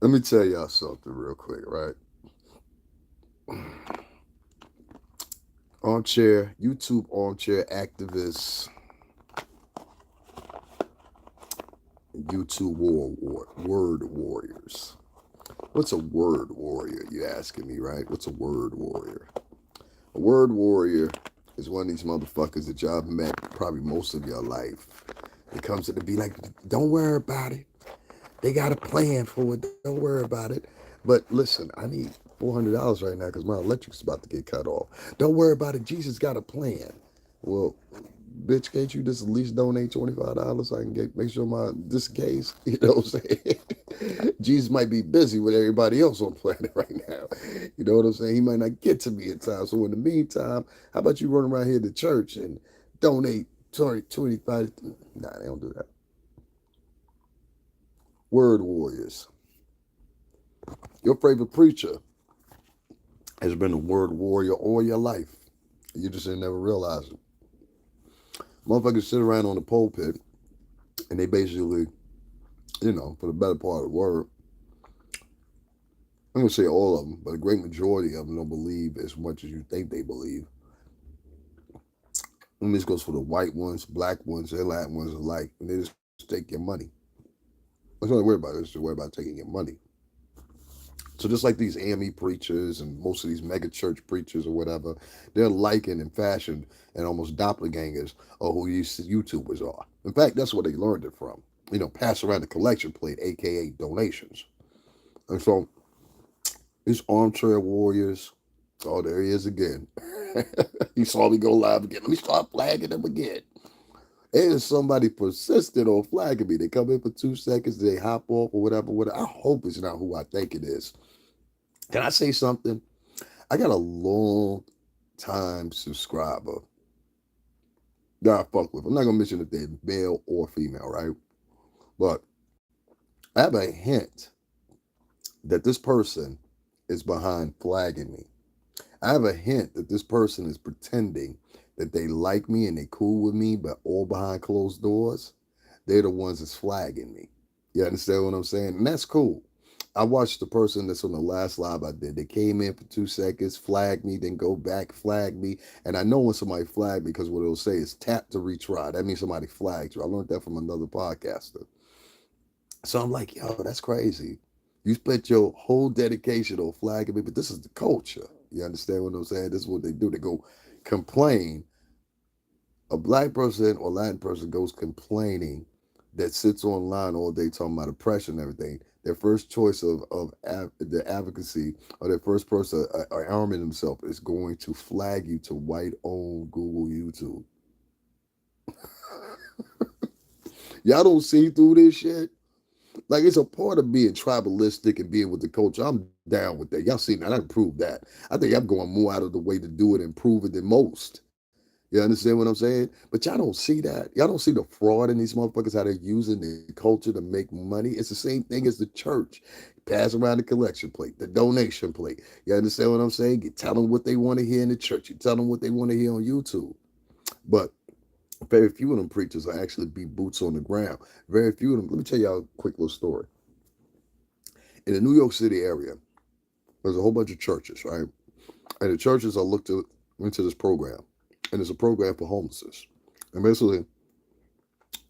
Let me tell y'all something real quick, right? Armchair, YouTube armchair activists, YouTube word warriors. What's a word warrior? You asking me, right? What's a word warrior? A word warrior is one of these motherfuckers that y'all met probably most of your life. It comes to be like, don't worry about it. They got a plan for it. Don't worry about it. But listen, I need $400 right now because my electric's about to get cut off. Don't worry about it. Jesus got a plan. Well, bitch, can't you just at least donate $25 so I can make sure my this case? You know what I'm saying? Jesus might be busy with everybody else on the planet right now. You know what I'm saying? He might not get to me in time. So in the meantime, how about you run around here to church and donate 25? Nah, they don't do that. Word warriors. Your favorite preacher has been a word warrior all your life. You just didn't never realize it. Motherfuckers sit around on the pulpit and they basically, for the better part of the word, I'm gonna say all of them, but a great majority of them don't believe as much as you think they believe. And this goes for the white ones, black ones, and Latin ones alike. And they just take your money. That's all they worry about. Is to worry about taking your money. So just like these AME preachers and most of these mega church preachers or whatever, they're likened and fashioned and almost doppelgangers of who these YouTubers are. In fact, that's where they learned it from. Pass around the collection plate, aka donations. And so these armchair warriors, oh, there he is again. He saw me go live again. Let me start flagging him again. And somebody persisted on flagging me. They come in for 2 seconds, they hop off or whatever, whatever. I hope it's not who I think it is. Can I say something? I got a long time subscriber that I fuck with. I'm not gonna mention if they're male or female, right? But I have a hint that this person is behind flagging me. I have a hint that this person is pretending that they like me and they cool with me, but all behind closed doors, they're the ones that's flagging me. You understand what I'm saying? And that's cool. I watched the person that's on the last live I did. They came in for 2 seconds, flagged me, then go back, flag me. And I know when somebody flagged me because what it'll say is tap to retry. That means somebody flagged you. I learned that from another podcaster. So I'm like, yo, that's crazy. You spent your whole dedication on flagging me, but this is the culture. You understand what I'm saying? This is what they do. They go complain. A black person or Latin person goes complaining that sits online all day talking about oppression and everything. Their first choice of the advocacy or their first person arming themselves is going to flag you to white owned Google YouTube. Y'all don't see through this shit. Like it's a part of being tribalistic and being with the culture. I'm down with that. Y'all see that? I can prove that. I think I'm going more out of the way to do it and prove it than most. You understand what I'm saying? But y'all don't see that. Y'all don't see the fraud in these motherfuckers, how they're using the culture to make money. It's the same thing as the church. Pass around the collection plate, the donation plate. You understand what I'm saying? You tell them what they want to hear in the church. You tell them what they want to hear on YouTube. But very few of them preachers will actually be boots on the ground. Very few of them. Let me tell y'all a quick little story. In the New York City area, there's a whole bunch of churches, right? And the churches are looked into this program. And it's a program for homelessness. And basically,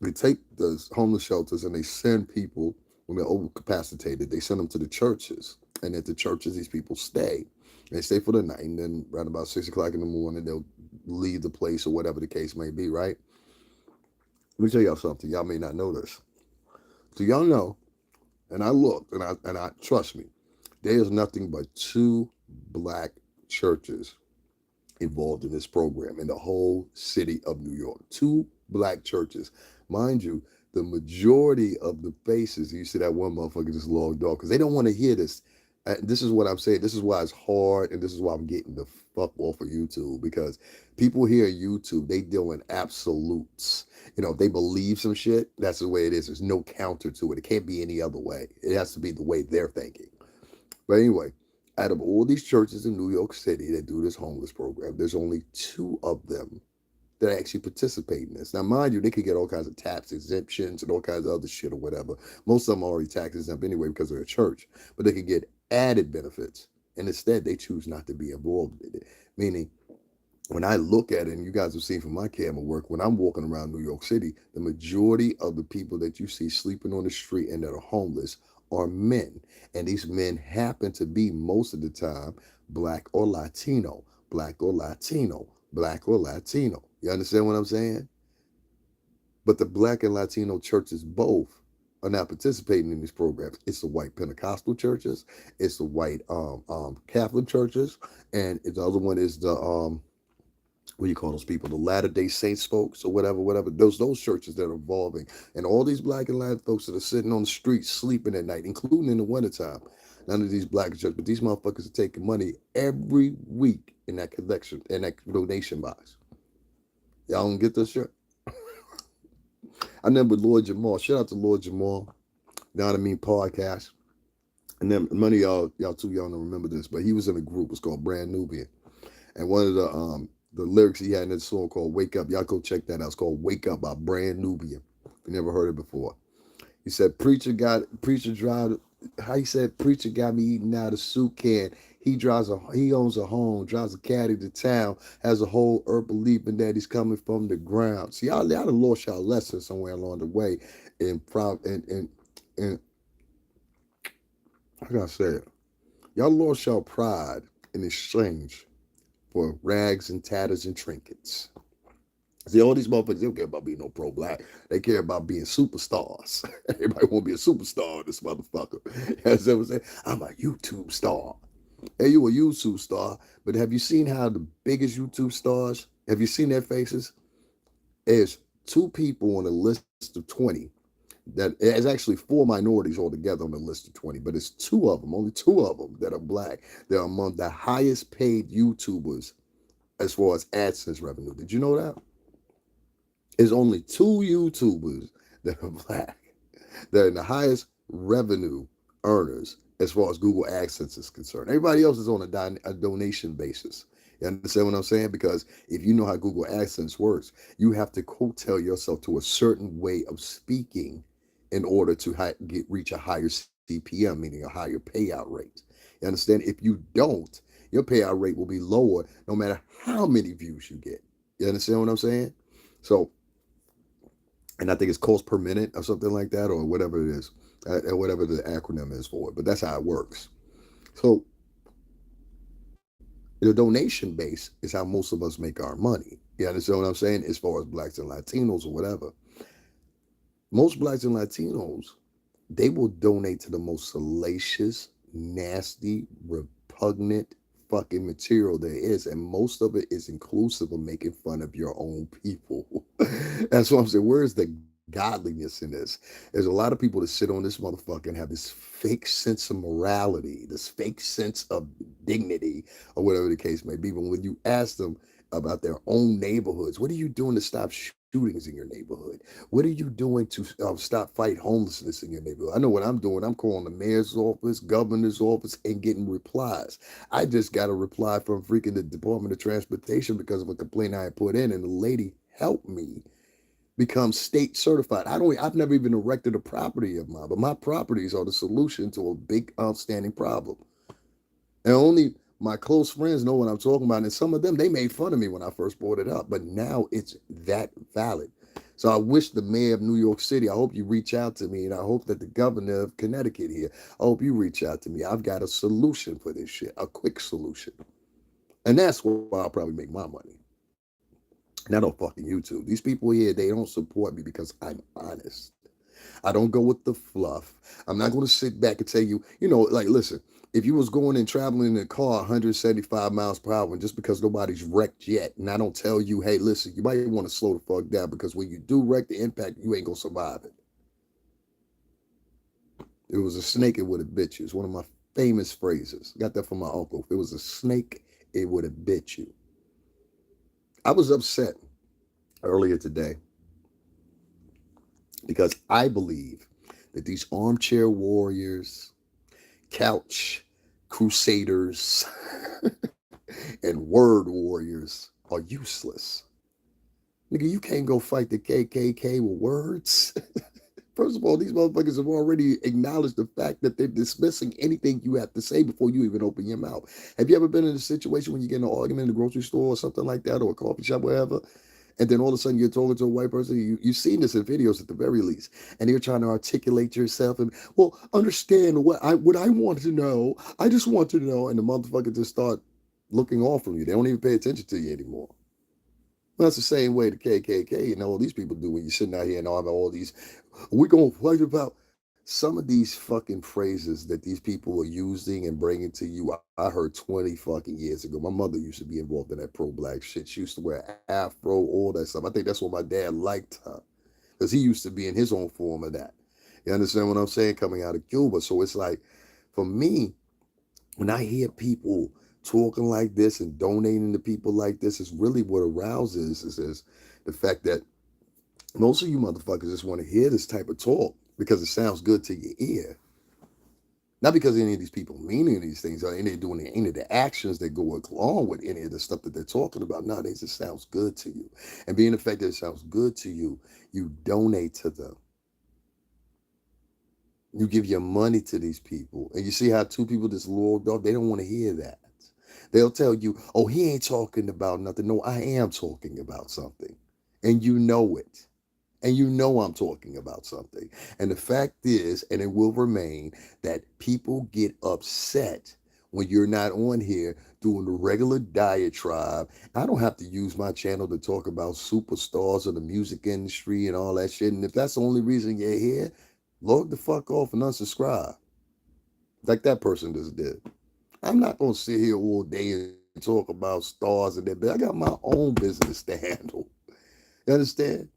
they take the homeless shelters and they send people when they're overcapacitated. They send them to the churches, and at the churches, these people stay. They stay for the night, and then around about 6 o'clock in the morning, they'll leave the place or whatever the case may be. Right? Let me tell y'all something. Y'all may not know this. Do y'all know? And I looked, and I trust me. There is nothing but two black churches involved in this program in the whole city of New York. Two black churches. Mind you, the majority of the faces, you see that one motherfucker just logged off because they don't want to hear this. This is what I'm saying. This is why it's hard, and this is why I'm getting the fuck off of YouTube because people here at YouTube, they deal in absolutes. If they believe some shit, that's the way it is. There's no counter to it. It can't be any other way. It has to be the way they're thinking. But anyway, out of all these churches in New York City that do this homeless program, there's only two of them that actually participate in this. Now, mind you, they could get all kinds of tax exemptions and all kinds of other shit or whatever. Most of them are already tax exempt anyway because they're a church, but they could get added benefits. And instead, they choose not to be involved in it. Meaning, when I look at it, and you guys have seen from my camera work, when I'm walking around New York City, the majority of the people that you see sleeping on the street and that are homeless are men. And these men happen to be, most of the time, black or Latino, black or Latino, black or Latino. You understand what I'm saying? But the black and Latino churches both are not participating in these programs. It's the white Pentecostal churches, it's the white Catholic churches, and the other one is the what do you call those people? The Latter-day Saints folks or whatever, whatever. Those churches that are evolving. And all these black and Latin folks that are sitting on the streets sleeping at night, including in the wintertime. None of these black churches, but these motherfuckers are taking money every week in that collection, in that donation box. Y'all don't get this shit? I remember Lord Jamal. Shout out to Lord Jamal. Know what I mean? Podcast. And then many of y'all too young to remember this, but he was in a group. It's called Brand Nubian. And one of the lyrics he had in this song called Wake Up. Y'all go check that out. It's called Wake Up by Brand Nubian. If you never heard it before. He said, preacher got me eating out of soup can. He owns a home, drives a caddy to town, has a whole herb believing that he's coming from the ground. See, y'all done lost y'all lesson somewhere along the way in how can I say it? Y'all lost y'all pride in exchange for rags and tatters and trinkets. See, all these motherfuckers, they don't care about being no pro-black. They care about being superstars. Everybody want to be a superstar, this motherfucker. You know what I'm saying? I'm a YouTube star. Hey, you a YouTube star, but have you seen how the biggest YouTube stars, have you seen their faces? There's 2 people on a list of 20. That is actually 4 minorities altogether on the list of 20, but it's 2 of them, only 2 of them that are black. They're among the highest paid YouTubers as far as AdSense revenue. Did you know that? There's only 2 YouTubers that are black. They're in the highest revenue earners as far as Google AdSense is concerned. Everybody else is on a donation basis. You understand what I'm saying? Because if you know how Google AdSense works, you have to coattail yourself to a certain way of speaking in order to reach a higher CPM, meaning a higher payout rate. You understand? If you don't, your payout rate will be lower no matter how many views you get. You understand what I'm saying? So, and I think it's cost per minute or something like that, or whatever it is, whatever the acronym is for it. But that's how it works. So the donation base is how most of us make our money. You understand what I'm saying? As far as blacks and Latinos or whatever. Most blacks and Latinos, they will donate to the most salacious, nasty, repugnant fucking material there is. And most of it is inclusive of making fun of your own people. That's what I'm saying. Where's the godliness in this? There's a lot of people that sit on this motherfucker and have this fake sense of morality, this fake sense of dignity, or whatever the case may be. But when you ask them about their own neighborhoods, what are you doing to stop shootings in your neighborhood? What are you doing to stop fight homelessness in your neighborhood? I know what I'm doing. I'm calling the mayor's office, governor's office, and getting replies. I just got a reply from freaking the Department of Transportation because of a complaint I had put in, and the lady helped me become state certified. I've never even erected a property of mine, but my properties are the solution to a big outstanding problem. And only my close friends know what I'm talking about. And some of them, they made fun of me when I first brought it up, but now it's that valid. So I wish the mayor of New York City, I hope you reach out to me, and I hope that the governor of Connecticut here, I hope you reach out to me. I've got a solution for this shit, a quick solution. And that's where I'll probably make my money. Not on fucking YouTube. These people here, they don't support me because I'm honest. I don't go with the fluff. I'm not going to sit back and tell you, like, listen, if you was going and traveling in a car 175 miles per hour, and just because nobody's wrecked yet, and I don't tell you, hey, listen, you might want to slow the fuck down, because when you do wreck the impact, you ain't going to survive it. It was a snake, it would have bit you. It's one of my famous phrases. Got that from my uncle. If it was a snake, it would have bit you. I was upset earlier today because I believe that these armchair warriors, couch crusaders, and word warriors are useless. Nigga, you can't go fight the KKK with words. First of all, these motherfuckers have already acknowledged the fact that they're dismissing anything you have to say before you even open your mouth. Have you ever been in a situation when you get in an argument in the grocery store or something like that, or a coffee shop, wherever, and then all of a sudden you're talking to a white person? You've seen this in videos at the very least, and you're trying to articulate yourself and, well, understand what I want to know. I just want to know, and the motherfucker just start looking off from you. They don't even pay attention to you anymore. Well, that's the same way the KKK and all these people do when you're sitting out here and all these, we're going to fight about some of these fucking phrases that these people are using and bringing to you. I heard 20 fucking years ago. My mother used to be involved in that pro-black shit. She used to wear afro, all that stuff. I think that's what my dad liked her, because he used to be in his own form of that. You understand what I'm saying? Coming out of Cuba. So it's like, for me, when I hear people talking like this and donating to people like this, is really what arouses is the fact that most of you motherfuckers just want to hear this type of talk because it sounds good to your ear. Not because any of these people mean any of these things or any doing any of the actions that go along with any of the stuff that they're talking about. No, it just sounds good to you. And being the fact that it sounds good to you, you donate to them. You give your money to these people. And you see how two people just logged off? They don't want to hear that. They'll tell you, oh, he ain't talking about nothing. No, I am talking about something. And you know it. And you know I'm talking about something. And the fact is, and it will remain, that people get upset when you're not on here doing the regular diatribe. I don't have to use my channel to talk about superstars of the music industry and all that shit. And if that's the only reason you're here, log the fuck off and unsubscribe. Like that person just did. I'm not going to sit here all day and talk about stars and that, but I got my own business to handle. You understand?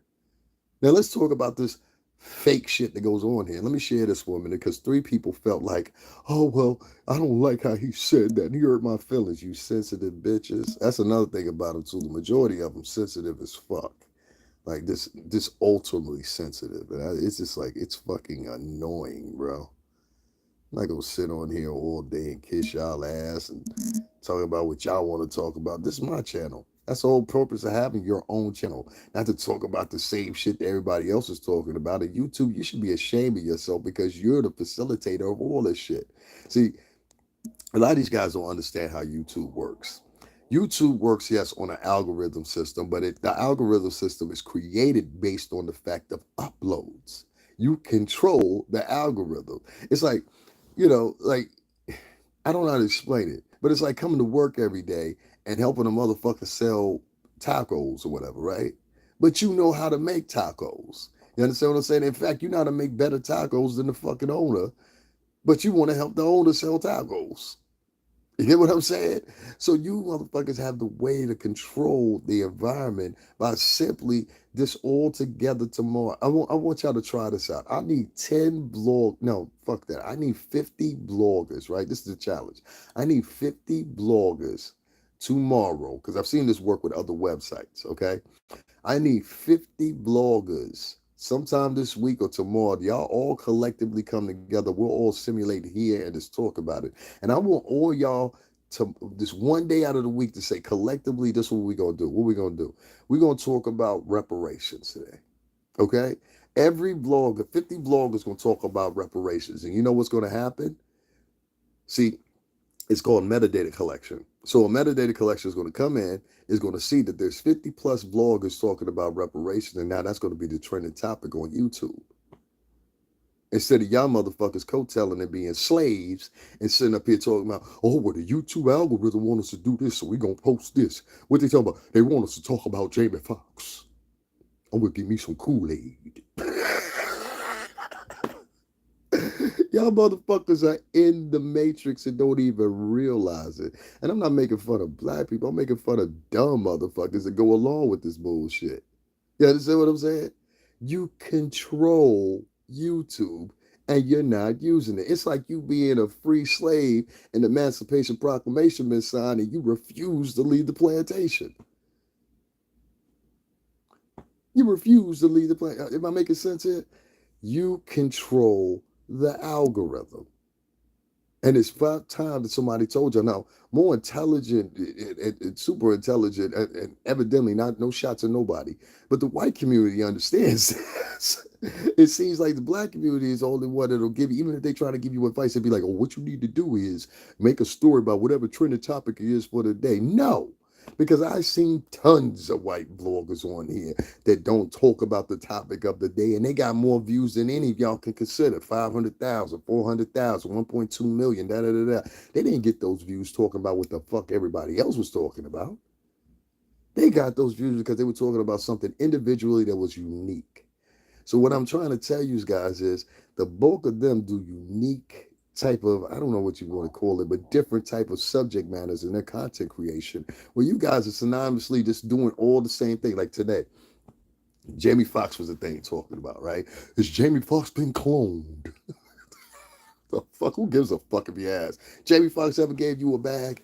Now let's talk about this fake shit that goes on here. Let me share this for a minute, because three people felt like, oh, well, I don't like how he said that. He hurt my feelings, you sensitive bitches. That's another thing about them, too. The majority of them sensitive as fuck. Like this ultimately sensitive. And it's just like, it's fucking annoying, bro. I'm not gonna sit on here all day and kiss y'all ass and talk about what y'all want to talk about. This is my channel. That's the whole purpose of having your own channel. Not to talk about the same shit that everybody else is talking about. At YouTube, you should be ashamed of yourself because you're the facilitator of all this shit. See, a lot of these guys don't understand how YouTube works. YouTube works, yes, on an algorithm system, but the algorithm system is created based on the fact of uploads. You control the algorithm. It's like, like, I don't know how to explain it, but it's like coming to work every day and helping a motherfucker sell tacos or whatever, right? But you know how to make tacos. You understand what I'm saying? In fact, you know how to make better tacos than the fucking owner, but you want to help the owner sell tacos. You get what I'm saying? So you motherfuckers have the way to control the environment by simply this all together tomorrow. I want y'all to try this out. I need 10 no, fuck that. I need 50 bloggers, right? This is a challenge. I need 50 bloggers tomorrow, because I've seen this work with other websites, okay? I need 50 bloggers sometime this week or tomorrow. Y'all all collectively come together. We'll all simulate here and just talk about it. And I want all y'all to this one day out of the week to say collectively, this is what we're going to do. What we're going to do. We're going to talk about reparations today. Okay? Every blogger, 50 bloggers going to talk about reparations. And you know what's going to happen? See, it's called metadata collection. So a metadata collection is going to come in, is going to see that there's 50 plus bloggers talking about reparations, and now that's going to be the trending topic on YouTube. Instead of y'all motherfuckers coattailing and being slaves and sitting up here talking about, oh, well, the YouTube algorithm want us to do this, so we're going to post this. What they talking about? They want us to talk about Jamie Foxx. I'm going to give me some Kool-Aid. Y'all motherfuckers are in the matrix and don't even realize it. And I'm not making fun of black people. I'm making fun of dumb motherfuckers that go along with this bullshit. You understand what I'm saying? You control YouTube and you're not using it. It's like you being a free slave and the Emancipation Proclamation been signed and you refuse to leave the plantation. You refuse to leave the plantation. Am I making sense here? You control the algorithm. And it's 5 times that somebody told you. Now, more intelligent and super intelligent, and evidently not no shots at nobody. But the white community understands this. It seems like the black community is the only one that'll give you, even if they try to give you advice, they'd be like, oh, what you need to do is make a story about whatever trending topic it is for the day. No. Because I've seen tons of white bloggers on here that don't talk about the topic of the day, and they got more views than any of y'all can consider. 500,000, 400,000, 1.2 million, da da da da. They didn't get those views talking about what the fuck everybody else was talking about. They got those views because they were talking about something individually that was unique. So what I'm trying to tell you guys is the bulk of them do unique type of, I don't know what you want to call it, but different type of subject matters in their content creation, where you guys are synonymously just doing all the same thing. Like today, Jamie Foxx was the thing talking about, right? Has Jamie Foxx been cloned? The fuck, who gives a fuck if you ask? Jamie Foxx ever gave you a bag?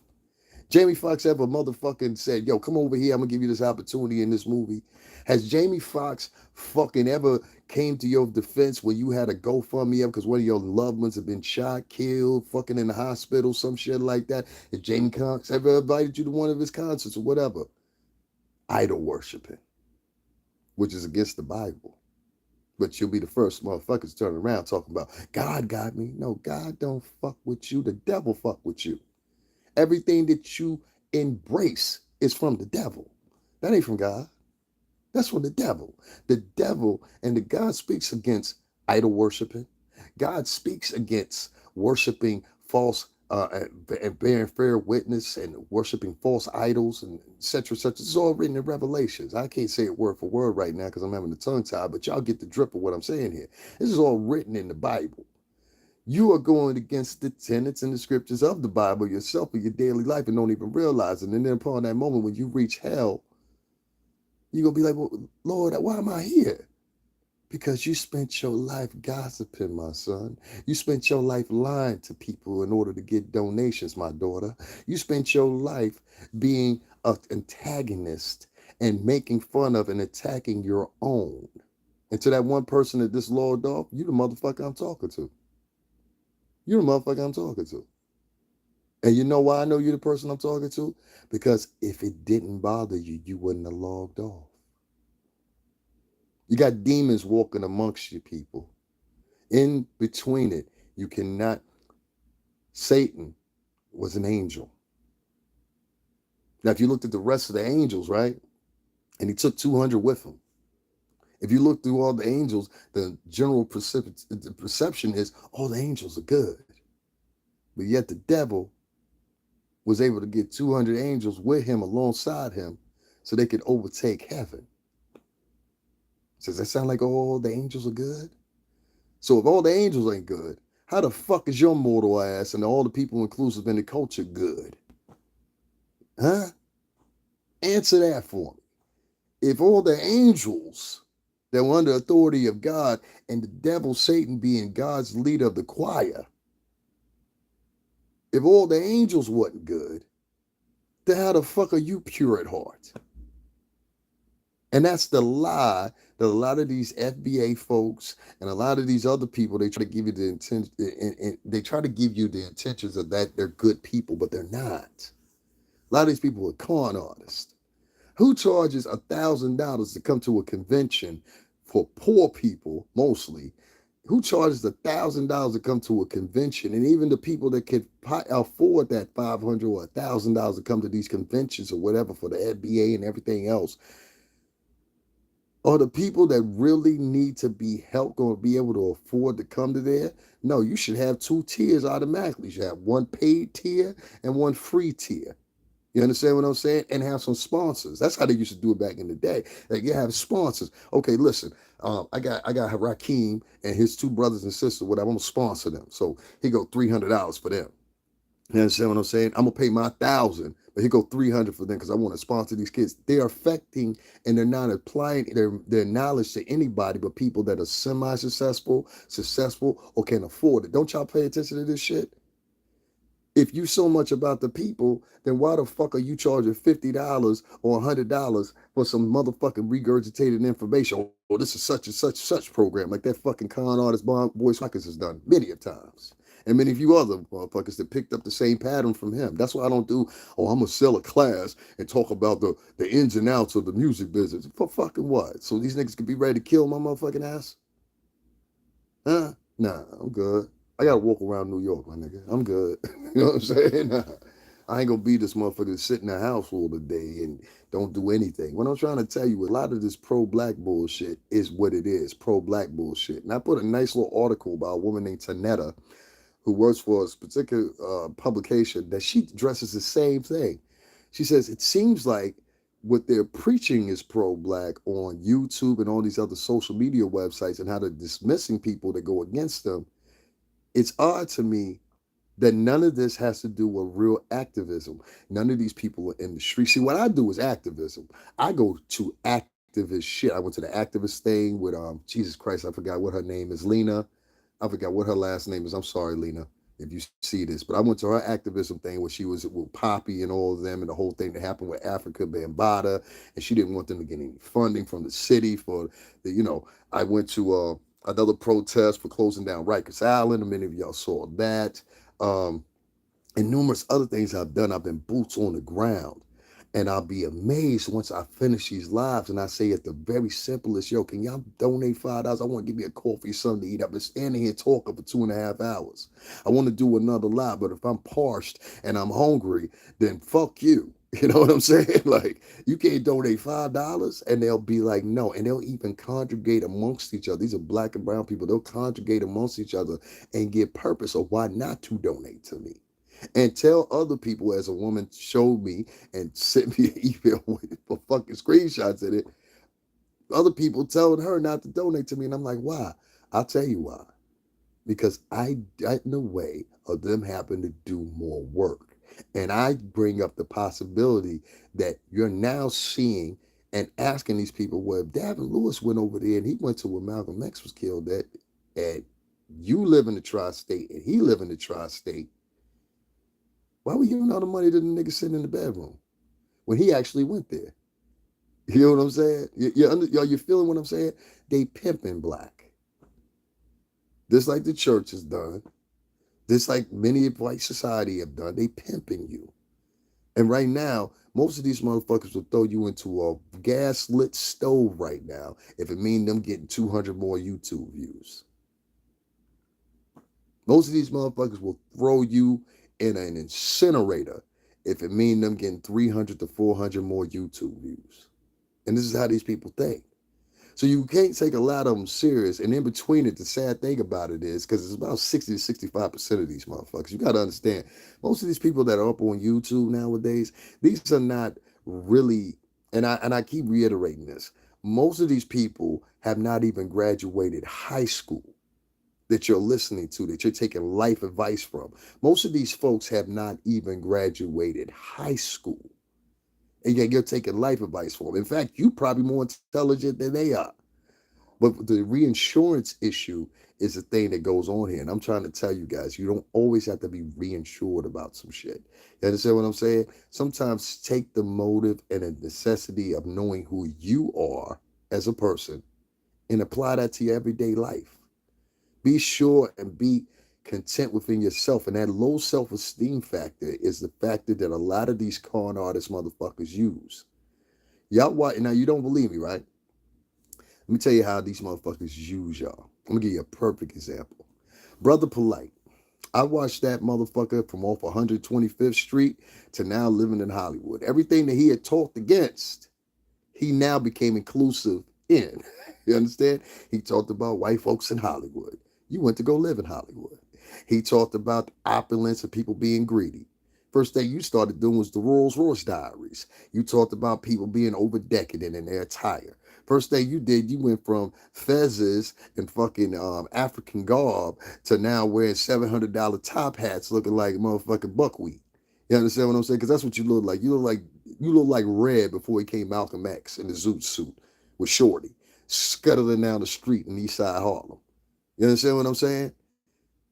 Jamie Foxx ever motherfucking said, yo, come over here, I'm gonna give you this opportunity in this movie? Has Jamie Foxx fucking ever came to your defense when you had a GoFundMe up because one of your loved ones had been shot, killed, fucking in the hospital, some shit like that? Has Jamie Foxx ever invited you to one of his concerts or whatever? Idol worshiping, which is against the Bible. But you'll be the first motherfuckers to turn around talking about, God got me. No, God don't fuck with you. The devil fuck with you. Everything that you embrace is from the devil. That ain't from God. That's from the devil. The devil and the God speaks against idol worshiping. God speaks against worshiping false and bearing fair witness and worshiping false idols and et cetera, et cetera. It's all written in Revelations. I can't say it word for word right now because I'm having the tongue tied, but y'all get the drip of what I'm saying here. This is all written in the Bible. You are going against the tenets and the scriptures of the Bible yourself in your daily life and don't even realize it. And then upon that moment when you reach hell, you're going to be like, well, Lord, why am I here? Because you spent your life gossiping, my son. You spent your life lying to people in order to get donations, my daughter. You spent your life being an antagonist and making fun of and attacking your own. And to that one person that this logged off, you the motherfucker I'm talking to. You're the motherfucker I'm talking to. And you know why I know you're the person I'm talking to? Because if it didn't bother you, you wouldn't have logged off. You got demons walking amongst you people. In between it, you cannot. Satan was an angel. Now, if you looked at the rest of the angels, right? And he took 200 with him. If you look through all the angels, the general perception is all the angels are good. But yet the devil was able to get 200 angels with him alongside him so they could overtake heaven. Does that sound like all the angels are good? So if all the angels ain't good, how the fuck is your mortal ass and all the people inclusive in the culture good? Huh? Answer that for me. If all the angels that were under authority of God and the devil Satan being God's leader of the choir, if all the angels wasn't good, then how the fuck are you pure at heart? And that's the lie that a lot of these FBA folks and a lot of these other people, they try to give you the intention, and they try to give you the intentions of that they're good people, but they're not. A lot of these people are con artists. Who charges $1,000 to come to a convention for poor people, mostly? Who charges $1,000 to come to a convention? And even the people that can afford that $500 or $1,000 to come to these conventions or whatever for the FBA and everything else, are the people that really need to be helped going to be able to afford to come to there? No, you should have 2 tiers automatically. You should have one paid tier and one free tier. You understand what I'm saying? And have some sponsors. That's how they used to do it back in the day. Like you have sponsors. Okay, listen, I got Rakeem and his 2 brothers and sisters, whatever. I'm gonna sponsor them. So he go $300 for them. You understand what I'm saying? I'm gonna pay my 1,000, but he go 300 for them because I want to sponsor these kids. They're affecting and they're not applying their knowledge to anybody but people that are semi-successful, successful, or can afford it. Don't y'all pay attention to this shit? If you so much about the people, then why the fuck are you charging $50 or $100 for some motherfucking regurgitated information? Oh, this is such program, like that fucking con artist Boy Rockets has done many a times. And many of you other motherfuckers that picked up the same pattern from him. That's why I don't do, oh, I'm gonna sell a class and talk about the ins and outs of the music business. For fucking what? So these niggas could be ready to kill my motherfucking ass? Huh? Nah, I'm good. I gotta walk around New York, my nigga. I'm good. You know what I'm saying? Nah, I ain't gonna be this motherfucker that sit in the house all the day and don't do anything. What I'm trying to tell you, a lot of this pro-black bullshit is what it is, pro-black bullshit. And I put a nice little article about a woman named Tanetta who works for a particular publication that she addresses the same thing. She says it seems like what they're preaching is pro-black on YouTube and all these other social media websites and how they're dismissing people that go against them. It's odd to me that none of this has to do with real activism. None of these people are in the street. See, what I do is activism. I go to activist shit. I went to the activist thing with Jesus Christ, I forgot what her name is, Lena. I forgot what her last name is. I'm sorry, Lena, if you see this. But I went to her activism thing where she was with Poppy and all of them and the whole thing that happened with Africa Bambaataa. And she didn't want them to get any funding from the city for the, I went to another protest for closing down Rikers Island. And many of y'all saw that. Um, and numerous other things I've done. I've been boots on the ground. And I'll be amazed once I finish these lives and I say at the very simplest, yo, can y'all donate $5? I want to give me a coffee, something to eat. I've been standing here talking for 2.5 hours. I want to do another live, but if I'm parched and I'm hungry, then fuck you. You know what I'm saying? Like, you can't donate $5, and they'll be like, no. And they'll even congregate amongst each other. These are black and brown people. They'll congregate amongst each other and give purpose of why not to donate to me. And tell other people, as a woman showed me and sent me an email with fucking screenshots in it, other people telling her not to donate to me. And I'm like, why? I'll tell you why. Because I got in the way of them having to do more work. And I bring up the possibility that you're now seeing and asking these people, well, if Davin Lewis went over there and he went to where Malcolm X was killed at, and you live in the tri-state and he live in the tri-state, why were you giving all the money to the nigga sitting in the bedroom when he actually went there? You know what I'm saying? You feeling what I'm saying? They pimping black. Just like the church has done. Just like many of white society have done. They pimping you. And right now, most of these motherfuckers will throw you into a gas-lit stove right now if it means them getting 200 more YouTube views. Most of these motherfuckers will throw you in an incinerator if it means them getting 300 to 400 more YouTube views. And this is how these people think. So you can't take a lot of them serious. And in between it, the sad thing about it is, because it's about 60 to 65% of these motherfuckers, you got to understand, most of these people that are up on YouTube nowadays, these are not really, and I keep reiterating this, most of these people have not even graduated high school that you're listening to, that you're taking life advice from. Most of these folks have not even graduated high school. And yet you're taking life advice from them. In fact, you're probably more intelligent than they are. But the reinsurance issue is the thing that goes on here. And I'm trying to tell you guys, you don't always have to be reinsured about some shit. You understand what I'm saying? Sometimes take the motive and the necessity of knowing who you are as a person and apply that to your everyday life. Be sure and be content within yourself. And that low self-esteem factor is the factor that a lot of these con artist motherfuckers use. Y'all watch, now you don't believe me, right? Let me tell you how these motherfuckers use y'all. I'm gonna give you a perfect example. Brother Polite. I watched that motherfucker from off 125th Street to now living in Hollywood. Everything that he had talked against, he now became inclusive in. You understand? He talked about white folks in Hollywood. You went to go live in Hollywood. He talked about opulence and people being greedy. First thing you started doing was the Rolls Royce diaries. You talked about people being over decadent in their attire. First thing you did, you went from fezzes and fucking African garb to now wearing $700 top hats looking like motherfucking buckwheat. You understand what I'm saying? Because that's what you look like. You look like Red before he came Malcolm X in the zoot suit with Shorty, scuttling down the street in East Side Harlem. You understand what I'm saying?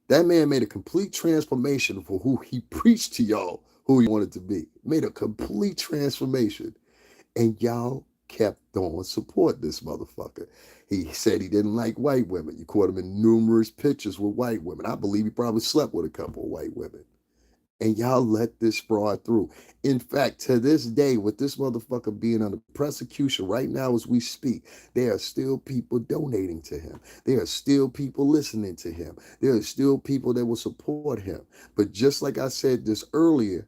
That man made a complete transformation for who he preached to y'all, who he wanted to be. Made a complete transformation. And y'all kept on support this motherfucker. He said he didn't like white women. You caught him in numerous pictures with white women. I believe he probably slept with a couple of white women. And y'all let this fraud through. In fact, to this day, with this motherfucker being under prosecution right now as we speak, there are still people donating to him. There are still people listening to him. There are still people that will support him. But just like I said this earlier,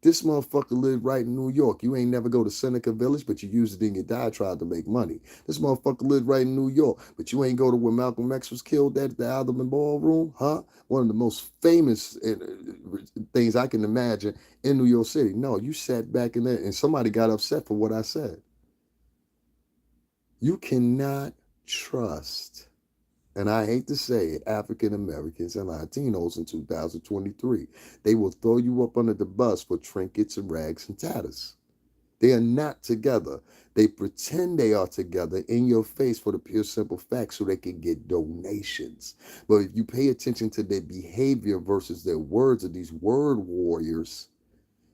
this motherfucker lived right in New York. You ain't never go to Seneca Village, but you used it in your diatribe to make money. This motherfucker lived right in New York, but you ain't go to where Malcolm X was killed at the Alderman Ballroom, huh? One of the most famous things I can imagine in New York City. No, you sat back in there and somebody got upset for what I said. You cannot trust, and I hate to say it, African Americans and Latinos in 2023. They will throw you up under the bus for trinkets and rags and tatters. They are not together. They pretend they are together in your face for the pure simple fact so they can get donations. But if you pay attention to their behavior versus their words of these word warriors,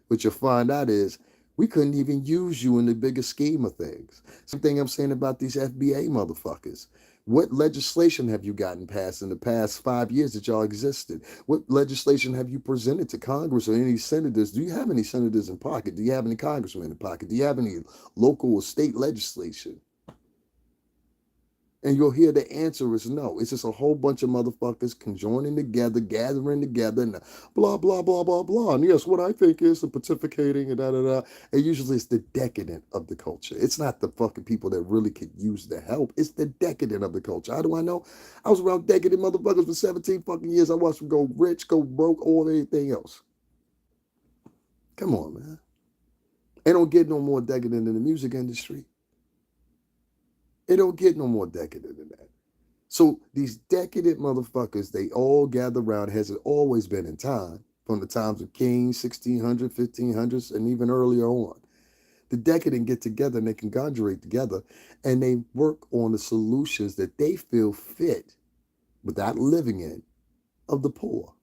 what you'll find out is we couldn't even use you in the bigger scheme of things. Same thing I'm saying about these FBA motherfuckers. What legislation have you gotten passed in the past 5 years that y'all existed? What legislation have you presented to Congress or any senators? Do you have any senators in pocket? Do you have any congressmen in pocket? Do you have any local or state legislation? And you'll hear the answer is no. It's just a whole bunch of motherfuckers conjoining together, gathering together, and blah, blah, blah, blah, blah. And yes, what I think is the pontificating and da, da, da. And usually it's the decadent of the culture. It's not the fucking people that really could use the help. It's the decadent of the culture. How do I know? I was around decadent motherfuckers for 17 fucking years. I watched them go rich, go broke, or anything else. Come on, man. It don't get no more decadent in the music industry. It don't get no more decadent than that. So these decadent motherfuckers, they all gather around, has it always been in time, from the times of kings, 1600s, 1500s, and even earlier on. The decadent get together and they can congregate together and they work on the solutions that they feel fit without living in of the poor.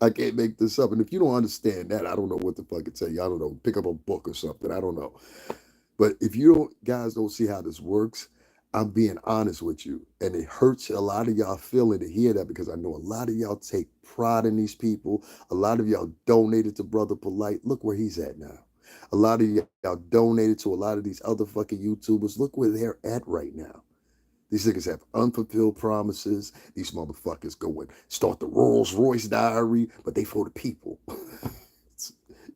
I can't make this up. And if you don't understand that, I don't know what the fuck to tell you. I don't know. Pick up a book or something. I don't know. But if you guys don't see how this works, I'm being honest with you. And it hurts a lot of y'all feeling to hear that because I know a lot of y'all take pride in these people. A lot of y'all donated to Brother Polite. Look where he's at now. A lot of y'all donated to a lot of these other fucking YouTubers. Look where they're at right now. These niggas have unfulfilled promises. These motherfuckers go and start the Rolls Royce diary, but they for the people.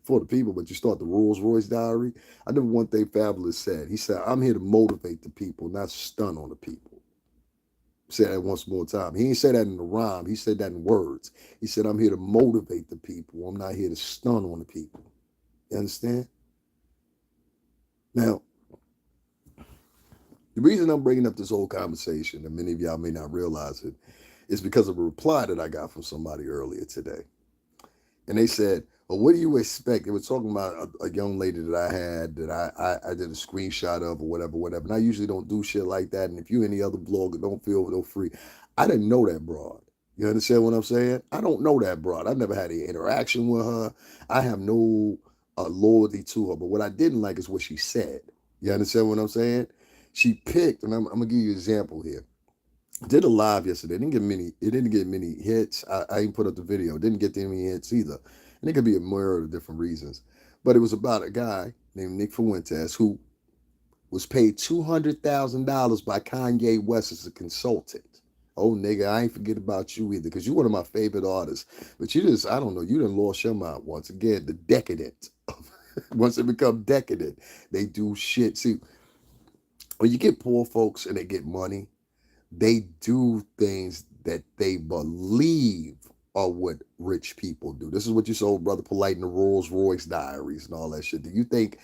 For the people, but you start the Rolls Royce diary. I know one thing Fabulous said. He said, I'm here to motivate the people, not stun on the people. Say that once more time. He ain't said that in a rhyme. He said that in words. He said, I'm here to motivate the people. I'm not here to stun on the people. You understand? Now, the reason I'm bringing up this whole conversation, and many of y'all may not realize it, is because of a reply that I got from somebody earlier today. And they said, well, what do you expect? They were talking about a young lady that I had that I did a screenshot of or whatever. And I usually don't do shit like that. And if you any other blogger, don't feel free. I didn't know that broad. You understand what I'm saying? I don't know that broad. I've never had any interaction with her. I have no loyalty to her. But what I didn't like is what she said. You understand what I'm saying? She picked, and I'm gonna give you an example here. Did a live yesterday. It didn't get many hits. I ain't put up the video. It didn't get any hits either. And it could be a myriad of different reasons. But it was about a guy named Nick Fuentes who was paid $200,000 by Kanye West as a consultant. Oh, nigga, I ain't forget about you either, because you're one of my favorite artists. But you just, I don't know, you done lost your mind once again. The decadent. Once they become decadent, they do shit. See, when you get poor folks and they get money, they do things that they believe are what rich people do. This is what you saw Brother Polite in the Rolls Royce diaries and all that shit. Do you think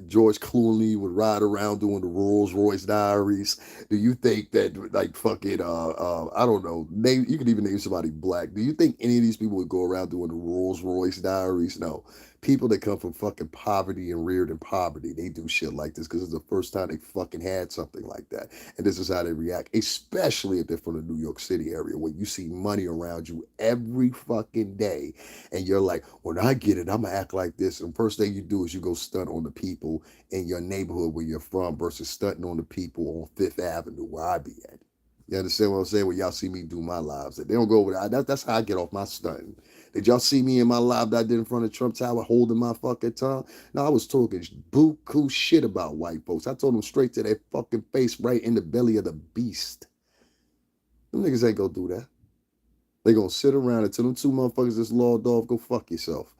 George Clooney would ride around doing the Rolls Royce Diaries? Do you think that like fucking I don't know, name you could even name somebody black? Do you think any of these people would go around doing the Rolls Royce Diaries? No. People that come from fucking poverty and reared in poverty, they do shit like this because it's the first time they fucking had something like that. And this is how they react, especially if they're from the New York City area where you see money around you every fucking day. And you're like, when I get it, I'm gonna act like this. And first thing you do is you go stunt on the people in your neighborhood where you're from versus stunting on the people on Fifth Avenue where I be at. You understand what I'm saying? When y'all see me do my lives, they don't go over there. That's how I get off my stunting. Did y'all see me in my live that I did in front of Trump Tower holding my fucking tongue? No, I was talking buku shit about white folks. I told them straight to their fucking face, right in the belly of the beast. Them niggas ain't gonna do that. They gonna sit around until them two motherfuckers that's lawed off, go fuck yourself.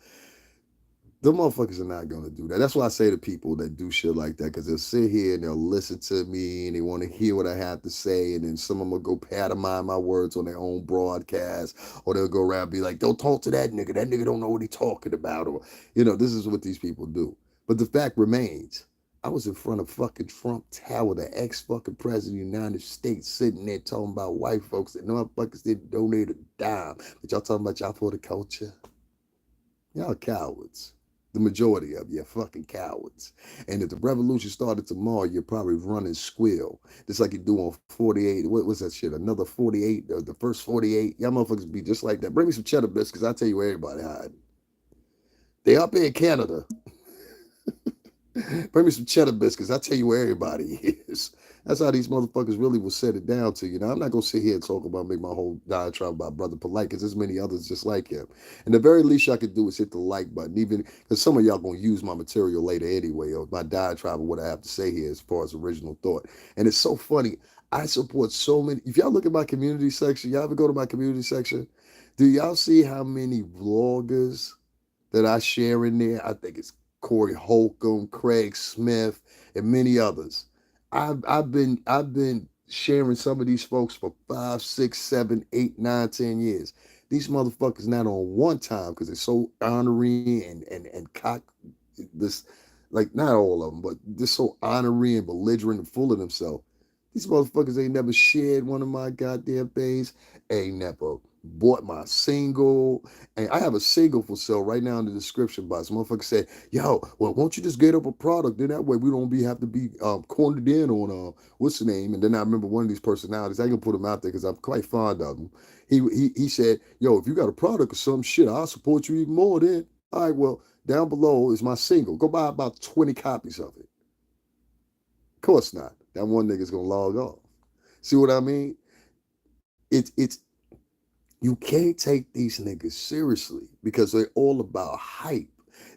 The motherfuckers are not gonna do that. That's why I say to people that do shit like that, because they'll sit here and they'll listen to me and they want to hear what I have to say, and then some of them will go pantomime my words on their own broadcast, or they'll go around and be like, "Don't talk to that nigga. That nigga don't know what he's talking about," or this is what these people do. But the fact remains, I was in front of fucking Trump Tower, the ex fucking president of the United States, sitting there talking about white folks that motherfuckers didn't donate a dime. But y'all talking about y'all for the culture? Y'all cowards. The majority of you are fucking cowards. And if the revolution started tomorrow, you're probably running squill. Just like you do on 48. What was that shit? Another 48, the first 48. Y'all motherfuckers be just like that. Bring me some cheddar biscuits. I'll tell you where everybody hiding. They up here in Canada. Bring me some cheddar biscuits. I'll tell you where everybody is. That's how these motherfuckers really will set it down to you. Now, I'm not going to sit here and talk about, make my whole diatribe about Brother Polite, because there's many others just like him. And the very least I could do is hit the like button, even because some of y'all going to use my material later anyway, or my diatribe, or what I have to say here as far as original thought. And it's so funny. I support so many. If y'all look at my community section, y'all ever go to my community section? Do y'all see how many vloggers that I share in there? I think it's Corey Holcomb, Craig Smith, and many others. I've been sharing some of these folks for 5, 6, 7, 8, 9, 10 years. These motherfuckers not on one time because they're so honorary and cock this, like, not all of them, but they're so honorary and belligerent and full of themselves. These motherfuckers ain't never shared one of my goddamn things, ain't never bought my single. And I have a single for sale right now in the description box. Motherfucker said, "Yo, well, won't you just get up a product? Then that way we don't have to be cornered in on what's the name?" And then I remember one of these personalities. I can put him out there because I'm quite fond of him. He said, "Yo, if you got a product or some shit, I'll support you even more." Then, all right, well, down below is my single. Go buy about 20 copies of it. Of course not. That one nigga's gonna log off. See what I mean? It's you can't take these niggas seriously because they're all about hype.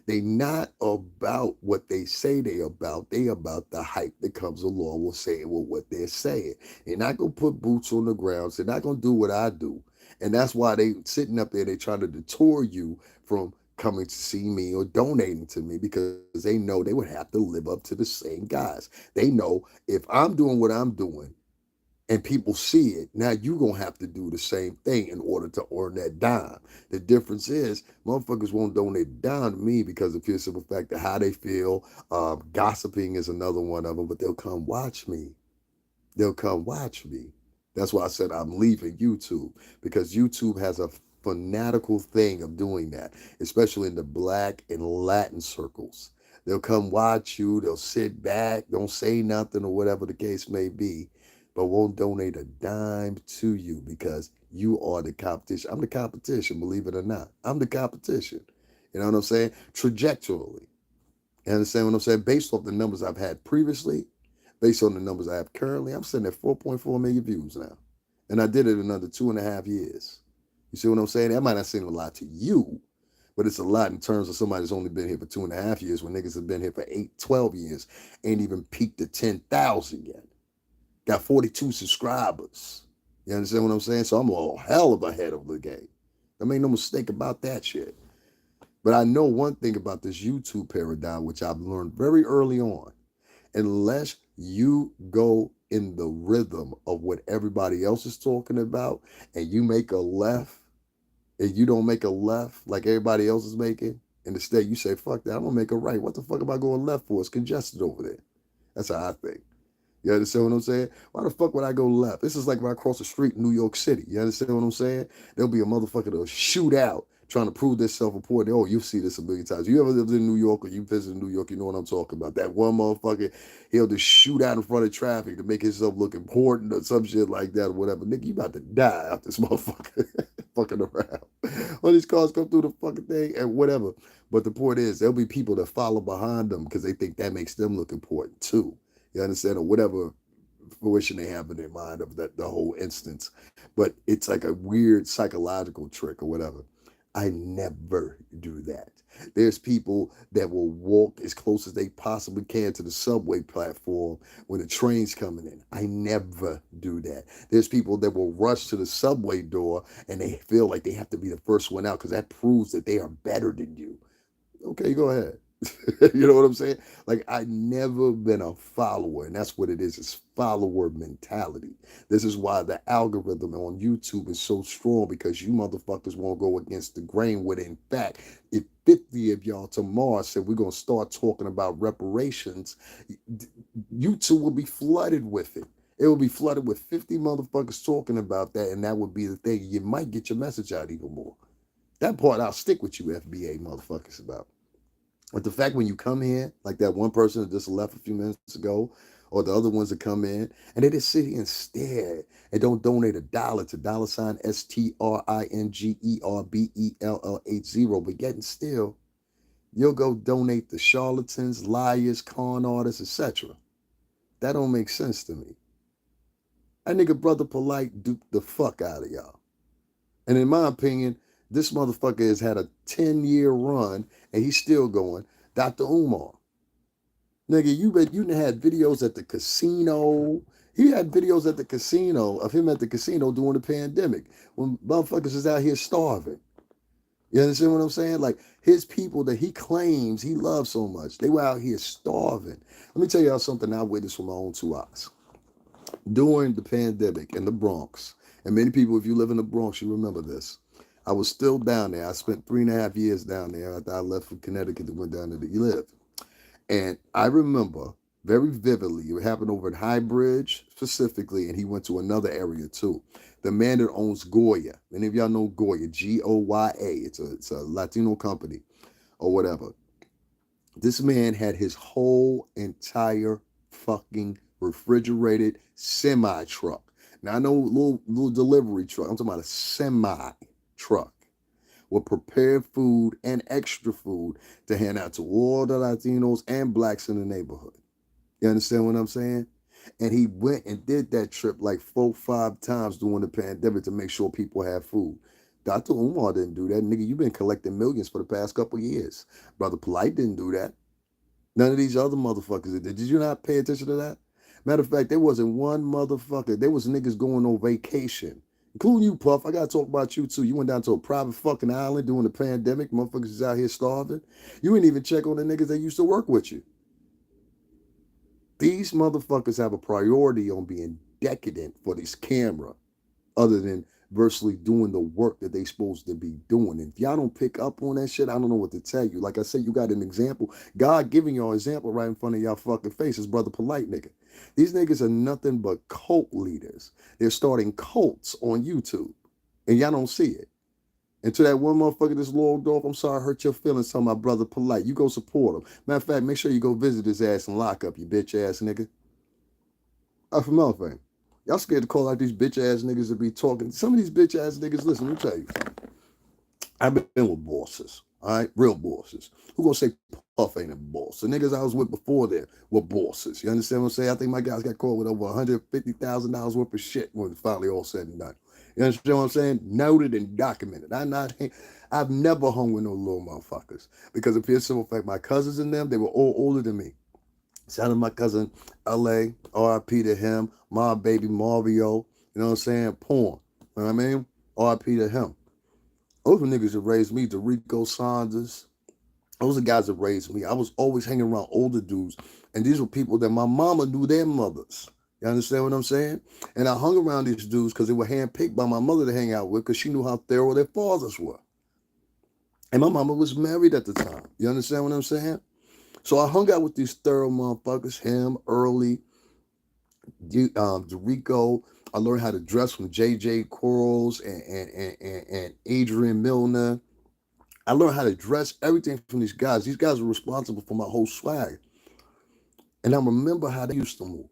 They not about what they say they about. They about the hype that comes along with saying what they're saying. They're not gonna put boots on the ground. They're not gonna do what I do. And that's why they sitting up there, they trying to detour you from coming to see me or donating to me because they know they would have to live up to the same guys. They know if I'm doing what I'm doing, and people see it, now you're going to have to do the same thing in order to earn that dime. The difference is motherfuckers won't donate a dime to me because of the simple fact of how they feel. Gossiping is another one of them, but they'll come watch me. They'll come watch me. That's why I said I'm leaving YouTube, because YouTube has a fanatical thing of doing that, especially in the black and Latin circles. They'll come watch you, they'll sit back, don't say nothing or whatever the case may be, but won't donate a dime to you because you are the competition. I'm the competition, believe it or not. I'm the competition. You know what I'm saying? Trajectorily. You understand what I'm saying? Based off the numbers I've had previously, based on the numbers I have currently, I'm sitting at 4.4 million views now. And I did it in under 2.5 years. You see what I'm saying? That might not seem a lot to you, but it's a lot in terms of somebody that's only been here for 2.5 years when niggas have been here for 8, 12 years, ain't even peaked to 10,000 yet. Got 42 subscribers. You understand what I'm saying? So I'm a hell of ahead of the game. I make no mistake about that shit. But I know one thing about this YouTube paradigm, which I've learned very early on. Unless you go in the rhythm of what everybody else is talking about and you make a left and you don't make a left like everybody else is making, In the state, you say, fuck that, I'm gonna make a right. What the fuck am I going left for? It's congested over there. That's how I think. You understand what I'm saying? Why the fuck would I go left? This is like when I cross the street in New York City. You understand what I'm saying? There'll be a motherfucker that'll shoot out trying to prove this self-important. Oh, you see this a million times. You ever lived in New York or you visited New York, you know what I'm talking about. That one motherfucker, he'll just shoot out in front of traffic to make himself look important or some shit like that or whatever. Nigga, you about to die out this motherfucker fucking around. All these cars come through the fucking thing and whatever. But the point is, there'll be people that follow behind them because they think that makes them look important too. You understand? Or whatever fruition they have in their mind of that the whole instance. But it's like a weird psychological trick or whatever. I never do that. There's people that will walk as close as they possibly can to the subway platform when the train's coming in. I never do that. There's people that will rush to the subway door and they feel like they have to be the first one out because that proves that they are better than you. Okay, go ahead. You know what I'm saying? Like, I never been a follower, and that's what it is. It's follower mentality. This is why the algorithm on YouTube is so strong, because you motherfuckers won't go against the grain with it. In fact, if 50 of y'all tomorrow said we're going to start talking about reparations, YouTube will be flooded with it. It will be flooded with 50 motherfuckers talking about that, and that would be the thing. You might get your message out even more. That part I'll stick with you, FBA motherfuckers, about. But the fact when you come here, like that one person that just left a few minutes ago, or the other ones that come in, and they just sit here and stare and don't donate $1 to $STRINGERBELL80, but yet and still, you'll go donate to charlatans, liars, con artists, etc. That don't make sense to me. That nigga Brother Polite duped the fuck out of y'all. And in my opinion, this motherfucker has had a 10-year run and he's still going. Dr. Umar. Nigga, you had videos at the casino. He had videos at the casino of him at the casino during the pandemic when motherfuckers is out here starving. You understand what I'm saying? Like, his people that he claims he loves so much, they were out here starving. Let me tell y'all something I witnessed with my own 2 eyes. During the pandemic in the Bronx, and many people, if you live in the Bronx, you remember this. I was still down there. I spent 3.5 years down there after I left from Connecticut and went down there to live. And I remember very vividly, it happened over at High Bridge specifically, and he went to another area too. The man that owns Goya, many of y'all know Goya, Goya. It's a Latino company or whatever. This man had his whole entire fucking refrigerated semi truck. Now I know little delivery truck. I'm talking about a semi truck with prepared food and extra food to hand out to all the Latinos and blacks in the neighborhood. You understand what I'm saying? And he went and did that trip like 4-5 times during the pandemic to make sure people have food. Dr. Umar didn't do that. Nigga, you've been collecting millions for the past couple of years. Brother Polite didn't do that. None of these other motherfuckers did. Did you not pay attention to that? Matter of fact, there wasn't one motherfucker. There was niggas going on vacation, including you, Puff. I gotta talk about you too. You went down to a private fucking island during the pandemic. Motherfuckers is out here starving. You didn't even check on the niggas that used to work with you. These motherfuckers have a priority on being decadent for this camera, other than virtually doing the work that they supposed to be doing. And if y'all don't pick up on that shit, I don't know what to tell you. Like I said, you got an example. God giving y'all an example right in front of y'all fucking faces, Brother Polite nigga. These niggas are nothing but cult leaders. They're starting cults on YouTube, and y'all don't see it. And to that one motherfucker that's logged off, I'm sorry I hurt your feelings, telling my brother Polite. You go support him. Matter of fact, make sure you go visit his ass and lock up, you bitch ass nigga. That's another thing. Y'all scared to call out these bitch ass niggas that be talking. Some of these bitch ass niggas, listen, let me tell you something. I've been with bosses, all right? Real bosses. Who gonna say Puff ain't a boss? The niggas I was with before there were bosses. You understand what I'm saying? I think my guys got caught with over $150,000 worth of shit when it's finally all said and done. You understand what I'm saying? Noted and documented. I've never hung with no little motherfuckers, because it appears simple fact, my cousins and them, they were all older than me. Shout out to my cousin LA, RIP to him, my baby Mario, you know what I'm saying? Porn. You know what I mean? RIP to him. Those were niggas that raised me, DeRico Saunders. Those are guys that raised me. I was always hanging around older dudes, and these were people that my mama knew their mothers. You understand what I'm saying? And I hung around these dudes because they were handpicked by my mother to hang out with, because she knew how thorough their fathers were. And my mama was married at the time. You understand what I'm saying? So I hung out with these thorough motherfuckers, him, Early, Dorico. I learned how to dress from JJ Quarles and Adrian Milner. I learned how to dress everything from these guys. These guys were responsible for my whole swag. And I remember how they used to move.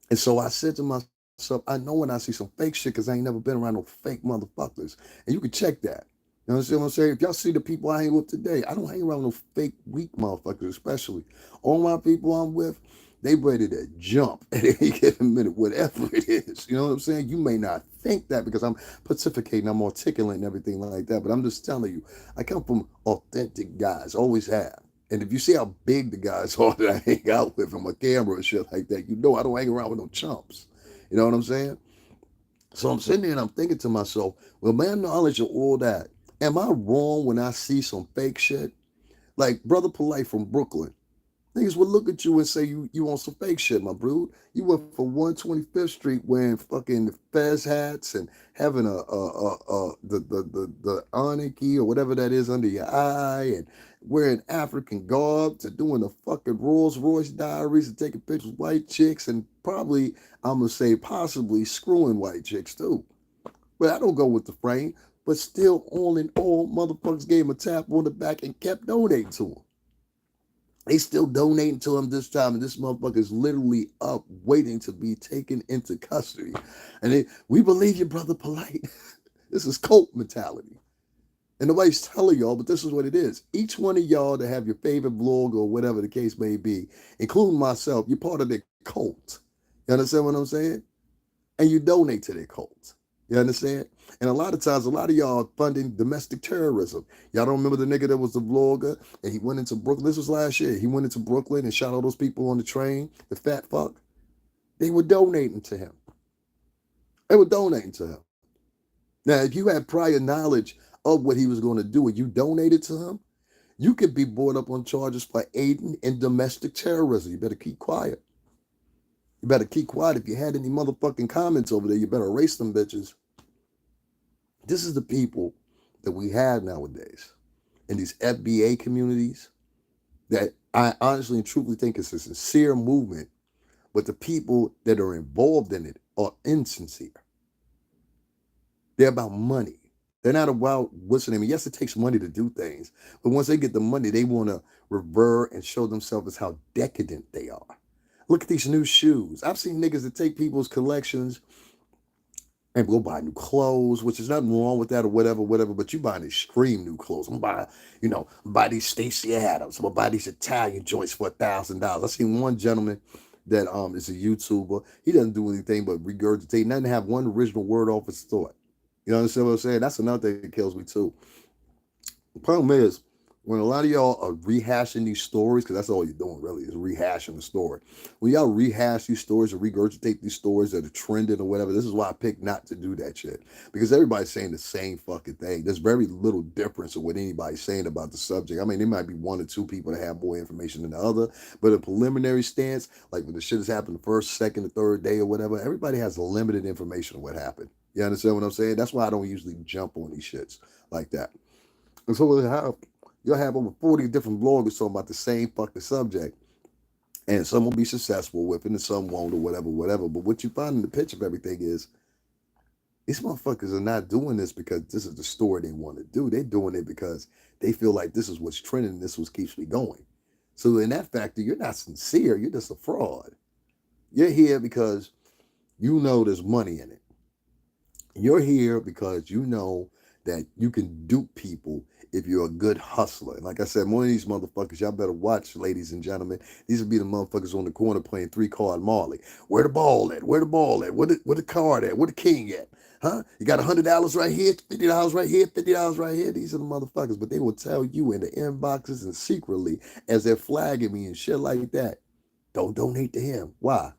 And so I said to myself, I know when I see some fake shit because I ain't never been around no fake motherfuckers. And you can check that. You understand what I'm saying? If y'all see the people I hang with today, I don't hang around no fake weak motherfuckers, especially. All my people I'm with, they ready to jump at any given minute, whatever it is. You know what I'm saying? You may not think that because I'm pontificating, I'm articulate and everything like that, but I'm just telling you, I come from authentic guys, always have. And if you see how big the guys are that I hang out with from a camera and shit like that, you know I don't hang around with no chumps. You know what I'm saying? So I'm sitting there and I'm thinking to myself, well, man, knowledge of all that. Am I wrong when I see some fake shit? Like Brother Polite from Brooklyn. Niggas would look at you and say you on some fake shit, my brood. You went from 125th Street wearing fucking fez hats and having the anarchy or whatever that is under your eye and wearing African garb to doing the fucking Rolls Royce diaries and taking pictures with white chicks and probably, I'm gonna say possibly screwing white chicks too. But I don't go with the frame. But still, all in all, motherfuckers gave him a tap on the back and kept donating to him. They still donating to him this time, and this motherfucker is literally up waiting to be taken into custody. And we believe you, Brother Polite. This is cult mentality. And nobody's telling y'all, but this is what it is. Each one of y'all that have your favorite vlog or whatever the case may be, including myself, you're part of their cult. You understand what I'm saying? And you donate to their cult. You understand? And a lot of times, a lot of y'all are funding domestic terrorism. Y'all don't remember the nigga that was the vlogger and he went into Brooklyn? This was last year. He went into Brooklyn and shot all those people on the train, the fat fuck. They were donating to him. They were donating to him. Now, if you had prior knowledge of what he was going to do and you donated to him, you could be brought up on charges for aiding in domestic terrorism. You better keep quiet. You better keep quiet. If you had any motherfucking comments over there, you better erase them bitches. This is the people that we have nowadays in these FBA communities that I honestly and truthfully think is a sincere movement, but the people that are involved in it are insincere. They're about money. They're not about what's the name. Yes, it takes money to do things, but once they get the money, they want to revert and show themselves as how decadent they are. Look at these new shoes. I've seen niggas that take people's collections and go buy new clothes, which is nothing wrong with that or whatever, but you buying extreme new clothes. I'm buying, buy these Stacey Adams. I'm gonna buy these Italian joints for $1,000. I seen one gentleman that is a YouTuber. He doesn't do anything but regurgitate, nothing, have one original word off his thought. You understand what I'm saying? That's another thing that kills me too. The problem is, when a lot of y'all are rehashing these stories, because that's all you're doing really, is rehashing the story. When y'all rehash these stories or regurgitate these stories that are trending or whatever, this is why I picked not to do that shit. Because everybody's saying the same fucking thing. There's very little difference in what anybody's saying about the subject. I mean, there might be one or two people that have more information than the other, but a preliminary stance, like when the shit has happened the first, second, or third day or whatever, everybody has limited information on what happened. You understand what I'm saying? That's why I don't usually jump on these shits like that. And so you'll have over 40 different bloggers talking about the same fucking subject. And some will be successful with it and some won't or whatever. But what you find in the pitch of everything is these motherfuckers are not doing this because this is the story they want to do. They're doing it because they feel like this is what's trending and this is what keeps me going. So in that factor, you're not sincere. You're just a fraud. You're here because you know there's money in it. You're here because you know that you can dupe people if you're a good hustler. And like I said, one of these motherfuckers, y'all better watch, ladies and gentlemen. These will be the motherfuckers on the corner playing 3-card Marley. Where the ball at? Where the ball at? Where the card at? Where the king at? Huh? You got $100 right here, $50 right here, $50 right here. These are the motherfuckers. But they will tell you in the inboxes and secretly as they're flagging me and shit like that, don't donate to him. Why?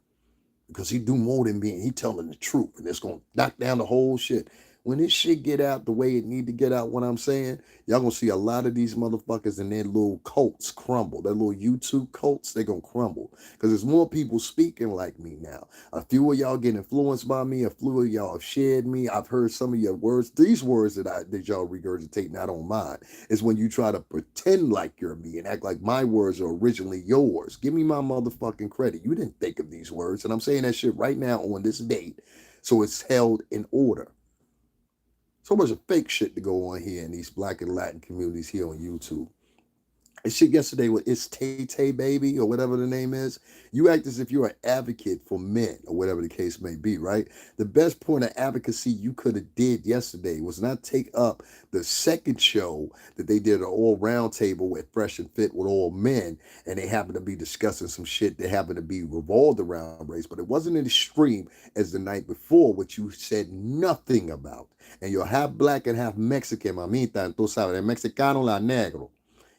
Because he do more than me and he telling the truth. And it's going to knock down the whole shit. When this shit get out the way it need to get out, what I'm saying, y'all gonna see a lot of these motherfuckers and their little cults crumble. Their little YouTube cults, they gonna crumble. Because there's more people speaking like me now. A few of y'all get influenced by me. A few of y'all have shared me. I've heard some of your words. These words that y'all regurgitate, and I don't mind, is when you try to pretend like you're me and act like my words are originally yours. Give me my motherfucking credit. You didn't think of these words. And I'm saying that shit right now on this date. So it's held in order. So much of fake shit to go on here in these black and Latin communities here on YouTube. And shit yesterday with It's Tay Tay Baby or whatever the name is. You act as if you're an advocate for men or whatever the case may be, right? The best point of advocacy you could have did yesterday was not take up the second show that they did an all round table at Fresh and Fit with all men, and they happened to be discussing some shit that happened to be revolved around race, but it wasn't as extreme as the night before, which you said nothing about. And you're half black and half Mexican, mamita, and tú sabes, el mexicano la negro.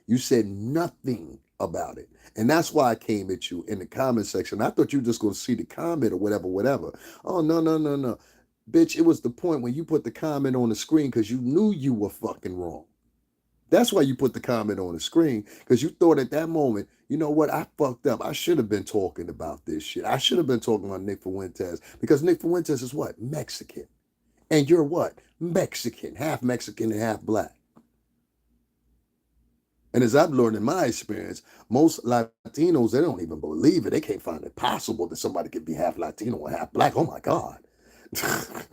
You said nothing about it. And that's why I came at you in the comment section. I thought you were just going to see the comment or whatever, whatever. Oh, no, no, no, no. Bitch, it was the point when you put the comment on the screen because you knew you were fucking wrong. That's why you put the comment on the screen, because you thought at that moment, you know what, I fucked up. I should have been talking about this shit. I should have been talking about Nick Fuentes, because Nick Fuentes is what? Mexican. And you're what? Mexican. Half Mexican and half black. And as I've learned in my experience, most Latinos, they don't even believe it. They can't find it possible that somebody could be half Latino or half black. Oh my God. That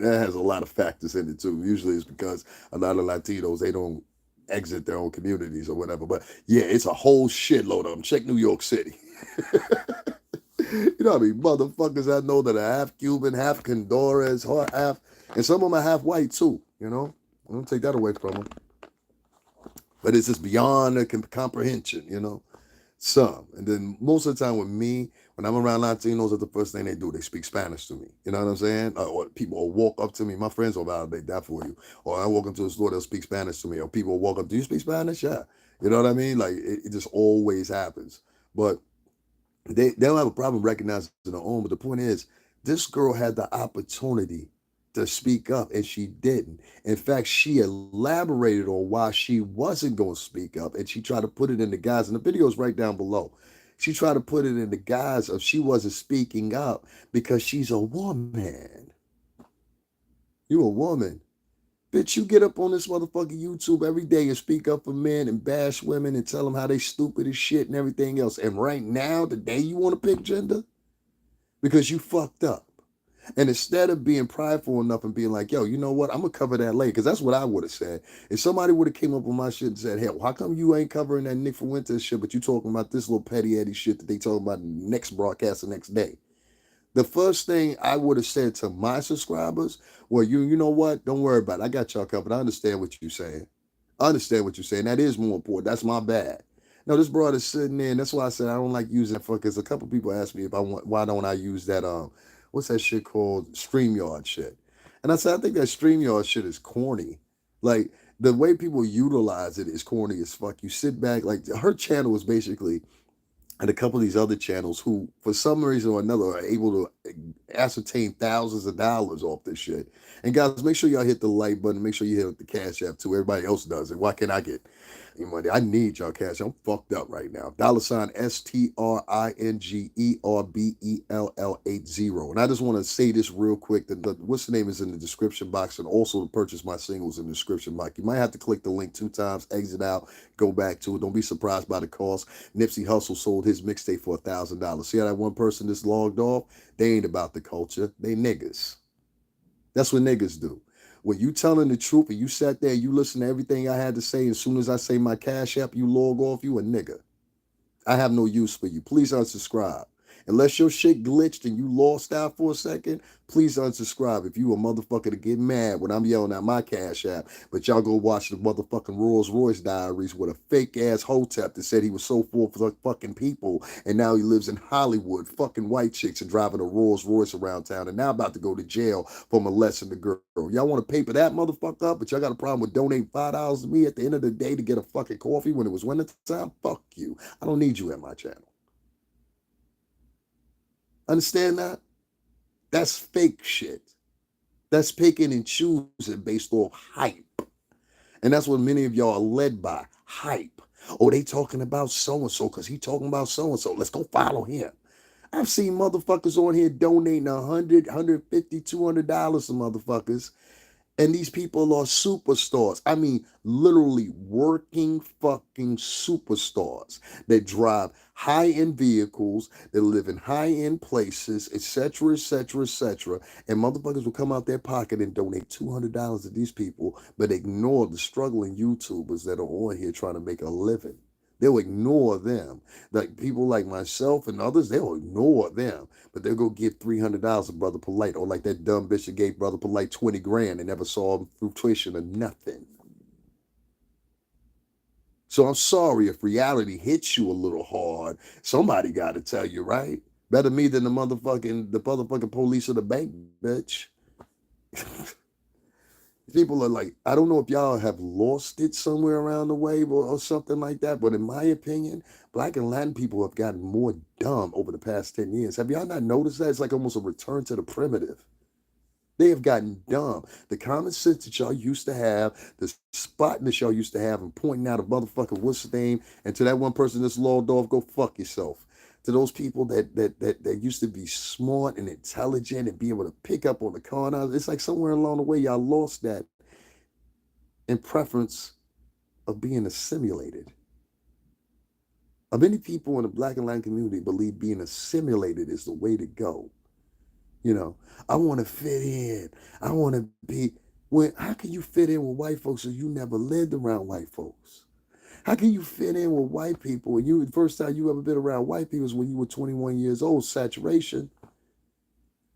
has a lot of factors in it too. Usually it's because a lot of Latinos, they don't exit their own communities or whatever. But yeah, it's a whole shitload of them. Check New York City. You know what I mean? Motherfuckers I know that are half Cuban, half Honduras, half, and some of them are half white too, I don't take that away from them. But it's just beyond the comprehension, Some. And then most of the time with me, when I'm around Latinos, that's the first thing they do. They speak Spanish to me. You know what I'm saying? Or people will walk up to me. My friends will validate that for you. Or I walk into the store, they'll speak Spanish to me. Or people will walk up, do you speak Spanish? Yeah. You know what I mean? Like, it just always happens. But they don't have a problem recognizing their own. But the point is, this girl had the opportunity to speak up, and she didn't. In fact, she elaborated on why she wasn't going to speak up, and she tried to put it in the guise, and the video is right down below. She tried to put it in the guise of she wasn't speaking up because she's a woman. You a woman. Bitch, you get up on this motherfucking YouTube every day and speak up for men and bash women and tell them how they stupid as shit and everything else. And right now, today, you want to pick gender? Because you fucked up. And instead of being prideful enough and being like, yo, you know what? I'm going to cover that later. Because that's what I would have said. If somebody would have came up on my shit and said, hey, how come you ain't covering that Nick Fuentes shit, but you talking about this little petty Eddie shit that they talking about in the next broadcast the next day? The first thing I would have said to my subscribers, well, you know what? Don't worry about it. I got y'all covered. I understand what you're saying. I understand what you're saying. That is more important. That's my bad. No, this brother's sitting there, and that's why I said I don't like using that, because a couple people asked me if why don't I use that what's that shit called? StreamYard shit. And I said, I think that StreamYard shit is corny. Like, the way people utilize it is corny as fuck. You sit back, like, her channel is basically, and a couple of these other channels who, for some reason or another, are able to ascertain thousands of dollars off this shit. And guys, make sure y'all hit the like button. Make sure you hit the Cashapp too. Everybody else does it. Why can't I get any money? I need y'all cash. I'm fucked up right now. $ STRINGERBELL80. And I just want to say this real quick. What's the name is in the description box, and also to purchase my singles in the description box. You might have to click the link 2 times, exit out, go back to it. Don't be surprised by the cost. Nipsey Hussle sold his mixtape for $1,000. See how that one person that's logged off? They ain't about the culture. They niggas. That's what niggas do. When you telling the truth and you sat there and you listen to everything I had to say, as soon as I say my Cash App, you log off, you a nigga. I have no use for you. Please unsubscribe. Unless your shit glitched and you lost out for a second, please unsubscribe. If you a motherfucker to get mad when I'm yelling at my Cash App, but y'all go watch the motherfucking Rolls Royce Diaries with a fake ass hotep that said he was so full for fucking people, and now he lives in Hollywood, fucking white chicks and driving a Rolls Royce around town, and now about to go to jail for molesting the girl. Y'all want to paper that motherfucker up, but y'all got a problem with donating $5 to me at the end of the day to get a fucking coffee when it was winter time? Fuck you. I don't need you at my channel. Understand that? That's fake shit. that's picking and choosing based off hype. And that's what many of y'all are led by, hype. Oh, they talking about so-and-so because he talking about so-and-so. Let's go follow him. I've seen motherfuckers on here donating $100, $150, $200 to motherfuckers. And these people are superstars. I mean, literally working fucking superstars that drive high-end vehicles, that live in high-end places, etc., etc., etc. And motherfuckers will come out their pocket and donate $200 to these people, but ignore the struggling YouTubers that are on here trying to make a living. They'll ignore them. Like people like myself and others, they'll ignore them. But they'll go give $300 to Brother Polite, or like that dumb bitch that gave Brother Polite 20 grand and never saw him through tuition or nothing. So I'm sorry if reality hits you a little hard. Somebody got to tell you, right? Better me than the motherfucking police of the bank, bitch. People are like, I don't know if y'all have lost it somewhere around the way or something like that, but in my opinion, Black and Latin people have gotten more dumb over the past 10 years. Have y'all not noticed that? It's like almost a return to the primitive. They have gotten dumb. The common sense that y'all used to have, the spotness y'all used to have, and pointing out a motherfucker, what's his name, and to that one person that's logged off, go fuck yourself. To those people that used to be smart and intelligent and be able to pick up on the corners, it's like somewhere along the way y'all lost that in preference of being assimilated. Many people in the Black and Latin community believe being assimilated is the way to go. You know, I want to fit in. I want to be. How can you fit in with white folks if you never lived around white folks? How can you fit in with white people? And the first time you ever been around white people was when you were 21 years old, saturation.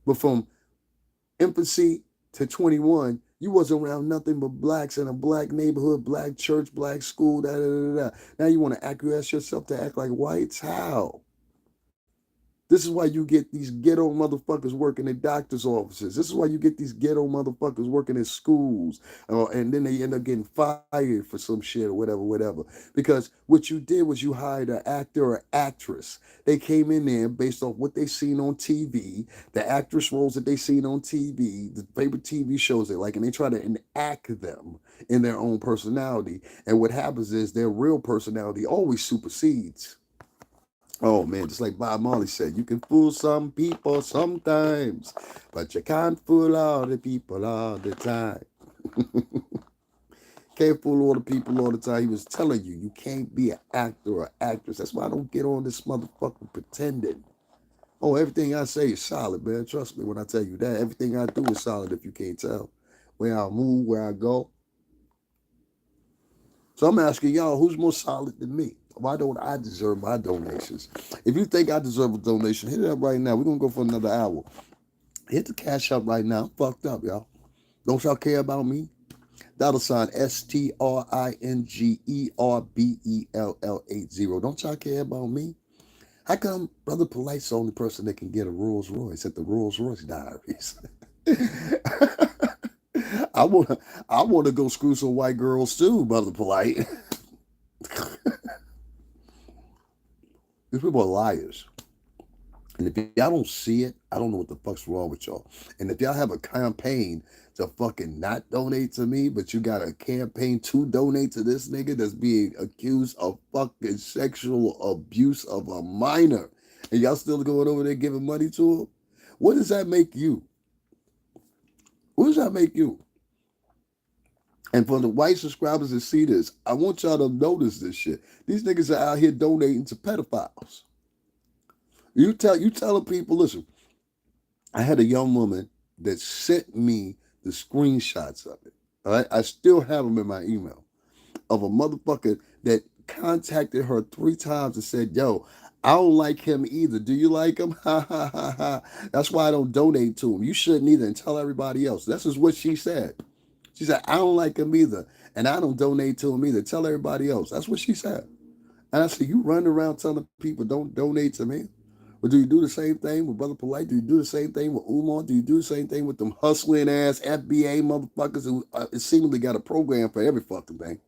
But from infancy to 21, you wasn't around nothing but blacks in a black neighborhood, black church, black school, da da da da. Now you want to acquiesce yourself to act like whites? How? This is why you get these ghetto motherfuckers working in doctor's offices. This is why you get these ghetto motherfuckers working in schools. And then they end up getting fired for some shit or whatever, whatever. Because what you did was you hired an actor or actress. They came in there based off what they seen on TV, the actress roles that they seen on TV, the favorite TV shows they like, and they try to enact them in their own personality. And what happens is their real personality always supersedes. Oh man, just like Bob Marley said, you can fool some people sometimes, but you can't fool all the people all the time. Can't fool all the people all the time. He was telling you, you can't be an actor or actress. That's why I don't get on this motherfucker pretending. Oh, everything I say is solid, man. Trust me when I tell you that. Everything I do is solid if you can't tell. Where I move, where I go. So I'm asking y'all, who's more solid than me? Why don't I deserve my donations? If you think I deserve a donation, hit it up right now. We're going to go for another hour. Hit the Cashapp right now. I'm fucked up, y'all. Don't y'all care about me? $sign STRINGERBELL80. Don't y'all care about me? How come Brother Polite's the only person that can get a Rolls Royce at the Rolls Royce Diaries? I wanna go screw some white girls too, Brother Polite. These people are liars. And if y'all don't see it, I don't know what the fuck's wrong with y'all. And if y'all have a campaign to fucking not donate to me, but you got a campaign to donate to this nigga that's being accused of fucking sexual abuse of a minor, and y'all still going over there giving money to him, what does that make you? What does that make you? And for the white subscribers that see this, I want y'all to notice this shit. These niggas are out here donating to pedophiles. You telling people, listen, I had a young woman that sent me the screenshots of it. All right, I still have them in my email of a motherfucker that contacted her 3 times and said, yo, I don't like him either. Do you like him? Ha ha ha ha. That's why I don't donate to him. You shouldn't either, and tell everybody else. This is what she said. She said, I don't like him either, and I don't donate to him either. Tell everybody else. That's what she said. And I said, you run around telling people don't donate to me? But do you do the same thing with Brother Polite? Do you do the same thing with Umar? Do you do the same thing with them hustling ass FBA motherfuckers who seemingly got a program for every fucking thing?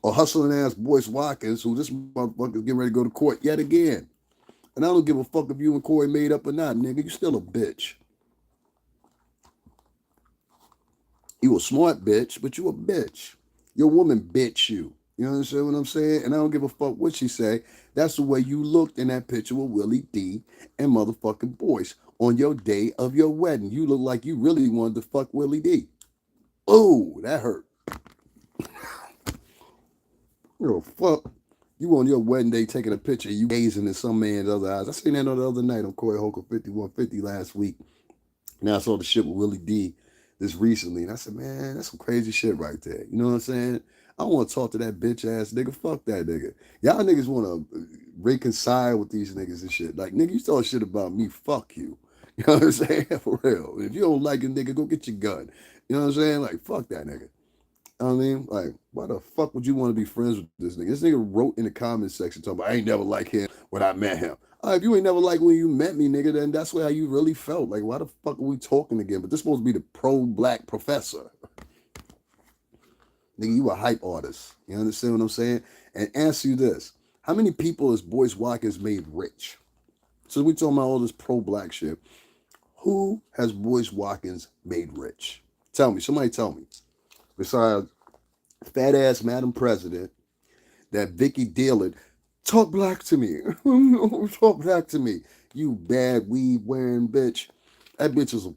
Or hustling ass Boyce Watkins, who this motherfucker's getting ready to go to court yet again. And I don't give a fuck if you and Corey made up or not, nigga. You still a bitch. You a smart bitch, but you a bitch. Your woman bitch you. You understand what I'm saying? And I don't give a fuck what she say. That's the way you looked in that picture with Willie D and motherfucking Boyce on your day of your wedding. You look like you really wanted to fuck Willie D. Oh, that hurt. You fuck. You on your wedding day taking a picture, you gazing in some man's other eyes. I seen that on the other night on Corey Holcomb 5150 last week. Now I saw the shit with Willie D this recently, and I said, man, that's some crazy shit right there. You know what I'm saying? I don't want to talk to that bitch ass nigga. Fuck that nigga. Y'all niggas want to reconcile with these niggas and shit. Like, nigga, you talk shit about me, fuck you. You know what I'm saying? For real. If you don't like a nigga, go get your gun. You know what I'm saying? Like, fuck that nigga. I mean, like, why the fuck would you want to be friends with this nigga? This nigga wrote in the comments section talking about, I ain't never like him when I met him. If you ain't never like when you met me, nigga, then that's how you really felt. Like, why the fuck are we talking again? But this supposed to be the pro-black professor. Nigga, you a hype artist. You understand what I'm saying? And answer you this. How many people has Boyce Watkins made rich? So we talking about all this pro-black shit. Who has Boyce Watkins made rich? Tell me. Somebody tell me. Besides fat ass Madam President, that Vicky Dillard, talk black to me. Talk black to me. You bad weed wearing bitch. That bitch is,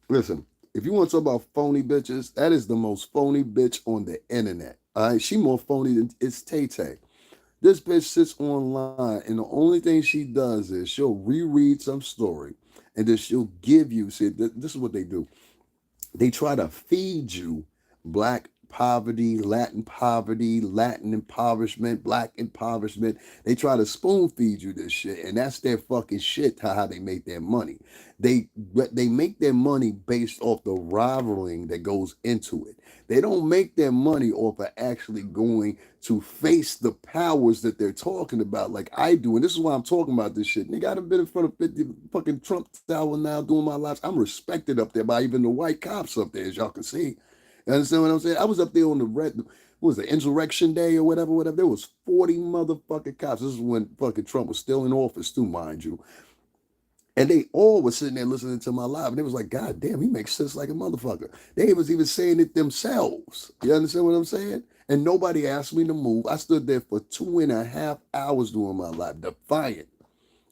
listen, if you want to talk about phony bitches, that is the most phony bitch on the internet. All right, she more phony than it's Tay Tay. This bitch sits online, and the only thing she does is she'll reread some story, and then she'll give you. See, this is what they do. They try to feed you black poverty, Latin impoverishment, black impoverishment. They try to spoon feed you this shit, and that's their fucking shit. How they make their money. They make their money based off the rivaling that goes into it. They don't make their money off of actually going to face the powers that they're talking about, like I do. And this is why I'm talking about this shit. Nigga, I've been in front of 50 fucking Trump Tower now doing my lives. I'm respected up there by even the white cops up there, as y'all can see. You understand what I'm saying? I was up there on the what was it, Insurrection Day or whatever. There was 40 motherfucking cops. This is when fucking Trump was still in office too, mind you. And they all were sitting there listening to my live. And it was like, God damn, he makes sense like a motherfucker. They was even saying it themselves. You understand what I'm saying? And nobody asked me to move. I stood there for 2.5 hours doing my live, defiant.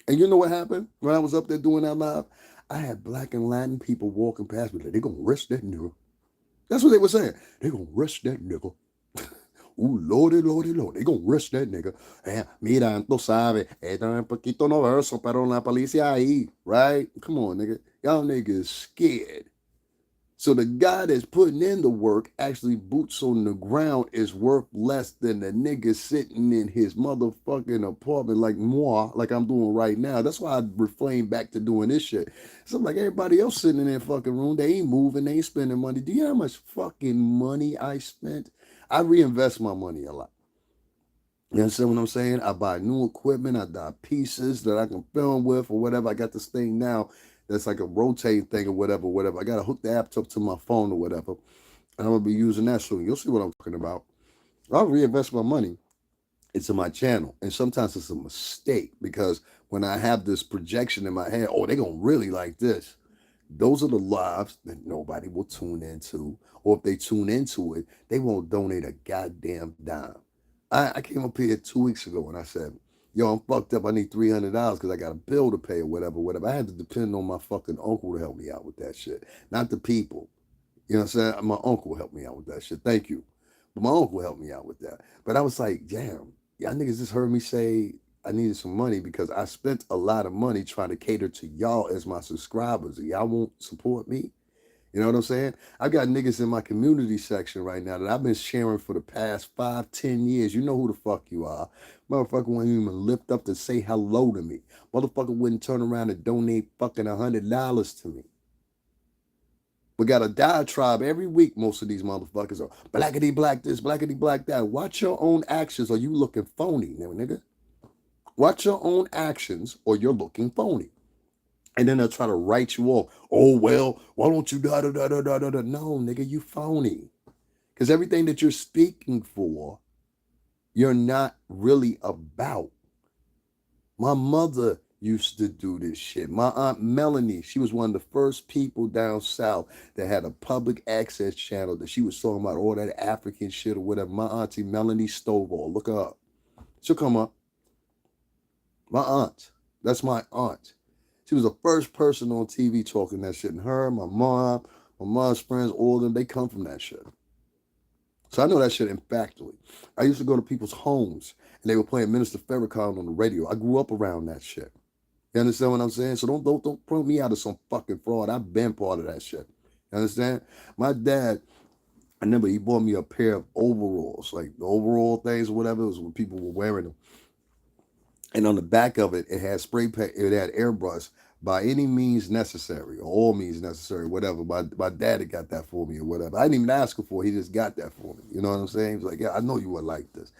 And you know what happened when I was up there doing that live? I had black and Latin people walking past me like, they're going to arrest that nigga. That's what they were saying. They're going to arrest that nigga. Ooh, lordy, lordy, lordy. They gonna rush that nigga. Mira, tú sabes, esto es un poquito novedoso, pero la policía ahí, right? Come on, nigga. Y'all niggas scared. So the guy that's putting in the work, actually boots on the ground, is worth less than the nigga sitting in his motherfucking apartment like moi, like I'm doing right now. That's why I refrain back to doing this shit. So I'm like, everybody else sitting in their fucking room, they ain't moving, they ain't spending money. Do you know how much fucking money I spent? I reinvest my money a lot. You understand what I'm saying? I buy new equipment, I buy pieces that I can film with or whatever. I got this thing now that's like a rotating thing or whatever. I got to hook the app up to my phone or whatever. And I'm going to be using that soon. You'll see what I'm talking about. I'll reinvest my money into my channel. And sometimes it's a mistake because when I have this projection in my head, oh, they're going to really like this. Those are the lives that nobody will tune into. Or if they tune into it, they won't donate a goddamn dime. I came up here 2 weeks ago and I said, yo, I'm fucked up. I need $300 because I got a bill to pay or whatever. I had to depend on my fucking uncle to help me out with that shit. Not the people. You know what I'm saying? My uncle helped me out with that shit. Thank you. But my uncle helped me out with that. But I was like, damn, y'all niggas just heard me say I needed some money because I spent a lot of money trying to cater to y'all as my subscribers. Y'all won't support me. You know what I'm saying? I've got niggas in my community section right now that I've been sharing for the past 5-10 years. You know who the fuck you are. Motherfucker wouldn't even lift up to say hello to me. Motherfucker wouldn't turn around and donate fucking $100 to me. We got a diatribe every week. Most of these motherfuckers are blackity black this, blackity black that. Watch your own actions or you looking phony, nigga. Watch your own actions or you're looking phony. And then they'll try to write you off. Oh, well, why don't you da-da-da-da-da-da? No, nigga, you phony. Because everything that you're speaking for, you're not really about. My mother used to do this shit. My aunt Melanie, she was one of the first people down south that had a public access channel that she was talking about all that African shit or whatever. My auntie Melanie Stovall, look her up. She'll come up. My aunt. That's my aunt. She was the first person on TV talking that shit. And her, my mom's friends, all of them, they come from that shit. So I know that shit emphatically. I used to go to people's homes and they were playing Minister Farrakhan on the radio. I grew up around that shit. You understand what I'm saying? So don't point me out as some fucking fraud. I've been part of that shit. You understand? My dad, I remember he bought me a pair of overalls, like the overall things or whatever. It was when people were wearing them. And on the back of it, it had spray paint, it had airbrush by any means necessary, or all means necessary, whatever. My daddy got that for me or whatever. I didn't even ask him for it. He just got that for me. You know what I'm saying? He was like, yeah, I know you would like this.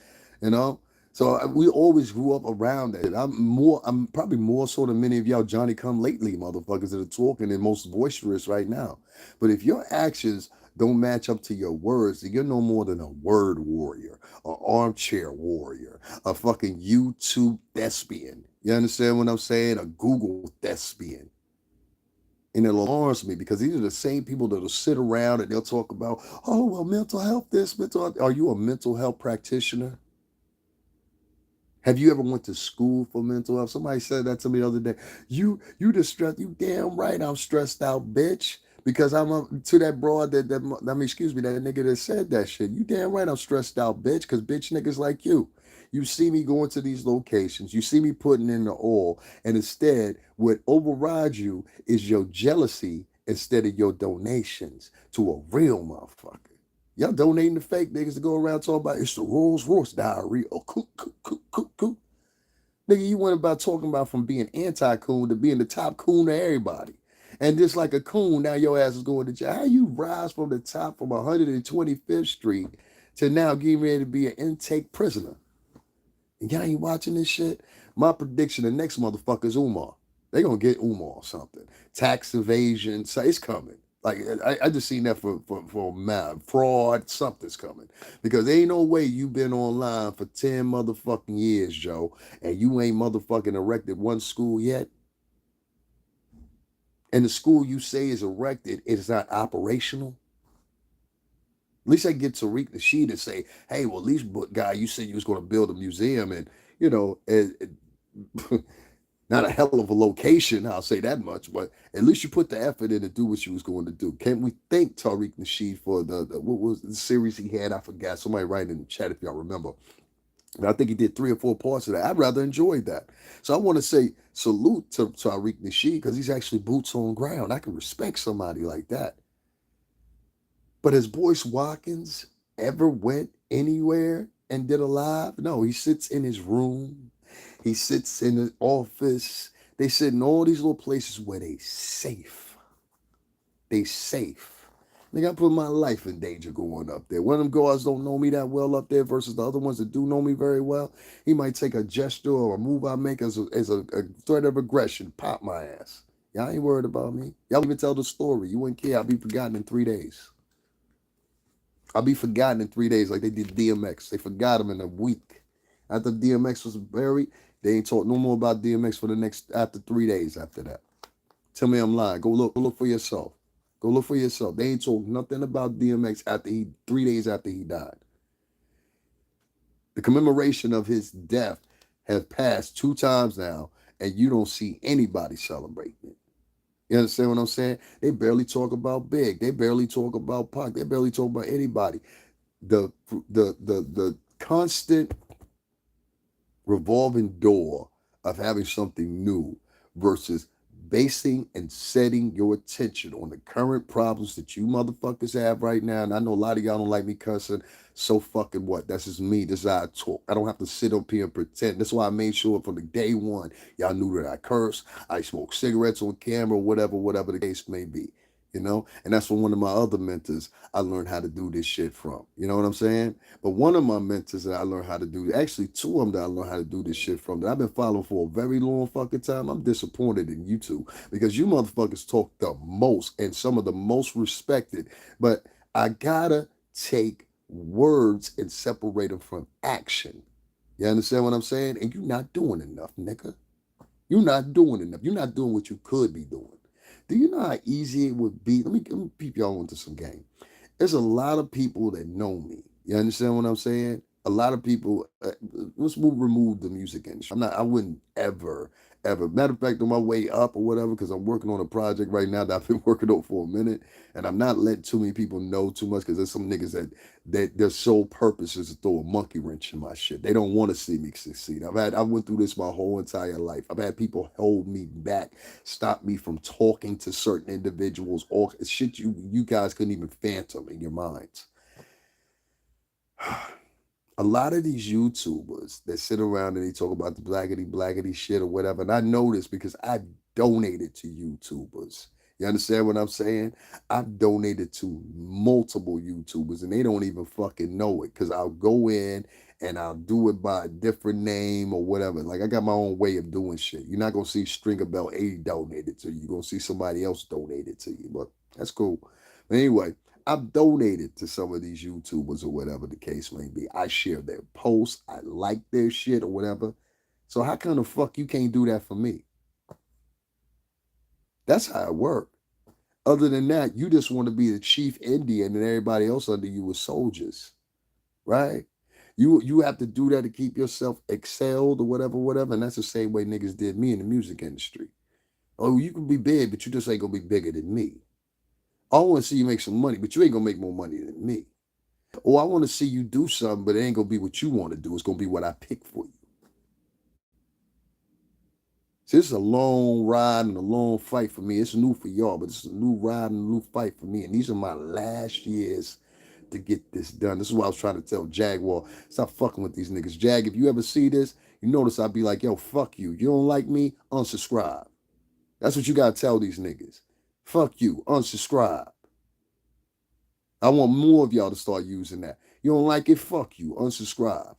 You know? So we always grew up around that. I'm probably more so than many of y'all Johnny come lately motherfuckers that are talking and most boisterous right now. But if your actions don't match up to your words, then you're no more than a word warrior, an armchair warrior, a fucking YouTube thespian. You understand what I'm saying? A Google thespian. And it alarms me because these are the same people that'll sit around and they'll talk about, oh, well, mental health this, mental health. Are you a mental health practitioner? Have you ever went to school for mental health? Somebody said that to me the other day. You distressed. You damn right I'm stressed out, bitch. Because to that broad excuse me, that nigga that said that shit. You damn right I'm stressed out, bitch. Because bitch niggas like you. You see me going to these locations. You see me putting in the oil. And instead, what overrides you is your jealousy instead of your donations to a real motherfucker. Y'all donating to fake niggas to go around talking about it's the Rolls Royce diarrhea. Oh, cool. Nigga, you went about talking about from being anti-coon to being the top coon to everybody. And just like a coon, now your ass is going to jail. How you rise from the top from 125th Street to now getting ready to be an intake prisoner? And y'all ain't watching this shit? My prediction, the next motherfucker is Umar. They gonna get Umar or something. Tax evasion, so it's coming. Like I just seen that for fraud, something's coming. Because there ain't no way you been online for 10 motherfucking years, Joe, and you ain't motherfucking erected one school yet. And the school you say is erected is not operational. At least I get Tariq Nasheed to say, hey, well, at least, guy, you said you was going to build a museum and, you know, not a hell of a location, I'll say that much, but at least you put the effort in to do what you was going to do. Can't we thank Tariq Nasheed for the what was the series he had? I forgot. Somebody write in the chat if y'all remember. And I think he did 3 or 4 parts of that. I'd rather enjoy that. So I want to say salute to Tariq Nasheed because he's actually boots on ground. I can respect somebody like that. But has Boyce Watkins ever went anywhere and did a live? No, he sits in his room. He sits in his office. They sit in all these little places where they safe. They safe. Nigga, I put my life in danger going up there. One of them guards don't know me that well up there versus the other ones that do know me very well. He might take a gesture or a move I make as a threat of aggression, pop my ass. Y'all ain't worried about me. Y'all even tell the story. You wouldn't care. I'll be forgotten in 3 days. I'll be forgotten in 3 days like they did DMX. They forgot him in a week. After DMX was buried, they ain't talk no more about DMX for the next, after 3 days after that. Tell me I'm lying. Go look for yourself. Go look for yourself. They ain't talk nothing about DMX after 3 days after he died. The commemoration of his death has passed 2 times now, and you don't see anybody celebrating it. You understand what I'm saying? They barely talk about Big. They barely talk about Pac. They barely talk about anybody. The constant revolving door of having something new versus basing and setting your attention on the current problems that you motherfuckers have right now. And I know a lot of y'all don't like me cussing. So fucking what? That's just me. This is how I talk. I don't have to sit up here and pretend. That's why I made sure from the day one, y'all knew that I curse. I smoke cigarettes on camera, whatever the case may be. You know, and that's from one of my other mentors I learned how to do this shit from. You know what I'm saying? But one of my mentors that I learned how to do, actually 2 of them that I learned how to do this shit from, that I've been following for a very long fucking time. I'm disappointed in you two because you motherfuckers talk the most and some of the most respected. But I gotta take words and separate them from action. You understand what I'm saying? And you're not doing enough, nigga. You're not doing enough. You're not doing what you could be doing. Do you know how easy it would be? Let me peep y'all into some game. There's a lot of people that know me. You understand what I'm saying? A lot of people. Let's remove the music industry. I'm not. I wouldn't ever. Matter of fact, on my way up or whatever, because I'm working on a project right now that I've been working on for a minute, and I'm not letting too many people know too much because there's some niggas that their sole purpose is to throw a monkey wrench in my shit. They don't want to see me succeed. I went through this my whole entire life. I've had people hold me back, stop me from talking to certain individuals, all shit you guys couldn't even phantom in your minds. A lot of these YouTubers that sit around and they talk about the blackety shit or whatever, and I know this because I donated to YouTubers. You understand what I'm saying? I've donated to multiple YouTubers and they don't even fucking know it because I'll go in and I'll do it by a different name or whatever. Like I got my own way of doing shit. You're not gonna see STRINGERBELL80 donated to you. You're gonna see somebody else donated to you, but that's cool. But anyway, I've donated to some of these YouTubers or whatever the case may be. I share their posts. I like their shit or whatever. So how come the fuck you can't do that for me? That's how it works. Other than that, you just want to be the chief Indian and everybody else under you is soldiers, right? You have to do that to keep yourself excelled or whatever. And that's the same way niggas did me in the music industry. Oh, you can be big, but you just ain't gonna be bigger than me. I want to see you make some money, but you ain't gonna make more money than me. Or I want to see you do something, but it ain't gonna be what you want to do. It's gonna be what I pick for you. So this is a long ride and a long fight for me. It's new for y'all, but it's a new ride and a new fight for me. And these are my last years to get this done. This is what I was trying to tell Jaguar. Stop fucking with these niggas. Jag, if you ever see this, you notice I'd be like, yo, fuck you. You don't like me? Unsubscribe. That's what you gotta tell these niggas. Fuck you. Unsubscribe. I want more of y'all to start using that. You don't like it? Fuck you. Unsubscribe.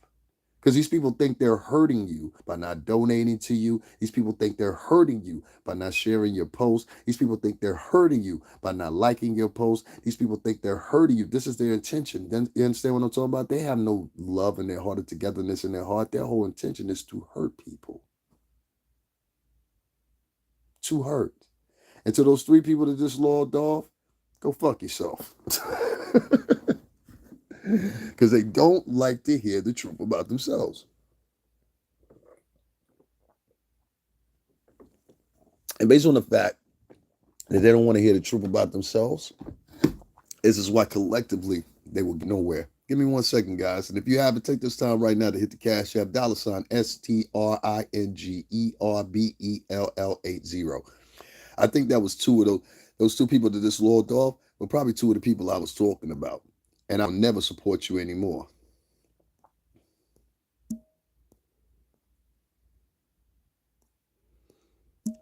Because these people think they're hurting you by not donating to you. These people think they're hurting you by not sharing your post. These people think they're hurting you by not liking your post. These people think they're hurting you. This is their intention. Then you understand what I'm talking about? They have no love in their heart or togetherness in their heart. Their whole intention is to hurt people. To hurt. And to those three people that just logged off, go fuck yourself. Because they don't like to hear the truth about themselves. And based on the fact that they don't want to hear the truth about themselves, this is why collectively they will get nowhere. Give me 1 second, guys. And if you haven't, take this time right now to hit the Cash App $ STRINGERBELL80. I think that was two of those two people that just logged off were probably two of the people I was talking about. And I'll never support you anymore.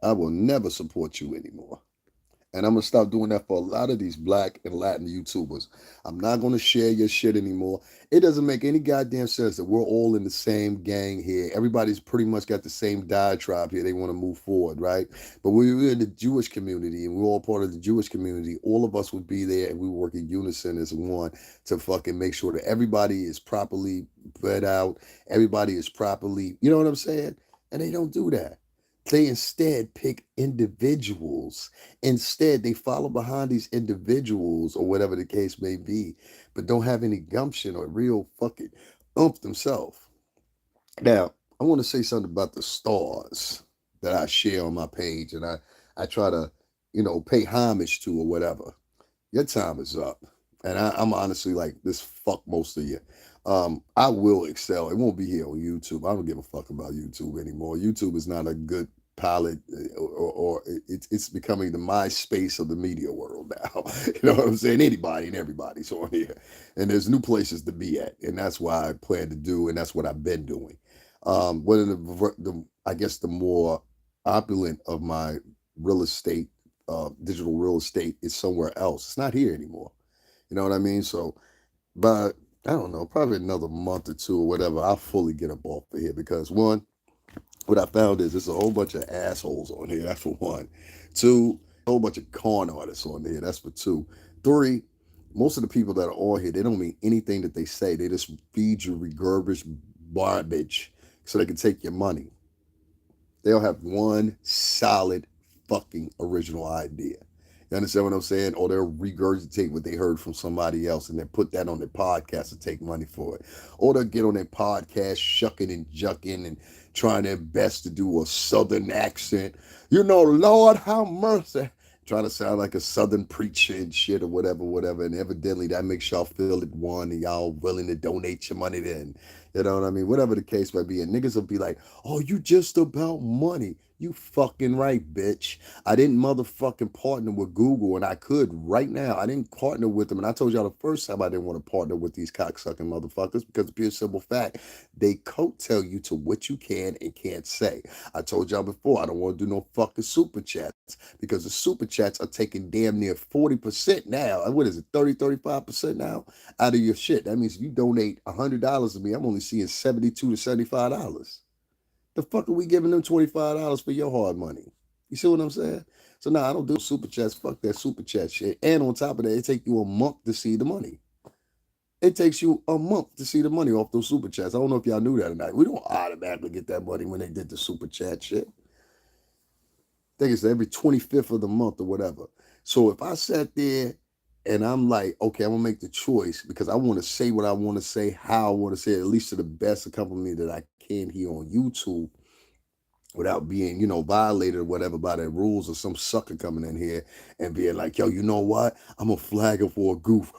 I will never support you anymore. And I'm going to stop doing that for a lot of these black and Latin YouTubers. I'm not going to share your shit anymore. It doesn't make any goddamn sense that we're all in the same gang here. Everybody's pretty much got the same diatribe here. They want to move forward, right? But we're in the Jewish community and we're all part of the Jewish community. All of us would be there and we work in unison as one to fucking make sure that everybody is properly bred out. Everybody is properly, you know what I'm saying? And they don't do that. They instead pick individuals. Instead, they follow behind these individuals or whatever the case may be, but don't have any gumption or real fucking oomph themselves. Now, I want to say something about the stars that I share on my page and I try to, pay homage to or whatever. Your time is up. And I'm honestly like, this fuck most of you. I will excel. It won't be here on YouTube. I don't give a fuck about YouTube anymore. YouTube is not a good pilot, or it's becoming the MySpace of the media world now. You know what I'm saying? Anybody and everybody's on here, and there's new places to be at, and that's why I plan to do, and that's what I've been doing. One of the I guess the more opulent of my real estate, digital real estate, is somewhere else. It's not here anymore. You know what I mean? So, but I don't know, probably another month or two or whatever, I'll fully get up off of here because one, what I found is there's a whole bunch of assholes on here. That's for one. Two, a whole bunch of con artists on here. That's for two. Three, most of the people that are on here, they don't mean anything that they say. They just feed you regurgitated garbage so they can take your money. They'll have one solid fucking original idea. You understand what I'm saying? Or they'll regurgitate what they heard from somebody else and then put that on their podcast and take money for it. Or they'll get on their podcast shucking and jucking and trying their best to do a southern accent. You know, Lord, have mercy. Trying to sound like a southern preacher and shit or whatever, whatever. And evidently that makes y'all feel it won and y'all willing to donate your money then. You know what I mean? Whatever the case might be. And niggas will be like, oh, you just about money. You fucking right, bitch. I didn't motherfucking partner with Google, and I could right now. I didn't partner with them. And I told y'all the first time I didn't want to partner with these cocksucking motherfuckers because the pure simple fact, they coattail you to what you can and can't say. I told y'all before, I don't want to do no fucking super chats because the super chats are taking damn near 40% now. What is it, 35% now out of your shit? That means you donate $100 to me, I'm only seeing $72 to $75. The fuck are we giving them $25 for your hard money? You see what I'm saying? So now I don't do super chats. Fuck that super chat shit. And on top of that, it takes you a month to see the money. It takes you a month to see the money off those super chats. I don't know if y'all knew that or not. We don't automatically get that money when they did the super chat shit. I think it's every 25th of the month or whatever. So if I sat there and I'm like, okay, I'm gonna make the choice because I want to say what I want to say, how I want to say it, at least to the best accompaniment that I can here on YouTube without being, violated or whatever by their rules or some sucker coming in here and being like, yo, you know what? I'm gonna flag him for a goof.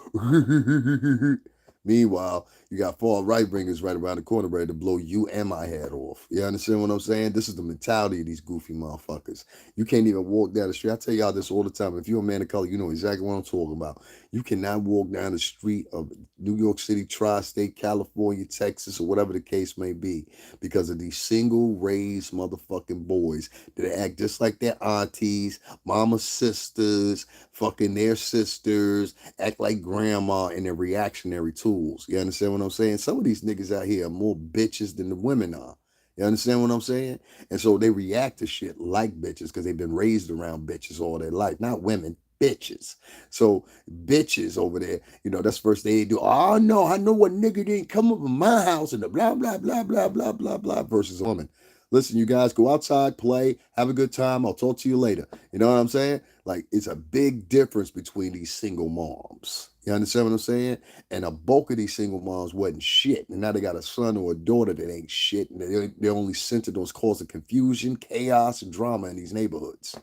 Meanwhile, you got far right bringers right around the corner ready to blow you and my head off. You understand what I'm saying? This is the mentality of these goofy motherfuckers. You can't even walk down the street. I tell y'all this all the time. If you're a man of color, you know exactly what I'm talking about. You cannot walk down the street of New York City, tri-state, California, Texas, or whatever the case may be because of these single raised motherfucking boys that act just like their aunties, mama's sisters, fucking their sisters, act like grandma and their reactionary tools. You understand what I'm saying? Some of these niggas out here are more bitches than the women are. You understand what I'm saying? And so they react to shit like bitches because they've been raised around bitches all their life. Not women, bitches. So bitches over there, that's the first thing they do. Oh no, I know what nigga didn't come up in my house and the blah blah blah blah blah blah blah versus a woman. Listen, you guys go outside, play, have a good time. I'll talk to you later. You know what I'm saying? Like, it's a big difference between these single moms. You understand what I'm saying? And a bulk of these single moms wasn't shit. And now they got a son or a daughter that ain't shit. And they're only centered on causing confusion, chaos, and drama in these neighborhoods.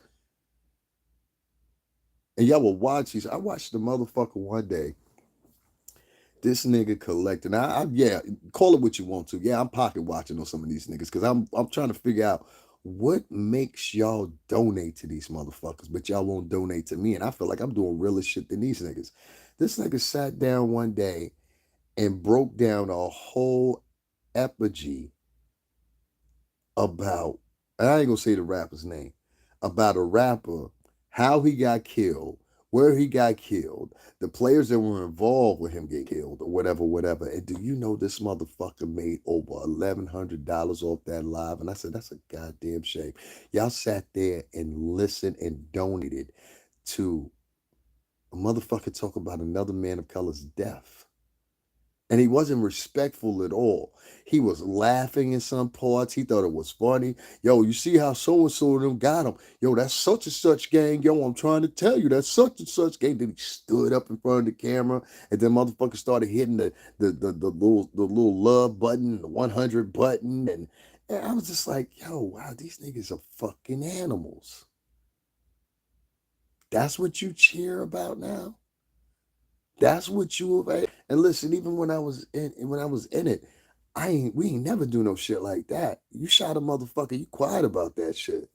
And y'all will watch these. I watched the motherfucker one day. This nigga collecting. Yeah, call it what you want to. Yeah, I'm pocket watching on some of these niggas because I'm trying to figure out what makes y'all donate to these motherfuckers, but y'all won't donate to me. And I feel like I'm doing realer shit than these niggas. This nigga sat down one day and broke down a whole epigy about, and I ain't gonna say the rapper's name, about a rapper, how he got killed, where he got killed, the players that were involved with him getting killed, or whatever, whatever. And do you know this motherfucker made over $1,100 off that live? And I said, that's a goddamn shame. Y'all sat there and listened and donated to a motherfucker talk about another man of color's death. And he wasn't respectful at all. He was laughing in some parts. He thought it was funny. Yo, you see how so-and-so of them got him. Yo, that's such and such gang. Yo, I'm trying to tell you, that's such and such gang. Then he stood up in front of the camera, and then motherfucker started hitting the little love button, the 100 button. And I was just like, yo, wow, these niggas are fucking animals. That's what you cheer about now? That's what you and listen, even when I was in it, we ain't never do no shit like that. You shot a motherfucker, you quiet about that shit.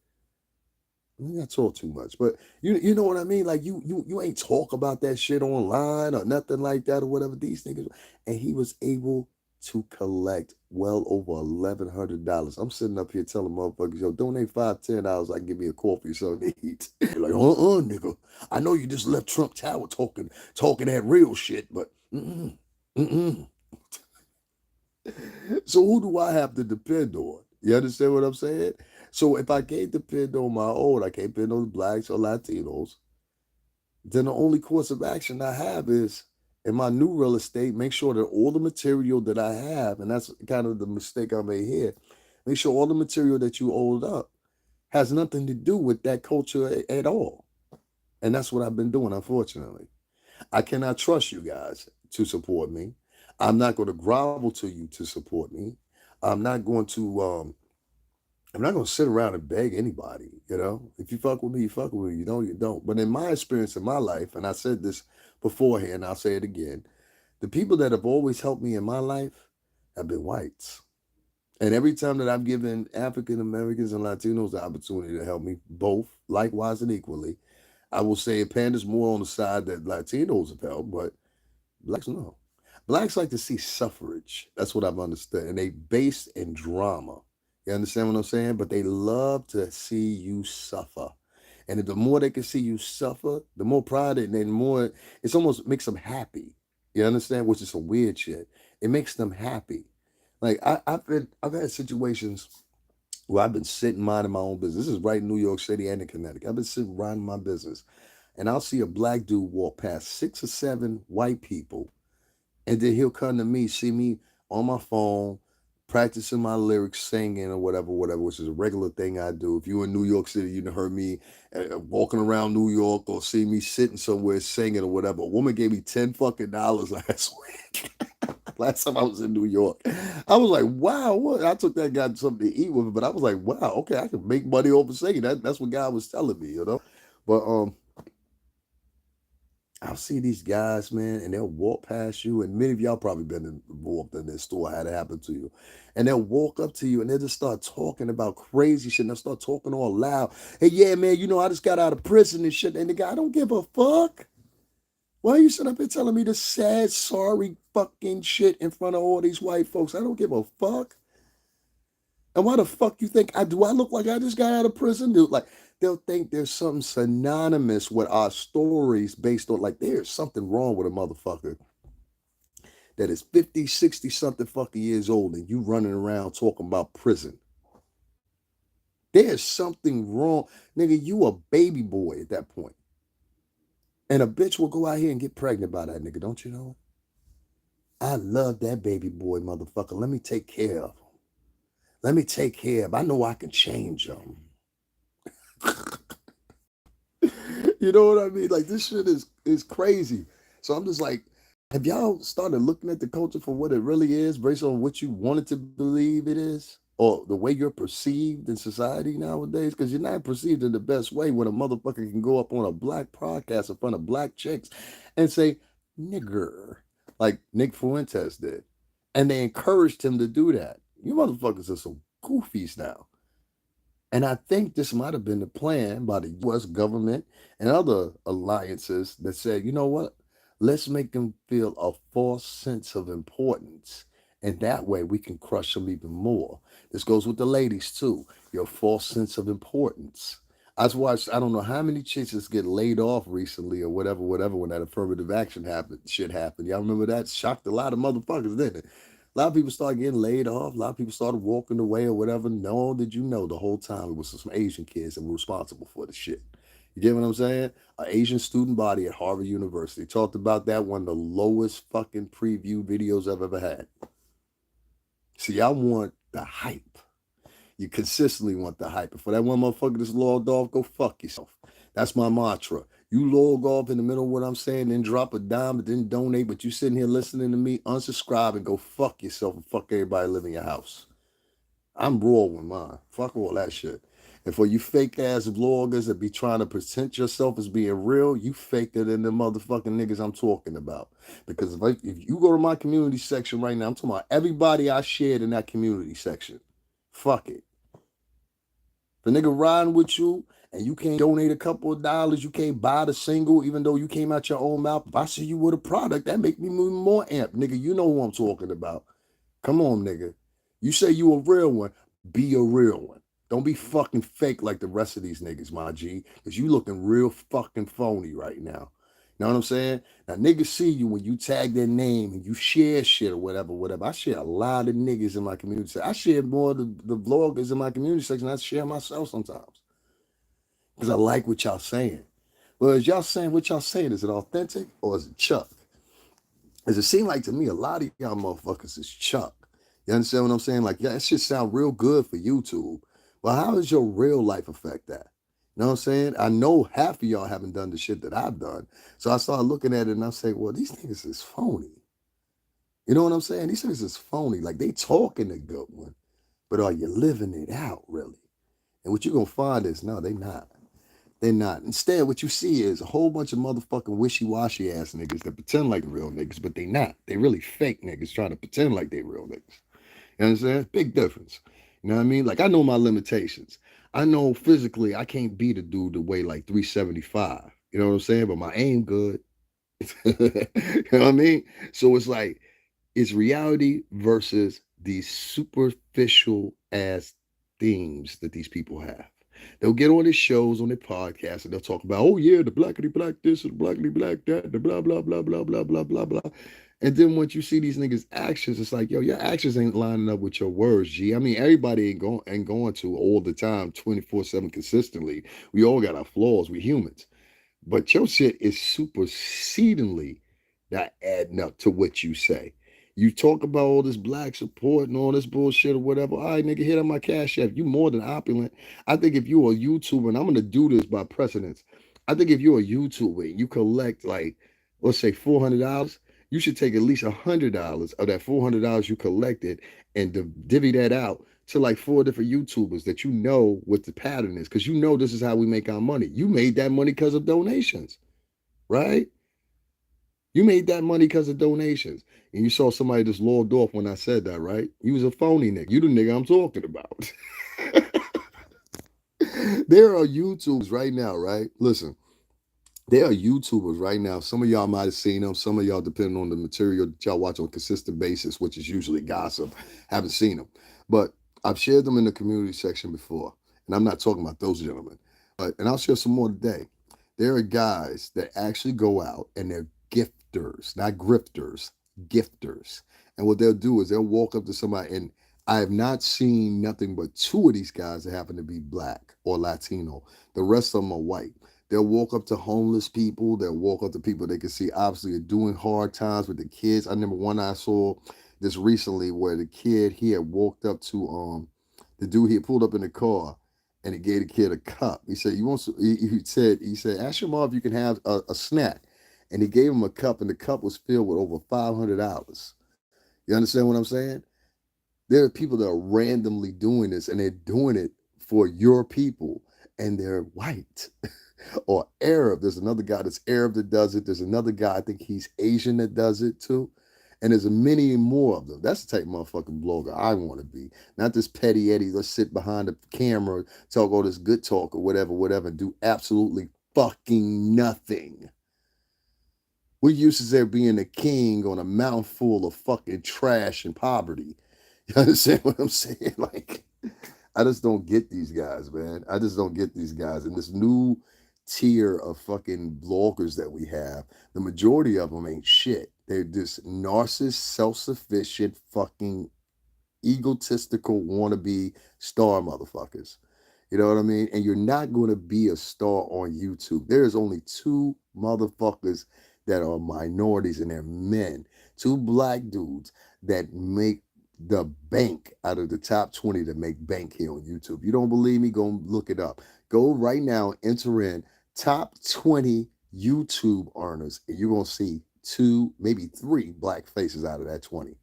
You not talk too much, but you know what I mean? Like you ain't talk about that shit online or nothing like that or whatever these niggas. And he was able to collect well over $1,100. I'm sitting up here telling motherfuckers, yo, donate $5, $10, I can give me a coffee or something to eat. Like, nigga. I know you just left Trump Tower talking that real shit, but mm-mm. So who do I have to depend on? You understand what I'm saying? So if I can't depend on my own, I can't depend on blacks or Latinos, then the only course of action I have is in my new real estate, make sure that all the material that I have, and that's kind of the mistake I made here, Make sure all the material that you hold up has nothing to do with that culture at all. And that's what I've been doing, unfortunately. I cannot trust you guys to support me. I'm not going to grovel to you to support me. I'm not going to I'm not going to sit around and beg anybody, you know. If you fuck with me, you fuck with me. You don't, you don't. But in my experience in my life, and I said this beforehand, I'll say it again, the people that have always helped me in my life have been whites. And every time that I've given African Americans and Latinos the opportunity to help me, both likewise and equally, I will say it panders more on the side that Latinos have helped, but blacks no. Blacks like to see suffrage. That's what I've understood. And they based in drama. You understand what I'm saying? But they love to see you suffer. And if the more they can see you suffer, the more pride and then more it's almost makes them happy. You understand? Which is some weird shit. It makes them happy. Like I've had situations where I've been sitting minding my own business. This is right in New York City and in Connecticut. I've been sitting minding my business. And I'll see a black dude walk past 6 or 7 white people, and then he'll come to me, see me on my phone, practicing my lyrics, singing or whatever, whatever, which is a regular thing I do. If you're in New York City, you done heard me walking around New York or see me sitting somewhere singing or whatever. A woman gave me $10 last week. Last time I was in New York, I was like, "Wow!" What? I took that guy something to eat with it, but I was like, "Wow, okay, I can make money over singing." That's what God was telling me, you know. But I'll see these guys, man, and they'll walk past you, and many of y'all probably been involved in this store, had it happen to you. And they'll walk up to you and they'll just start talking about crazy shit. And they'll start talking all loud. Hey, yeah, man, you know, I just got out of prison and shit. And the guy, I don't give a fuck. Why are you sitting up here telling me this sad, sorry fucking shit in front of all these white folks? I don't give a fuck. And why the fuck you think I do? I look like I just got out of prison, dude. Like they'll think there's something synonymous with our stories based on like there's something wrong with a motherfucker that is 50, 60 something fucking years old and you running around talking about prison. There's something wrong. Nigga, you a baby boy at that point. And a bitch will go out here and get pregnant by that nigga, don't you know? I love that baby boy, motherfucker. Let me take care of him. Let me take care of him. I know I can change him. You know what I mean? Like this shit is crazy. So I'm just like, have y'all started looking at the culture for what it really is, based on what you wanted to believe it is, or the way you're perceived in society nowadays? Because you're not perceived in the best way when a motherfucker can go up on a black podcast in front of black chicks and say nigger, like Nick Fuentes did, and they encouraged him to do that. You motherfuckers are some goofies now. And I think this might have been the plan by the US government and other alliances that said, you know what? Let's make them feel a false sense of importance. And that way we can crush them even more. This goes with the ladies too. Your false sense of importance. I've watched, I don't know how many chicks just get laid off recently or whatever, whatever, when that affirmative action shit happened. Y'all remember that? Shocked a lot of motherfuckers, didn't it? A lot of people started getting laid off. A lot of people started walking away or whatever. No, did you know the whole time it was some Asian kids that were responsible for the shit? You get what I'm saying? An Asian student body at Harvard University talked about that, one of the lowest fucking preview videos I've ever had. See, I want the hype. You consistently want the hype. And for that one motherfucker that's logged off, go fuck yourself. That's my mantra. You log off in the middle of what I'm saying, then drop a dime, but then donate, but you sitting here listening to me, unsubscribe and go fuck yourself and fuck everybody living in your house. I'm raw with mine. Fuck all that shit. And for you fake ass vloggers that be trying to present yourself as being real, you faker than the motherfucking niggas I'm talking about. Because if you go to my community section right now, I'm talking about everybody I shared in that community section. Fuck it. The nigga riding with you and you can't donate a couple of dollars, you can't buy the single, even though you came out your own mouth. If I see you with a product, that make me more amped. Nigga, you know who I'm talking about. Come on, nigga. You say you a real one, be a real one. Don't be fucking fake like the rest of these niggas, my G. Because you looking real fucking phony right now. You know what I'm saying? Now, niggas see you when you tag their name and you share shit or whatever, whatever. I share a lot of niggas in my community. I share more of the vloggers in my community section. I share myself sometimes. Because I like what y'all saying. Well, is y'all saying what y'all saying? Is it authentic or is it Chuck? Because it seems like to me a lot of y'all motherfuckers is Chuck. You understand what I'm saying? Like, yeah, that shit sound real good for YouTube. Well, how does your real life affect that? You know what I'm saying? I know half of y'all haven't done the shit that I've done. So I started looking at it and I say, well, these niggas is phony. You know what I'm saying? These niggas is phony. Like, they talking a good one, but are you living it out really? And what you're gonna find is no, they not. They're not. Instead, what you see is a whole bunch of motherfucking wishy-washy ass niggas that pretend like real niggas, but they not. They really fake niggas trying to pretend like they real niggas. You understand? Big difference. You know what I mean? Like I know my limitations. I know physically I can't beat a dude to weigh like 375. You know what I'm saying? But my aim good. You know what I mean? So it's like it's reality versus these superficial ass themes that these people have. They'll get on their shows, on their podcasts, and they'll talk about, oh yeah, the blackity black this and the blackity black that, the blah blah blah blah blah blah blah blah. And then once you see these niggas' actions, it's like, yo, your actions ain't lining up with your words, G. I mean, everybody ain't going to all the time, 24/7 consistently. We all got our flaws. We humans. But your shit is supersedingly not adding up to what you say. You talk about all this black support and all this bullshit or whatever. All right, nigga, hit on my cash app. You more than opulent. I think if you're a YouTuber, and I'm gonna do this by precedence, I think if you're a YouTuber and you collect like, let's say $400, you should take at least $100 of that $400 you collected and divvy that out to like four different YouTubers that you know what the pattern is, because you know this is how we make our money. You made that money because of donations, right? You made that money because of donations. And you saw somebody just logged off when I said that, right? You was a phony nigga. You the nigga I'm talking about. There are YouTubers right now, right? Listen, there are YouTubers right now. Some of y'all might have seen them. Some of y'all, depending on the material that y'all watch on a consistent basis, which is usually gossip, haven't seen them. But I've shared them in the community section before. And I'm not talking about those gentlemen. And I'll share some more today. There are guys that actually go out and they're gifters, not grifters, gifters. And what they'll do is they'll walk up to somebody, and I have not seen nothing but two of these guys that happen to be black or Latino. The rest of them are white. They'll walk up to homeless people. They'll walk up to people they can see obviously are doing hard times with the kids. I remember one I saw this recently where the kid, he had walked up to the dude, he had pulled up in the car and he gave the kid a cup. He said, "You want?" He said, "Ask your mom if you can have a snack." And he gave him a cup, and the cup was filled with over $500. You understand what I'm saying? There are people that are randomly doing this, and they're doing it for your people, and they're white or Arab. There's another guy that's Arab that does it. There's another guy, I think he's Asian, that does it too. And there's many more of them. That's the type of motherfucking blogger I want to be. Not this petty Eddie. Let's sit behind the camera, talk all this good talk or whatever, whatever, and do absolutely fucking nothing. What use is there being a king on a mouthful of fucking trash and poverty? You understand what I'm saying? Like, I just don't get these guys, man. I just don't get these guys. And this new tier of fucking bloggers that we have, the majority of them ain't shit. They're just narcissist, self-sufficient, fucking egotistical wannabe star motherfuckers. You know what I mean? And you're not going to be a star on YouTube. There's only two motherfuckers that are minorities, and they're men. Two black dudes that make the bank out of the top 20 that make bank here on YouTube. You don't believe me? Go look it up. Go right now, enter in top 20 YouTube earners, and you're going to see two, maybe three black faces out of that 20.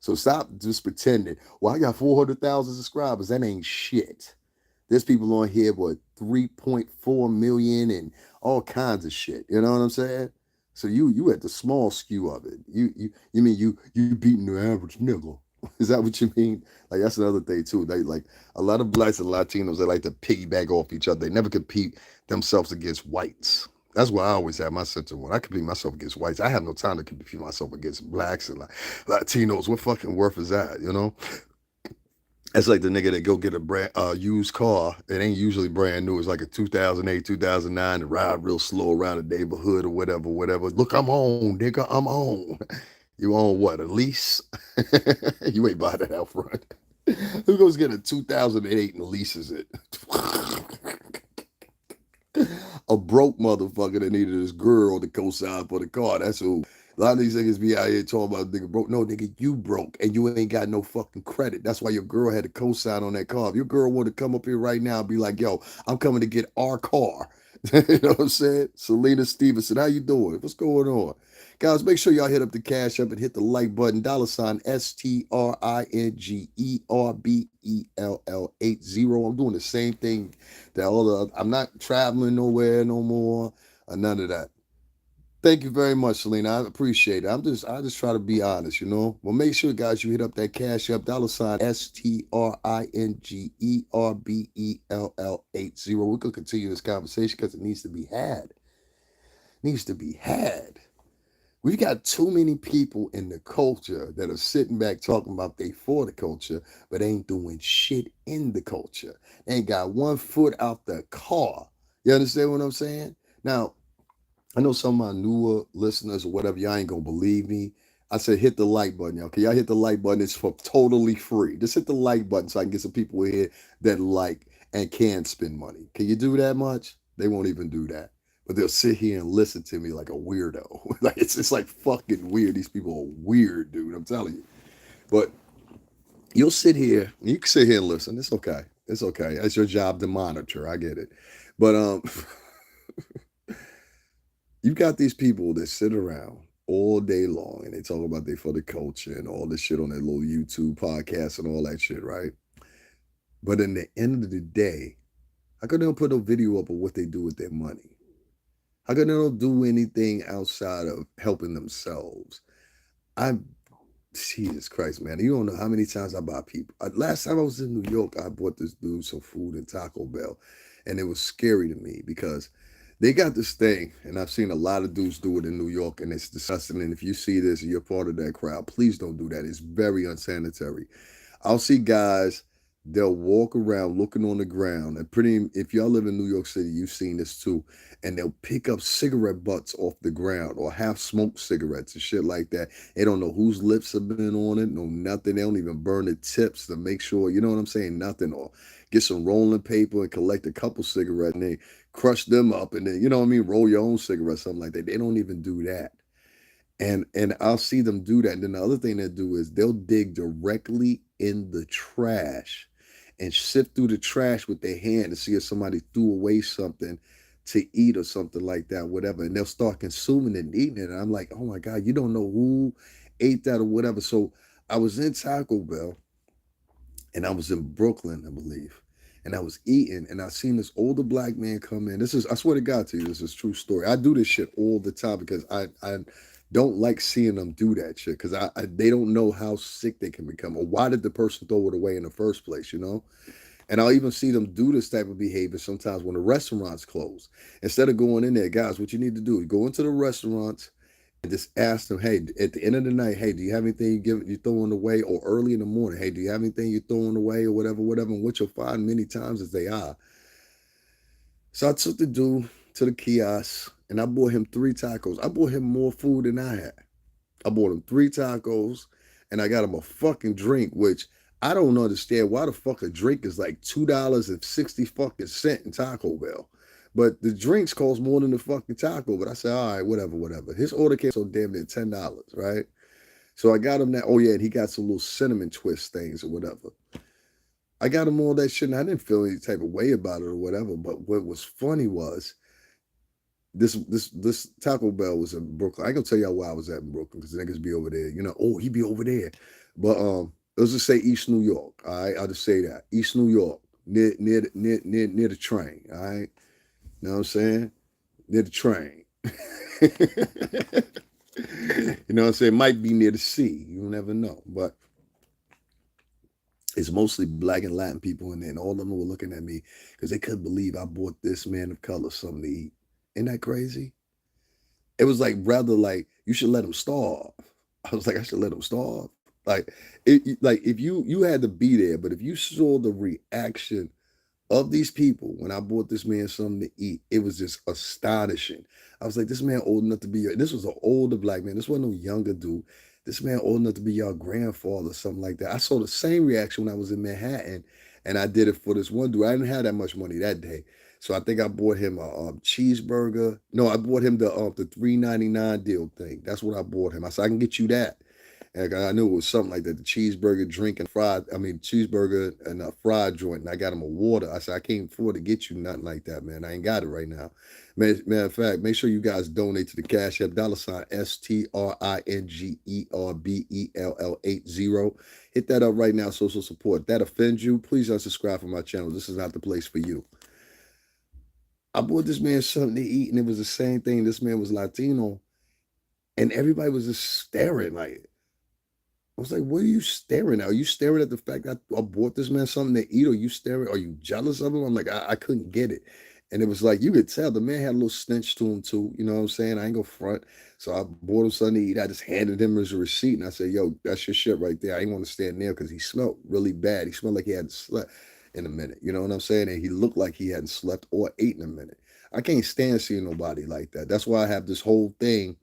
So stop just pretending. Well, I got 400,000 subscribers. That ain't shit. There's people on here with 3.4 million and all kinds of shit. You know what I'm saying? So you at the small skew of it. You mean you beating the average nigga. Is that what you mean? Like that's another thing too. They like a lot of blacks and Latinos, they like to piggyback off each other. They never compete themselves against whites. That's why I always have my sense of when I compete myself against whites. I have no time to compete myself against blacks and like Latinos. What fucking worth is that? You know? That's like the nigga that go get a brand used car. It ain't usually brand new. It's like a 2008, 2009, and ride real slow around the neighborhood or whatever, whatever. Look, I'm on, nigga. I'm on. You on what? A lease? You ain't buy that out front. Who goes get a 2008 and leases it? a broke motherfucker that needed his girl to co-sign for the car. That's who. A lot of these niggas be out here talking about nigga broke. No, nigga, you broke and you ain't got no fucking credit. That's why your girl had to co-sign on that car. If your girl wanted to come up here right now and be like, yo, I'm coming to get our car. You know what I'm saying? Selena Stevenson, how you doing? What's going on? Guys, make sure y'all hit up the Cash App and hit the like button. $sign STRINGERBELL80. I'm doing the same thing that all the I'm not traveling nowhere no more or none of that. Thank you very much, Selena. I appreciate it. I just try to be honest, you know. Well, make sure, guys, you hit up that Cash App, $sign STRINGERBELL80. We're gonna continue this conversation because it needs to be had. Needs to be had. We've got too many people in the culture that are sitting back talking about they for the culture, but ain't doing shit in the culture. They ain't got one foot out the car. You understand what I'm saying? Now, I know some of my newer listeners or whatever, y'all ain't gonna believe me. I said hit the like button, y'all. Can y'all hit the like button? It's for totally free. Just hit the like button so I can get some people here that like and can spend money. Can you do that much? They won't even do that. But they'll sit here and listen to me like a weirdo. Like it's like fucking weird. These people are weird, dude. I'm telling you. But you'll sit here, you can sit here and listen. It's okay. It's okay. It's your job to monitor. I get it. But you got these people that sit around all day long and they talk about they for the culture and all this shit on their little YouTube podcast and all that shit, right? But in the end of the day, how come they don't put no video up of what they do with their money? How come they don't do anything outside of helping themselves? I'm Jesus Christ, man. You don't know how many times I buy people. Last time I was in New York, I bought this dude some food in Taco Bell. And it was scary to me because they got this thing, and I've seen a lot of dudes do it in New York, and it's disgusting. And if you see this and you're part of that crowd, please don't do that. It's very unsanitary. I'll see guys, they'll walk around looking on the ground, and if y'all live in New York City, you've seen this too, and they'll pick up cigarette butts off the ground or half smoked cigarettes and shit like that. They don't know whose lips have been on it, no nothing. They don't even burn the tips to make sure, you know what I'm saying? Nothing. Or get some rolling paper and collect a couple cigarettes and they crush them up and then, you know what I mean, roll your own cigarette, something like that. They don't even do that. And I'll see them do that. And then the other thing they do is they'll dig directly in the trash and sift through the trash with their hand to see if somebody threw away something to eat or something like that, whatever. And they'll start consuming it and eating it. And I'm like, oh my God, you don't know who ate that or whatever. So I was in Taco Bell and I was in Brooklyn, I believe. And I was eating and I seen this older black man come in. I swear to God to you, this is a true story. I do this shit all the time because I don't like seeing them do that shit because they don't know how sick they can become or why did the person throw it away in the first place, you know? And I'll even see them do this type of behavior sometimes when the restaurants close. Instead of going in there, guys, what you need to do is go into the restaurants and just ask them, hey, at the end of the night, hey, do you have anything you throwing away? Or early in the morning, hey, do you have anything you're throwing away or whatever, whatever? And what you'll find many times is they are. So I took the dude to the kiosk and I bought him 3 tacos. I bought him more food than I had. I bought him 3 tacos and I got him a fucking drink, which I don't understand why the fuck a drink is like $2.60 in Taco Bell. But the drinks cost more than the fucking taco. But I said, all right, whatever, whatever. His order came so damn near $10, right? So I got him that. Oh yeah, and he got some little cinnamon twist things or whatever. I got him all that shit, and I didn't feel any type of way about it or whatever. But what was funny was this Taco Bell was in Brooklyn. I ain't gonna tell y'all why I was at in Brooklyn because niggas be over there. You know, oh he be over there. But let's just say East New York. All right, I'll just say that East New York near the train. All right. You know what I'm saying? Near the train. You know what I'm saying? Might be near the sea. You never know. But it's mostly black and Latin people in there. And all of them were looking at me because they couldn't believe I bought this man of color something to eat. Isn't that crazy? It was like rather like you should let him starve. I was like, I should let him starve. Like if you had to be there, but if you saw the reaction of these people, when I bought this man something to eat, it was just astonishing. I was like, this man old enough to be this was an older black man. This wasn't no younger dude. This man old enough to be your grandfather or something like that. I saw the same reaction when I was in Manhattan and I did it for this one dude. I didn't have that much money that day. So I think I bought him a cheeseburger. No, I bought him the $3.99 deal thing. That's what I bought him. I said I can get you that. And I knew it was something like that, the cheeseburger, drink, and cheeseburger and a fried joint. And I got him a water. I said, I can't afford to get you nothing like that, man. I ain't got it right now. Matter of fact, make sure you guys donate to the Cash App, $ STRINGERBELL80. Hit that up right now, social support. If that offends you, please unsubscribe from my channel. This is not the place for you. I bought this man something to eat, and it was the same thing. This man was Latino, and everybody was just staring like, I was like, what are you staring at? Are you staring at the fact that I bought this man something to eat? Or you staring? Are you jealous of him? I'm like, I couldn't get it. And it was like, you could tell the man had a little stench to him too. You know what I'm saying? I ain't gonna front. So I bought him something to eat. I just handed him his receipt. And I said, yo, that's your shit right there. I didn't want to stand there because he smelled really bad. He smelled like he hadn't slept in a minute. You know what I'm saying? And he looked like he hadn't slept or ate in a minute. I can't stand seeing nobody like that. That's why I have this whole thing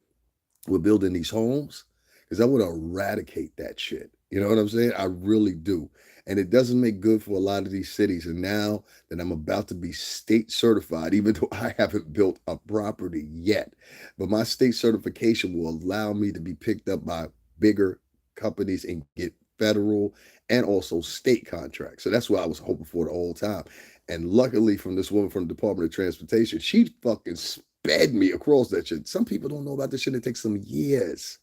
with building these homes, because I want to eradicate that shit. You know what I'm saying? I really do. And it doesn't make good for a lot of these cities. And now that I'm about to be state certified, even though I haven't built a property yet, but my state certification will allow me to be picked up by bigger companies and get federal and also state contracts. So that's what I was hoping for the whole time. And luckily, from this woman from the Department of Transportation, she fucking sped me across that shit. Some people don't know about this shit. It takes some years.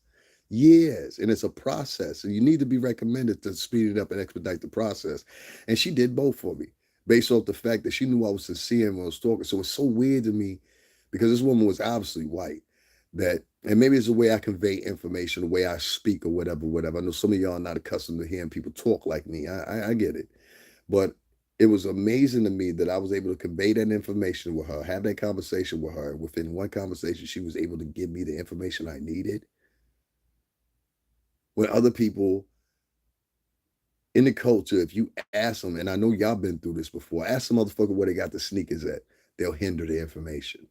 Years, and it's a process, and you need to be recommended to speed it up and expedite the process. And she did both for me, based off the fact that she knew I was sincere when I was talking. So it's so weird to me, because this woman was obviously white, that, and maybe it's the way I convey information, the way I speak, or whatever, whatever. I know some of y'all are not accustomed to hearing people talk like me. I get it, but it was amazing to me that I was able to convey that information with her, have that conversation with her. Within one conversation, she was able to give me the information I needed. When other people in the culture, if you ask them, and I know y'all been through this before, ask some motherfucker where they got the sneakers at, they'll hinder the information.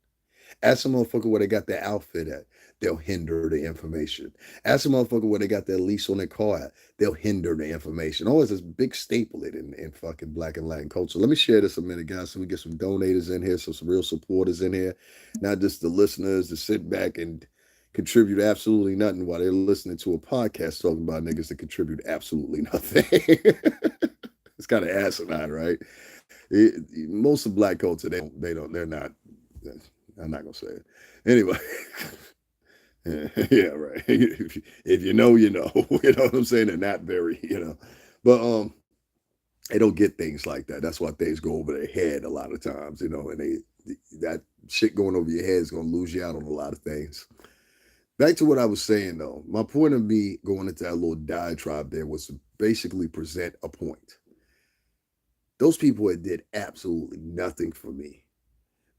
Ask some motherfucker where they got their outfit at, they'll hinder the information. Ask some motherfucker where they got their lease on their car at, they'll hinder the information. Always this big staple in fucking Black and Latin culture. Let me share this a minute, guys, so we get some donators in here, so some real supporters in here, not just the listeners to sit back and contribute absolutely nothing while they're listening to a podcast talking about niggas that contribute absolutely nothing. It's kind of asinine, right? Most of Black culture, they're not. I'm not gonna say it anyway. Yeah, right. If you know, you know. You know what I'm saying? They're not very, but they don't get things like that. That's why things go over their head a lot of times, and that shit going over your head is gonna lose you out on a lot of things. Back to what I was saying, though, my point of me going into that little diatribe there was to basically present a point. Those people had did absolutely nothing for me,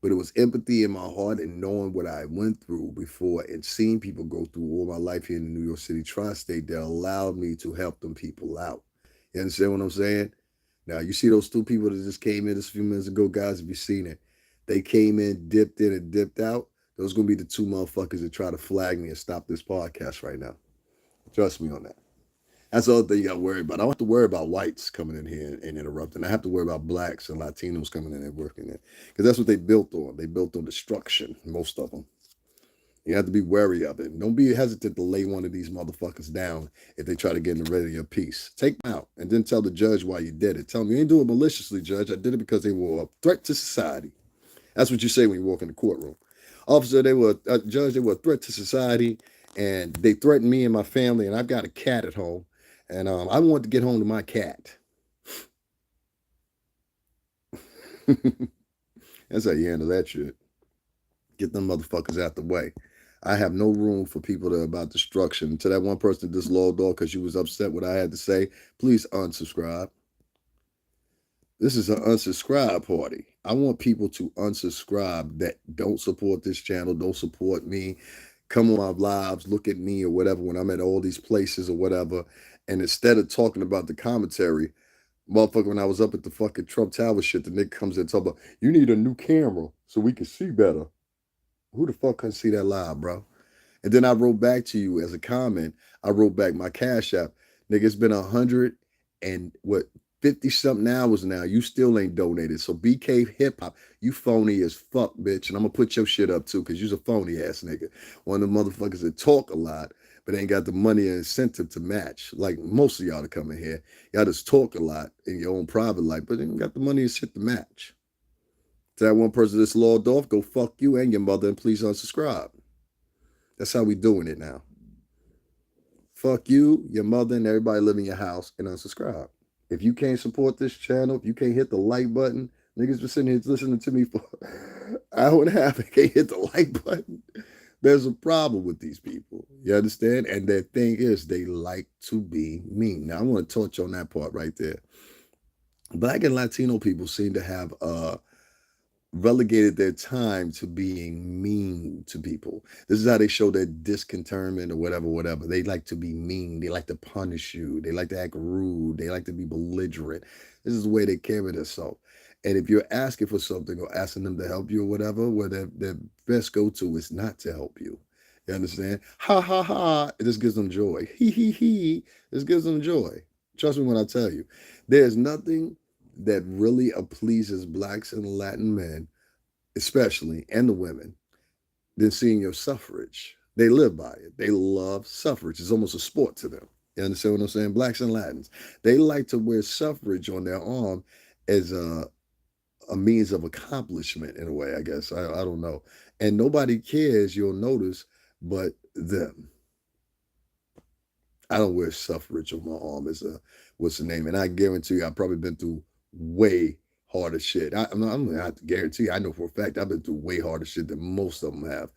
but it was empathy in my heart and knowing what I went through before and seeing people go through all my life here in the New York City tri-state that allowed me to help them people out. You understand what I'm saying? Now, you see those two people that just came in just a few minutes ago, guys, if you've seen it, they came in, dipped in, and dipped out. Those are going to be the two motherfuckers that try to flag me and stop this podcast right now. Trust me on that. That's the other thing you got to worry about. I don't have to worry about whites coming in here and interrupting. I have to worry about blacks and Latinos coming in and working in. Because that's what they built on. They built on destruction, most of them. You have to be wary of it. Don't be hesitant to lay one of these motherfuckers down if they try to get in the way of your peace. Take them out and then tell the judge why you did it. Tell them you ain't do it maliciously, judge. I did it because they were a threat to society. That's what you say when you walk in the courtroom. Officer, they were a judge, they were a threat to society, and they threatened me and my family, and I've got a cat at home, and I want to get home to my cat. That's how you handle that shit. Get them motherfuckers out the way. I have no room for people that are about destruction. To that one person that just logged off because she was upset what I had to say, please unsubscribe. This is an unsubscribe party. I want people to unsubscribe that don't support this channel, don't support me, come on my lives, look at me or whatever when I'm at all these places or whatever. And instead of talking about the commentary, motherfucker, when I was up at the fucking Trump Tower shit, the nigga comes in and talks about, you need a new camera so we can see better. Who the fuck can see that live, bro? And then I wrote back to you as a comment. I wrote back my Cash App. Nigga, it's been 100 and what, 50 something hours now. You still ain't donated. So BK Hip Hop, you phony as fuck, bitch. And I'm gonna put your shit up too, because you's a phony ass nigga. One of the motherfuckers that talk a lot, but ain't got the money and incentive to match. Like most of y'all that come in here. Y'all just talk a lot in your own private life, but ain't got the money and shit to match. To that one person that's logged off, go fuck you and your mother and please unsubscribe. That's how we doing it now. Fuck you, your mother, and everybody living in your house and unsubscribe. If you can't support this channel, if you can't hit the like button, niggas been sitting here listening to me for an hour and a half and can't hit the like button. There's a problem with these people. You understand? And their thing is they like to be mean. Now I want to touch on that part right there. Black and Latino people seem to have relegated their time to being mean to people. This is how they show their discontentment or whatever. They like to be mean. They like to punish you. They like to act rude. They like to be belligerent. This is the way they carry themselves. And if you're asking for something or asking them to help you or whatever, well, their best go-to is not to help you. You understand? Ha ha ha. It just gives them joy. He. This gives them joy. Trust me when I tell you. There's nothing that really pleases blacks and Latin men, especially, and the women, than seeing your suffrage. They live by it. They love suffrage. It's almost a sport to them. You understand what I'm saying? Blacks and Latins. They like to wear suffrage on their arm as a means of accomplishment in a way, I guess. I don't know. And nobody cares, you'll notice, but them. I don't wear suffrage on my arm as what's the name? And I guarantee you, I've probably been through way harder shit. I'm not to guarantee you, I know for a fact I've been through way harder shit than most of them have.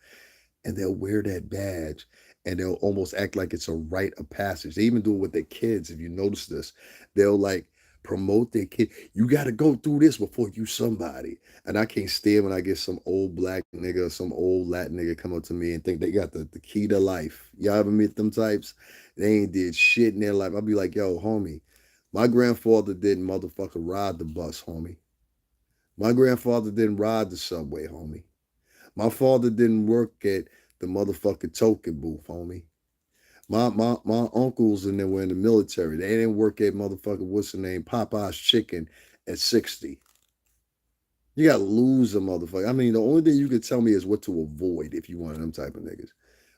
And they'll wear that badge and they'll almost act like it's a rite of passage. They even do it with their kids. If you notice this, they'll like promote their kid. You got to go through this before you somebody. And I can't stand when I get some old black nigga, some old Latin nigga come up to me and think they got the key to life. Y'all ever meet them types? They ain't did shit in their life. I'll be like, yo, homie, my grandfather didn't motherfucker ride the bus, homie. My grandfather didn't ride the subway, homie. My father didn't work at the motherfucking token booth, homie. My uncles and they were in the military. They didn't work at motherfucking, what's the name, Popeye's Chicken at 60. You got to lose a motherfucker. I mean, the only thing you could tell me is what to avoid if you want them type of niggas.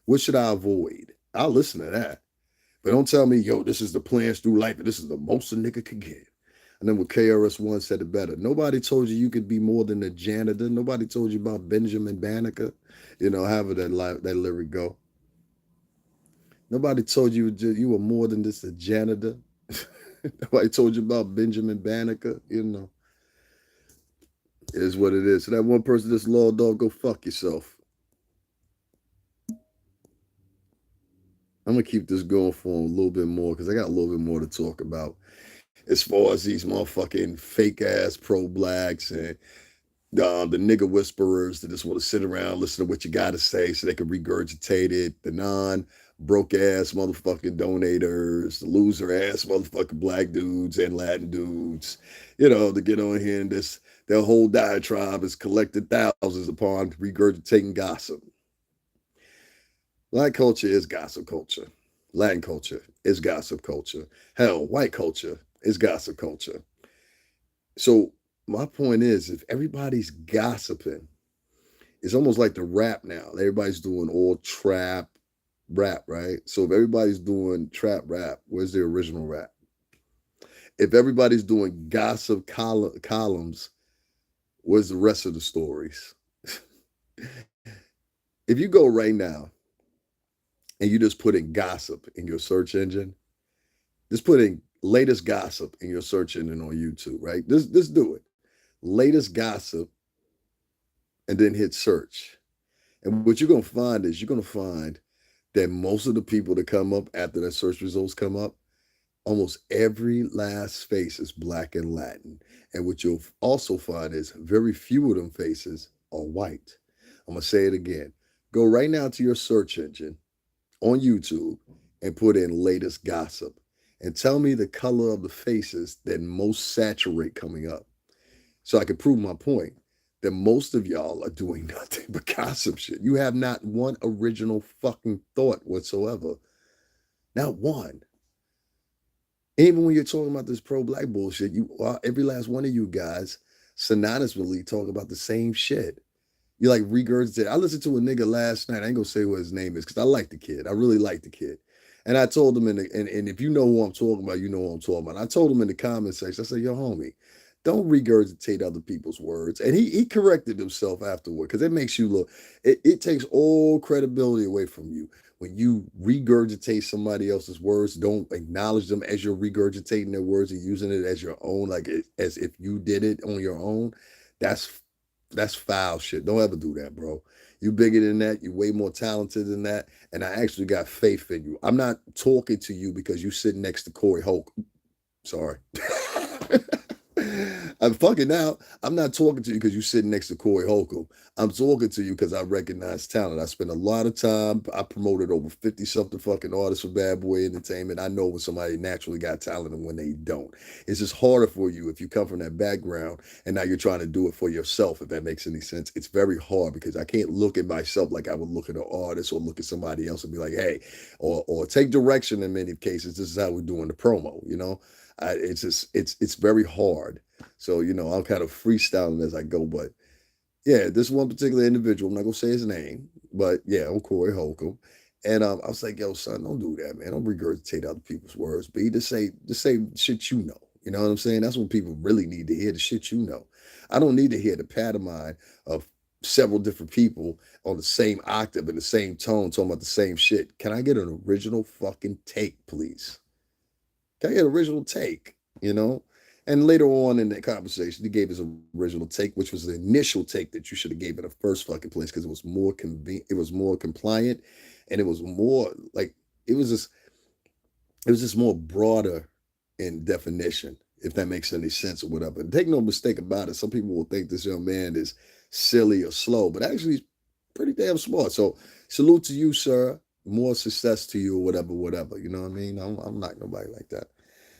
What should I avoid? I'll listen to that. But don't tell me, yo, this is the plans through life and this is the most a nigga could get. And then what KRS-One said it better. Nobody told you could be more than a janitor. Nobody told you about Benjamin Banneker. You know, however that lyric go. Nobody told you you were more than just a janitor. Nobody told you about Benjamin Banneker. You know, it is what it is. So that one person that's logged off, go fuck yourself. I'm going to keep this going for a little bit more because I got a little bit more to talk about. As far as these motherfucking fake ass pro-blacks and the nigger whisperers that just want to sit around, listen to what you got to say so they can regurgitate it, the non-broke ass motherfucking donators, the loser ass motherfucking black dudes and Latin dudes, you know, to get on here and this, their whole diatribe is collected thousands upon regurgitating gossip. Black culture is gossip culture. Latin culture is gossip culture. Hell, white culture is gossip culture. So my point is, if everybody's gossiping, it's almost like the rap now. Everybody's doing all trap rap, right? So if everybody's doing trap rap, where's the original rap? If everybody's doing gossip columns, where's the rest of the stories? If you go right now and you just put in gossip in your search engine, just put in latest gossip in your search engine on YouTube, right? Just do it. Latest gossip, and then hit search. And what you're going to find is you're going to find that most of the people that come up after the search results come up, almost every last face is black and Latin. And what you'll also find is very few of them faces are white. I'm going to say it again. Go right now to your search engine on YouTube and put in latest gossip and tell me the color of the faces that most saturate coming up. So I can prove my point that most of y'all are doing nothing but gossip shit. You have not one original fucking thought whatsoever. Not one. Even when you're talking about this pro-black bullshit, every last one of you guys synonymously talk about the same shit. You like regurgitate. I listened to a nigga last night. I ain't gonna say what his name is because I like the kid. I really like the kid. And I told him and if you know who I'm talking about, you know who I'm talking about. I told him in the comment section, I said, yo, homie, don't regurgitate other people's words. And he corrected himself afterward because it makes you look, it takes all credibility away from you. When you regurgitate somebody else's words, don't acknowledge them as you're regurgitating their words and using it as your own, like as if you did it on your own. That's that's foul shit. Don't ever do that, bro. You bigger than that. You way more talented than that. And I actually got faith in you. I'm not talking to you because you sitting next to Corey Holt. Sorry. I'm fucking now. I'm not talking to you because you're sitting next to Corey Holcomb. I'm talking to you because I recognize talent. I spent a lot of time. I promoted over 50 something fucking artists for Bad Boy Entertainment. I know when somebody naturally got talent and when they don't. It's just harder for you if you come from that background and now you're trying to do it for yourself, if that makes any sense. It's very hard because I can't look at myself like I would look at an artist or look at somebody else and be like, hey, or take direction in many cases. This is how we're doing the promo, you know? It's just it's very hard. So I'm kind of freestyling as I go. But yeah, this one particular individual, I'm not gonna say his name, but yeah, I'm Corey Holcomb, and I was like, yo, son, don't do that, man. Don't regurgitate other people's words. Be just say shit you know. You know what I'm saying? That's what people really need to hear. The shit you know. I don't need to hear the pantomime of several different people on the same octave and the same tone talking about the same shit. Can I get an original fucking take, please? Can I get an original take? You know? And later on in the conversation, he gave his original take, which was the initial take that you should have gave in the first fucking place because it was more convenient, it was more compliant, and it was more like it was just more broader in definition, if that makes any sense or whatever. And take no mistake about it. Some people will think this young man is silly or slow, but actually he's pretty damn smart. So salute to you, sir. More success to you or whatever, whatever. You know what I mean? I'm not nobody like that.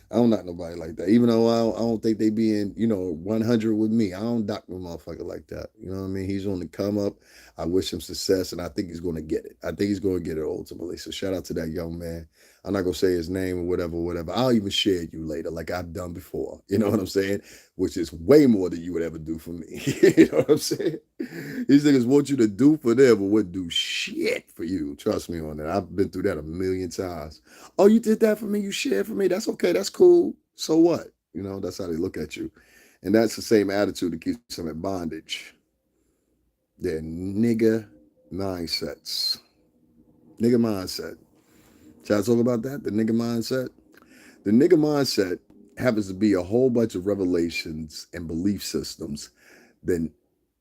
I don't knock nobody like that. Even though I don't think they being, 100 with me. I don't dock no motherfucker like that. You know what I mean? He's on the come up. I wish him success, and I think he's going to get it. I think he's going to get it ultimately. So shout out to that young man. I'm not going to say his name or whatever, whatever. I'll even share you later like I've done before. You know what I'm saying? Which is way more than you would ever do for me. You know what I'm saying? These niggas want you to do for them, but wouldn't do shit for you. Trust me on that. I've been through that a million times. Oh, you did that for me. You shared for me. That's okay. That's cool. So what? That's how they look at you. And that's the same attitude that keeps them in bondage. They're nigga mindsets. Nigga mindset. Shall I talk about that? The nigga mindset? The nigga mindset happens to be a whole bunch of revelations and belief systems that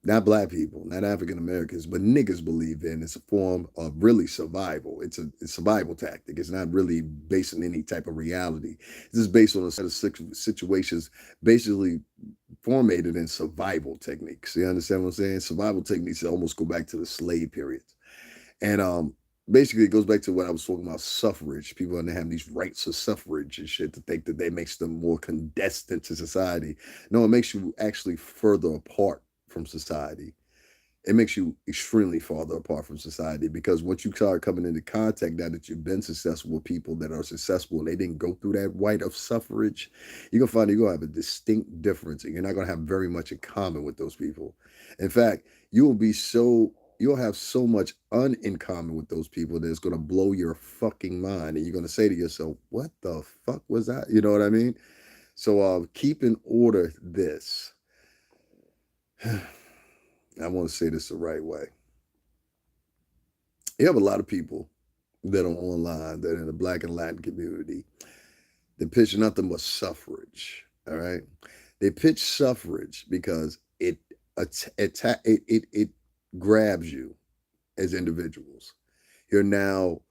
not black people, not African Americans, but niggas believe in. It's a form of really survival. It's a survival tactic. It's not really based on any type of reality. This is based on a set of situations basically formatted in survival techniques. You understand what I'm saying? Survival techniques that almost go back to the slave periods. And basically it goes back to what I was talking about, suffrage. People and they have these rights of suffrage and shit to think that that makes them more condescending to society. No, it makes you actually further apart from society. It makes you extremely farther apart from society because once you start coming into contact now that you've been successful with people that are successful and they didn't go through that right of suffrage, you're gonna find you're gonna have a distinct difference and you're not gonna have very much in common with those people. In fact, you'll have so much in common with those people that it's gonna blow your fucking mind and you're gonna say to yourself, what the fuck was that? You know what I mean? So keep in order this. I want to say this the right way. You have a lot of people that are online that are in the black and Latin community that pitch nothing but suffrage. All right. They pitch suffrage because it grabs you as individuals. You're now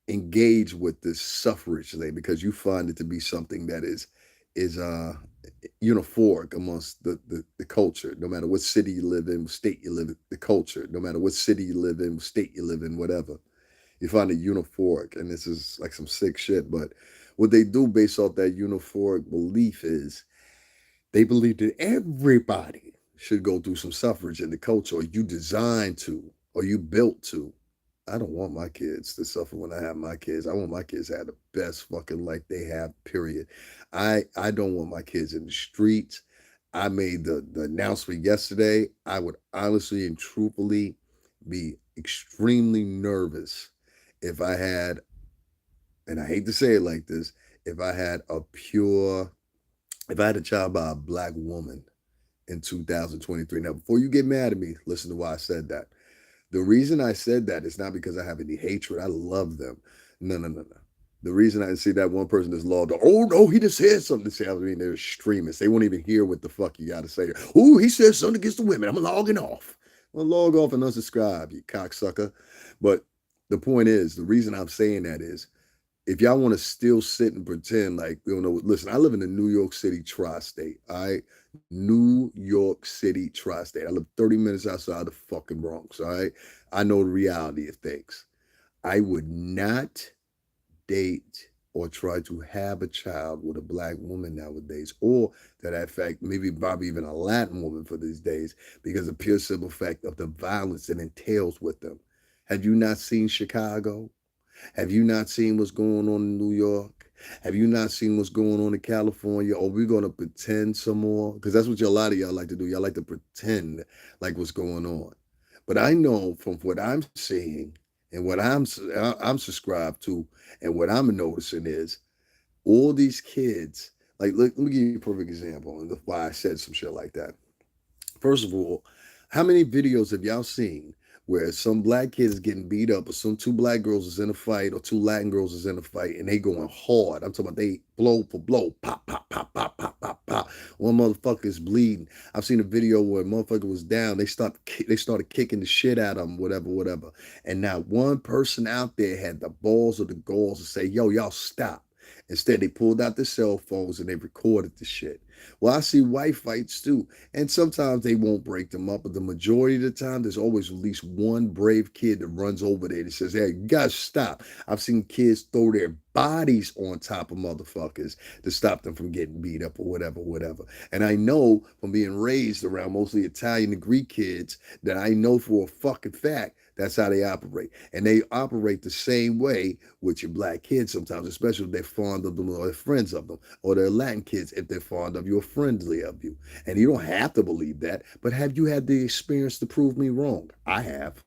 engaged with this suffrage thing because you find it to be something that is uniform amongst the culture, no matter what city you live in, state you live in, the culture, no matter what city you live in, state you live in, whatever. You find it uniform, and this is like some sick shit. But what they do based off that uniform belief is they believe that everybody should go through some suffrage in the culture, or you designed to, or you built to. I don't want my kids to suffer when I have my kids. I want my kids to have the best fucking life they have, period. I don't want my kids in the streets. I made the announcement yesterday. I would honestly and truthfully be extremely nervous if I had, and I hate to say it like this, if I had a pure, if I had a child by a black woman in 2023. Now, before you get mad at me, listen to why I said that. The reason I said that is not because I have any hatred. I love them. No, no, no, no. The reason I see that one person is logged on, oh no, he just said something to say. I mean, they're extremists. They won't even hear what the fuck you got to say. Oh, he said something against the women. I'm logging off. Well, log off and unsubscribe, you cocksucker. But the point is, the reason I'm saying that is if y'all want to still sit and pretend like you don't know, listen, I live in the New York City tri-state. All right. New York City tri-state. I live 30 minutes outside the fucking Bronx. All right. I know the reality of things. I would not date or try to have a child with a black woman nowadays, or to that fact, maybe probably even a Latin woman for these days, because of pure simple fact of the violence that entails with them. Have you not seen Chicago? Have you not seen what's going on in New York? Have you not seen what's going on in California? Or we going to pretend some more? Because that's what a lot of y'all like to do. Y'all like to pretend like what's going on. But I know from what I'm seeing and what I'm subscribed to and what I'm noticing is all these kids. Like, look, let me give you a perfect example and why I said some shit like that. First of all, how many videos have y'all seen where some black kid is getting beat up, or some two black girls is in a fight, or two Latin girls is in a fight, and they going hard? I'm talking about they blow for blow, pop, pop, pop, pop, pop, pop, pop. One motherfucker is bleeding. I've seen a video where a motherfucker was down. They started kicking the shit out of him, whatever, whatever. And not one person out there had the balls or the galls to say, "Yo, y'all stop." Instead, they pulled out their cell phones and they recorded the shit. Well, I see white fights too. And sometimes they won't break them up, but the majority of the time, there's always at least one brave kid that runs over there and says, "Hey, you guys stop." I've seen kids throw their bodies on top of motherfuckers to stop them from getting beat up or whatever, whatever. And I know from being raised around mostly Italian and Greek kids that I know for a fucking fact that's how they operate. And they operate the same way with your black kids sometimes, especially if they're fond of them or they're friends of them, or their Latin kids if they're fond of you or friendly of you. And you don't have to believe that, but have you had the experience to prove me wrong? I have.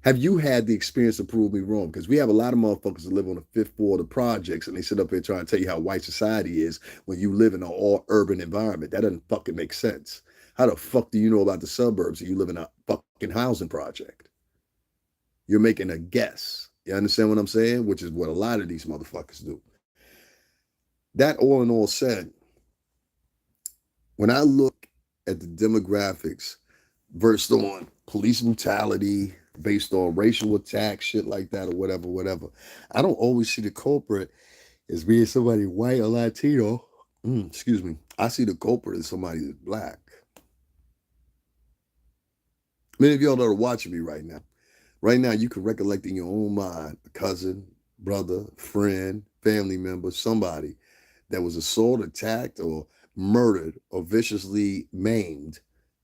Have you had the experience to prove me wrong? Because we have a lot of motherfuckers that live on the fifth floor of the projects and they sit up here trying to tell you how white society is when you live in an all urban environment. That doesn't fucking make sense. How the fuck do you know about the suburbs if you live in a fucking housing project? You're making a guess. You understand what I'm saying? Which is what a lot of these motherfuckers do. That all in all said, when I look at the demographics versed on police brutality, based on racial attacks, shit like that, or whatever, whatever, I don't always see the culprit as being somebody white or Latino. Excuse me. I see the culprit as somebody that's black. Many of y'all that are watching me right now, you can recollect in your own mind a cousin, brother, friend, family member, somebody that was assaulted, attacked, or murdered, or viciously maimed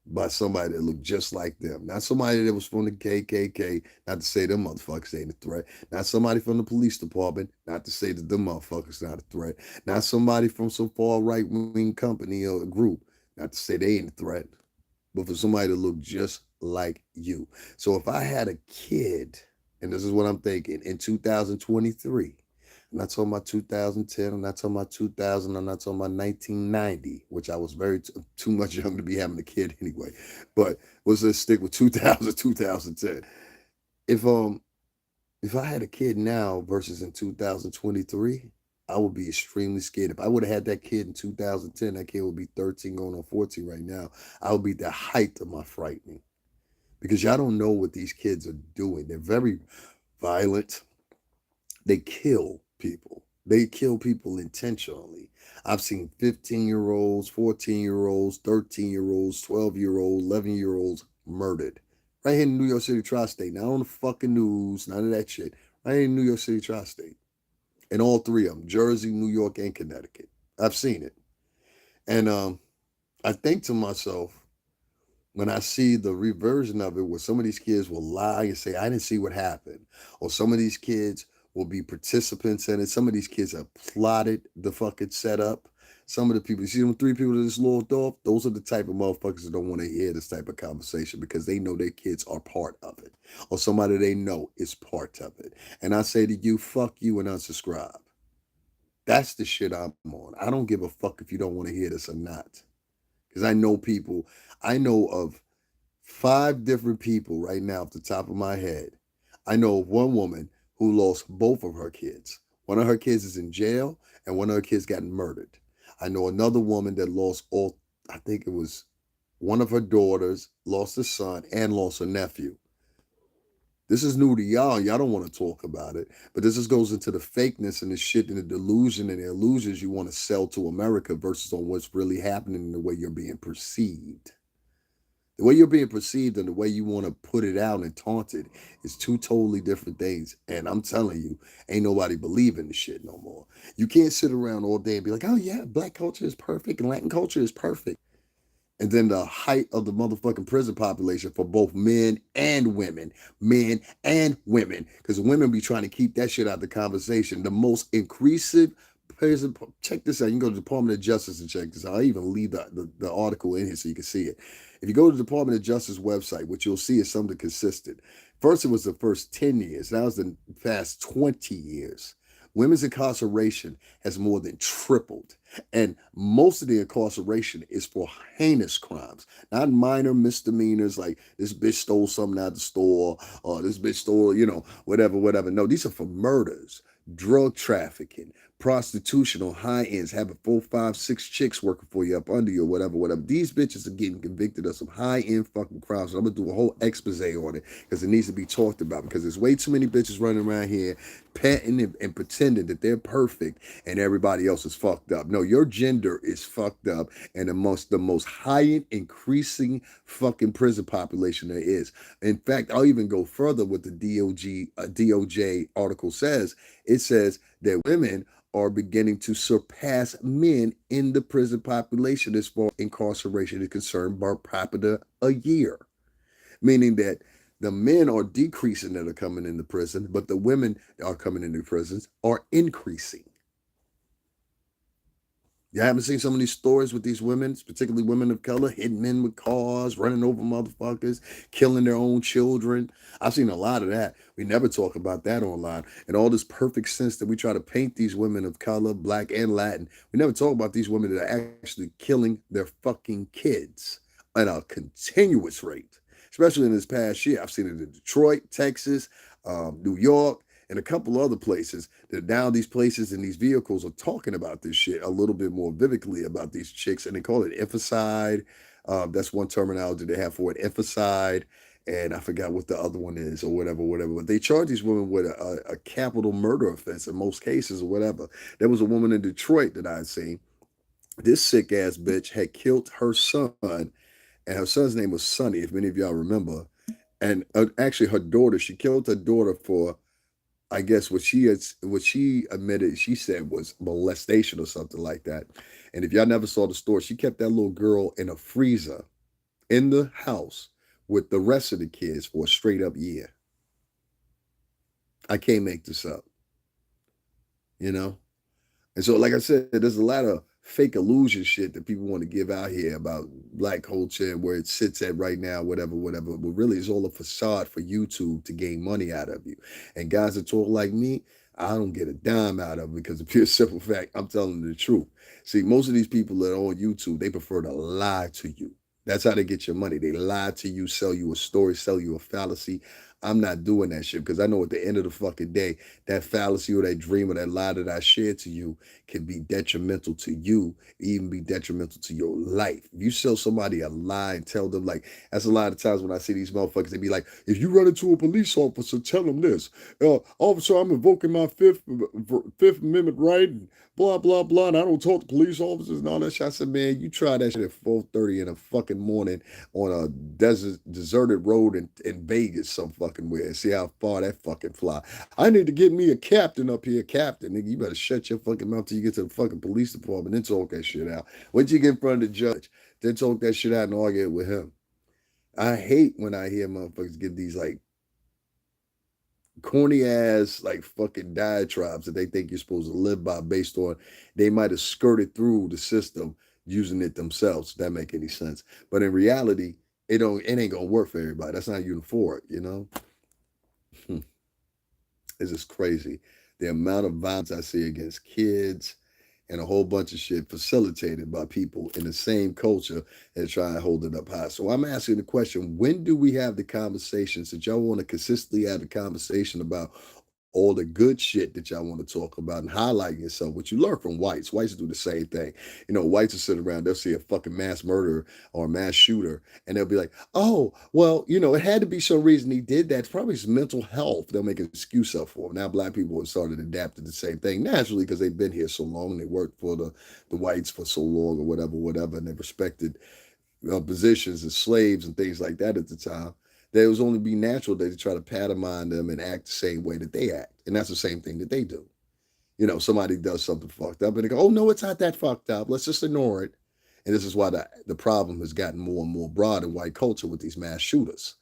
by somebody that looked just like them. Not somebody that was from the KKK, not to say them motherfuckers ain't a threat. Not somebody from the police department, not to say that them motherfuckers not a threat. Not somebody from some far right wing company or group, not to say they ain't a threat. But for somebody to look just like you. So if I had a kid, and this is what I'm thinking, in 2023, I'm not talking about 2010, I'm not talking about 2000, I'm not talking about 1990, which I was too much young to be having a kid anyway. But let's just stick with 2000, 2010. If I had a kid now versus in 2023, I would be extremely scared. If I would have had that kid in 2010, that kid would be 13 going on 14 right now. I would be the height of my frightening. Because y'all don't know what these kids are doing. They're very violent. They kill people. They kill people intentionally. I've seen 15-year-olds, 14-year-olds, 13-year-olds, 12-year-olds, 11-year-olds murdered. Right here in New York City tri-state. Not on the fucking news, none of that shit. Right here in New York City tri-state. And all three of them, Jersey, New York, and Connecticut. I've seen it. And I think to myself, when I see the reversion of it, where some of these kids will lie and say, I didn't see what happened, or some of these kids will be participants in it. Some of these kids have plotted the fucking setup. Some of the people, you see them three people that just logged off, those are the type of motherfuckers that don't want to hear this type of conversation because they know their kids are part of it, or somebody they know is part of it. And I say to you, fuck you and unsubscribe. That's the shit I'm on. I don't give a fuck if you don't want to hear this or not. Because I know people, I know of 5 different people right now off the top of my head. I know of one woman who lost both of her kids. One of her kids is in jail, and one of her kids got murdered. I know another woman that lost all, I think it was one of her daughters, lost a son, and lost a nephew. This is new to y'all. Y'all don't want to talk about it. But this just goes into the fakeness and the shit and the delusion and the illusions you want to sell to America versus on what's really happening and the way you're being perceived. The way you're being perceived and the way you want to put it out and taunt it is two totally different things. And I'm telling you, ain't nobody believing the shit no more. You can't sit around all day and be like, oh yeah, black culture is perfect and Latin culture is perfect. And then the height of the motherfucking prison population for both men and women, because women be trying to keep that shit out of the conversation. The most increasive prison, check this out. You can go to the Department of Justice and check this out. I'll even leave the article in here so you can see it. If you go to the Department of Justice website, what you'll see is something consistent. First, it was the first 10 years. Now it's the past 20 years. Women's incarceration has more than tripled. And most of the incarceration is for heinous crimes, not minor misdemeanors like this bitch stole something out of the store or this bitch stole, whatever, whatever. No, these are for murders, drug trafficking, prostitution on high ends, having 4, 5, 6 chicks working for you up under you or whatever, whatever. These bitches are getting convicted of some high end fucking crimes. And I'm gonna do a whole expose on it because it needs to be talked about because there's way too many bitches running around here patting and pretending that they're perfect and everybody else is fucked up. No, your gender is fucked up and amongst the most high increasing fucking prison population there is. In fact, I'll even go further what the DOJ article says. It says that women are beginning to surpass men in the prison population as far as incarceration is concerned per capita a year, meaning that the men are decreasing that are coming into prison, but the women that are coming into prisons are increasing. You haven't seen some of these stories with these women, particularly women of color, hitting men with cars, running over motherfuckers, killing their own children. I've seen a lot of that. We never talk about that online. And all this perfect sense that we try to paint these women of color, black and Latin. We never talk about these women that are actually killing their fucking kids at a continuous rate. Especially in this past year. I've seen it in Detroit, Texas, New York, and a couple other places that now these places and these vehicles are talking about this shit a little bit more vividly about these chicks, and they call it infanticide. That's one terminology they have for it, infanticide, and I forgot what the other one is or whatever, whatever. But they charge these women with a capital murder offense in most cases or whatever. There was a woman in Detroit that I had seen. This sick ass bitch had killed her son, and her son's name was Sonny, if many of y'all remember. And actually, her daughter, she killed her daughter for I guess what she admitted, she said was molestation or something like that. And if y'all never saw the story, she kept that little girl in a freezer in the house with the rest of the kids for a straight up year. I can't make this up, you know? And so, like I said, there's a lot of fake illusion shit that people want to give out here about black culture and where it sits at right now, whatever, whatever. But really, it's all a facade for YouTube to gain money out of you. And guys that talk like me, I don't get a dime out of it because of pure simple fact, I'm telling the truth. See, most of these people that are on YouTube, they prefer to lie to you. That's how they get your money. They lie to you, sell you a story, sell you a fallacy. I'm not doing that shit because I know at the end of the fucking day, that fallacy or that dream or that lie that I shared to you can be detrimental to you, even be detrimental to your life. If you sell somebody a lie and tell them, like, that's a lot of times when I see these motherfuckers, they be like, if you run into a police officer, tell them this. Officer, I'm invoking my Fifth Amendment right, and blah, blah, blah, and I don't talk to police officers and all that shit. I said, man, you try that shit at 4:30 in the fucking morning on a deserted road in Vegas some fucking way and see how far that fucking fly. I need to get me a captain up here, captain. Nigga, you better shut your fucking mouth till you get to the fucking police department, then talk that shit out. Once you get in front of the judge, then talk that shit out and argue it with him. I hate when I hear motherfuckers give these like corny ass like fucking diatribes that they think you're supposed to live by based on they might have skirted through the system using it themselves. If that make any sense? But in reality, it ain't gonna work for everybody. That's not euphoric, you know. It's just crazy. The amount of violence I see against kids and a whole bunch of shit facilitated by people in the same culture and try and hold it up high. So I'm asking the question, when do we have the conversations that y'all want to consistently have a conversation about all the good shit that y'all want to talk about and highlighting yourself, which you learn from whites. Whites do the same thing. You know, whites will sit around, they'll see a fucking mass murderer or a mass shooter, and they'll be like, oh, well, you know, it had to be some reason he did that. It's probably his mental health. They'll make an excuse up for him. Now, black people have started adapting the same thing naturally because they've been here so long and they worked for the whites for so long or whatever, and they respected positions as slaves and things like that at the time. That it was only be natural that they try to pantomime them and act the same way that they act. And that's the same thing that they do. You know, somebody does something fucked up and they go, oh, no, it's not that fucked up. Let's just ignore it. And this is why the problem has gotten more and more broad in white culture with these mass shooters.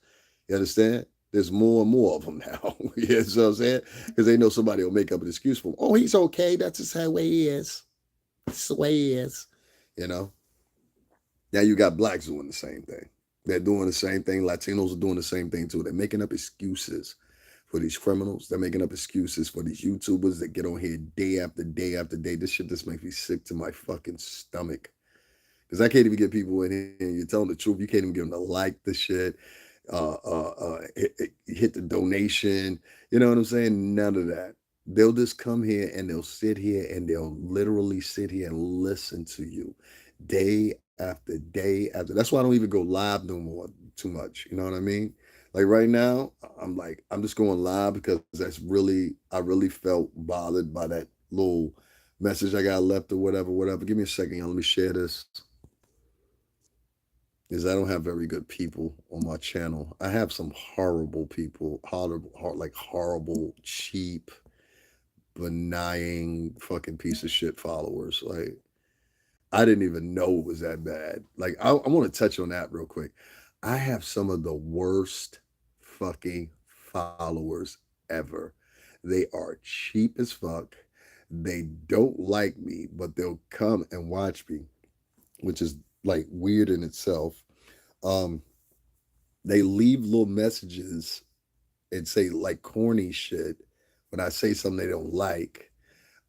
You understand? There's more and more of them now. You know what I'm saying? Because they know somebody will make up an excuse for him. Oh, he's okay. That's just the way he is. That's the way he is. You know? Now you got blacks doing the same thing. They're doing the same thing. Latinos are doing the same thing too. They're making up excuses for these criminals. They're making up excuses for these YouTubers that get on here day after day after day. This shit just makes me sick to my fucking stomach. Because I can't even get people in here and you're telling the truth. You can't even get them to like the shit, hit the donation. You know what I'm saying? None of that. They'll just come here and they'll sit here and they'll literally sit here and listen to you day after day after. That's why I don't even go live no more too much. You know what I mean? Like right now, I'm just going live because I really felt bothered by that little message I got left or whatever. Give me a second, y'all. Let me share this. Is I don't have very good people on my channel. I have some horrible people, horrible, cheap, benign, fucking piece of shit followers. Like I didn't even know it was that bad. Like I want to touch on that real quick. I have some of the worst fucking followers ever. They are cheap as fuck. They don't like me, but they'll come and watch me, which is like weird in itself. Um, they leave little messages and say like corny shit when I say something they don't like.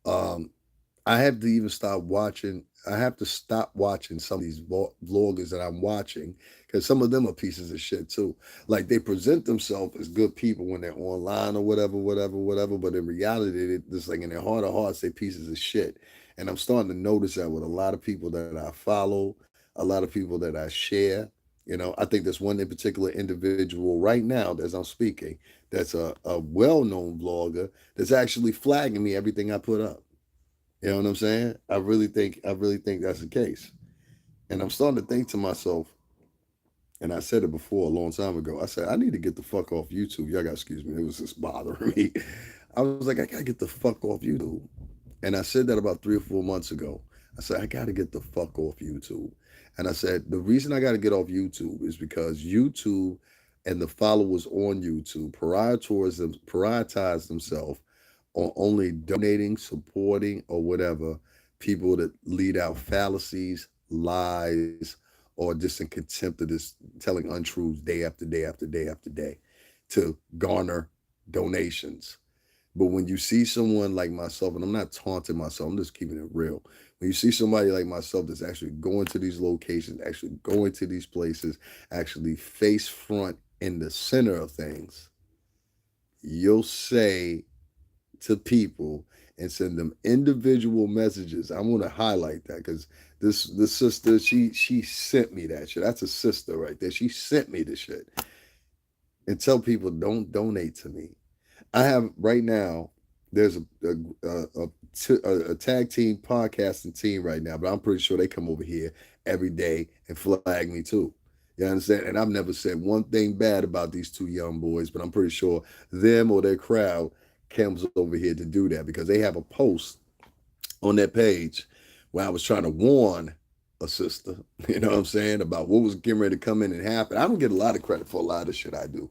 Um, I have to even stop watching. I have to stop watching some of these vloggers that I'm watching because some of them are pieces of shit too. Like they present themselves as good people when they're online or whatever. But in reality, they just like in their heart of hearts, they pieces of shit. And I'm starting to notice that with a lot of people that I follow, a lot of people that I share. You know, I think there's one in particular individual right now as I'm speaking that's a well-known vlogger that's actually flagging me everything I put up. You know what I'm saying? I really think that's the case. And I'm starting to think to myself, and I said it before a long time ago. I said, I need to get the fuck off YouTube. Y'all got excuse me. It was just bothering me. I was like, I gotta get the fuck off YouTube. And I said that about 3 or 4 months ago. I said, I gotta get the fuck off YouTube. And I said, the reason I gotta get off YouTube is because YouTube and the followers on YouTube prioritize themselves on only donating, supporting, or whatever people that lead out fallacies, lies, or just in contempt of this telling untruths day after day after day after day to garner donations. But when you see someone like myself, and I'm not taunting myself, I'm just keeping it real. When you see somebody like myself that's actually going to these locations, actually going to these places, actually face front in the center of things, you'll say to people and send them individual messages. I want to highlight that because this sister, she sent me that shit. That's a sister right there. She sent me the shit. And tell people don't donate to me. I have right now. There's a tag team podcasting team right now, but I'm pretty sure they come over here every day and flag me too. You understand? And I've never said one thing bad about these two young boys, but I'm pretty sure them or their crowd comes over here to do that because they have a post on their page where I was trying to warn a sister, you know what I'm saying, about what was getting ready to come in and happen. I don't get a lot of credit for a lot of shit I do.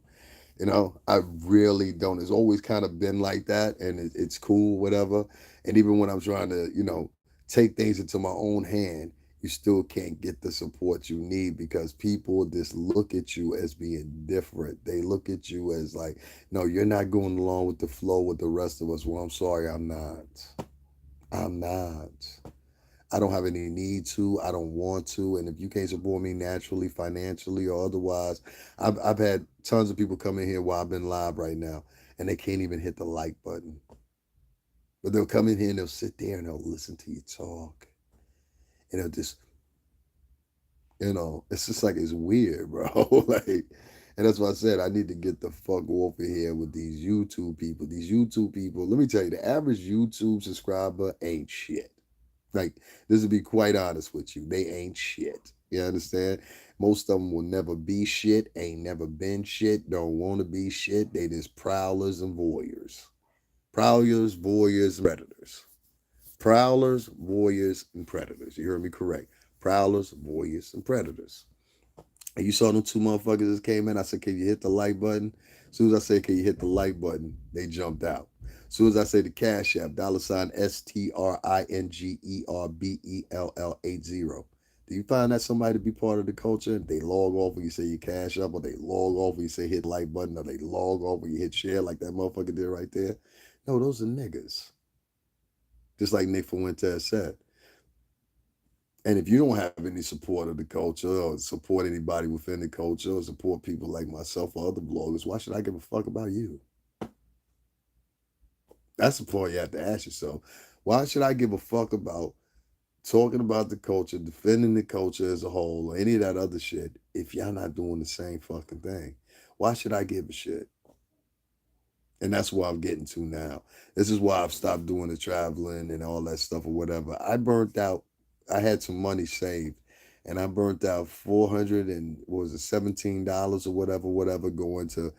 You know, I really don't. It's always kind of been like that, and it's cool, whatever. And even when I'm trying to, take things into my own hand, you still can't get the support you need because people just look at you as being different. They look at you as like, no, you're not going along with the flow with the rest of us. Well, I'm sorry, I'm not. I'm not. I don't have any need to. I don't want to. And if you can't support me naturally, financially, or otherwise, I've had tons of people come in here while I've been live right now, and they can't even hit the like button. But they'll come in here and they'll sit there and they'll listen to you talk, and they'll just, it's just like it's weird, bro. Like, and that's why I said I need to get the fuck off of here with these YouTube people. These YouTube people. Let me tell you, the average YouTube subscriber ain't shit. Like, this to be quite honest with you, they ain't shit. You understand? Most of them will never be shit, ain't never been shit, don't want to be shit. They just prowlers and voyeurs. Prowlers, voyeurs, and predators. Prowlers, voyeurs, and predators. You heard me correct. Prowlers, voyeurs, and predators. And you saw them two motherfuckers that came in. I said, can you hit the like button? As soon as I said, can you hit the like button, they jumped out. As soon as I say the Cash App, $ STRINGERBELL80. Do you find that somebody to be part of the culture? They log off when you say you Cash Up, or they log off when you say hit the like button, or they log off when you hit share like that motherfucker did right there? No, those are niggas. Just like Nick Fuentes said. And if you don't have any support of the culture or support anybody within the culture or support people like myself or other bloggers, why should I give a fuck about you? That's the point you have to ask yourself. Why should I give a fuck about talking about the culture, defending the culture as a whole, or any of that other shit if y'all not doing the same fucking thing? Why should I give a shit? And that's where I'm getting to now. This is why I've stopped doing the traveling and all that stuff or whatever. I burnt out. I had some money saved, and I burnt out 400 and what was it, $17 or whatever, going to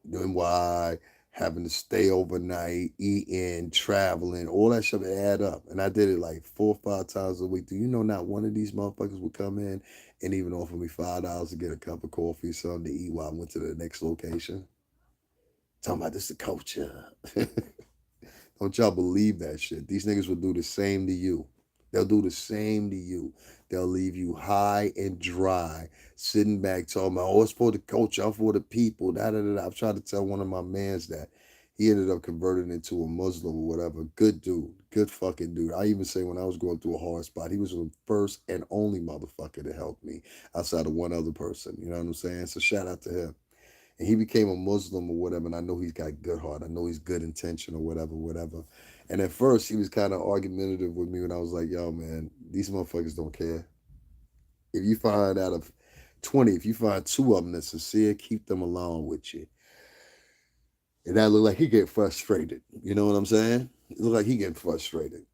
NY, having to stay overnight, eating, traveling, all that shit add up. And I did it like 4 or 5 times a week. Do you know not one of these motherfuckers would come in and even offer me $5 to get a cup of coffee, something to eat while I went to the next location? Talking about this the culture. Don't y'all believe that shit. These niggas will do the same to you. They'll do the same to you. They'll leave you high and dry, sitting back talking about, oh, it's for the culture, I'm for the people. Da, da, da, da. I've tried to tell one of my mans that. He ended up converting into a Muslim or whatever. Good dude. Good fucking dude. I even say when I was going through a hard spot, he was the first and only motherfucker to help me outside of one other person. You know what I'm saying? So shout out to him. And he became a Muslim or whatever, and I know he's got good heart. I know he's good intention or whatever. And at first, he was kind of argumentative with me when I was like, yo, man, these motherfuckers don't care. If you find out of 20, if you find 2 of them that's sincere, keep them along with you. And that looked like he get frustrated. You know what I'm saying? It looked like he getting frustrated.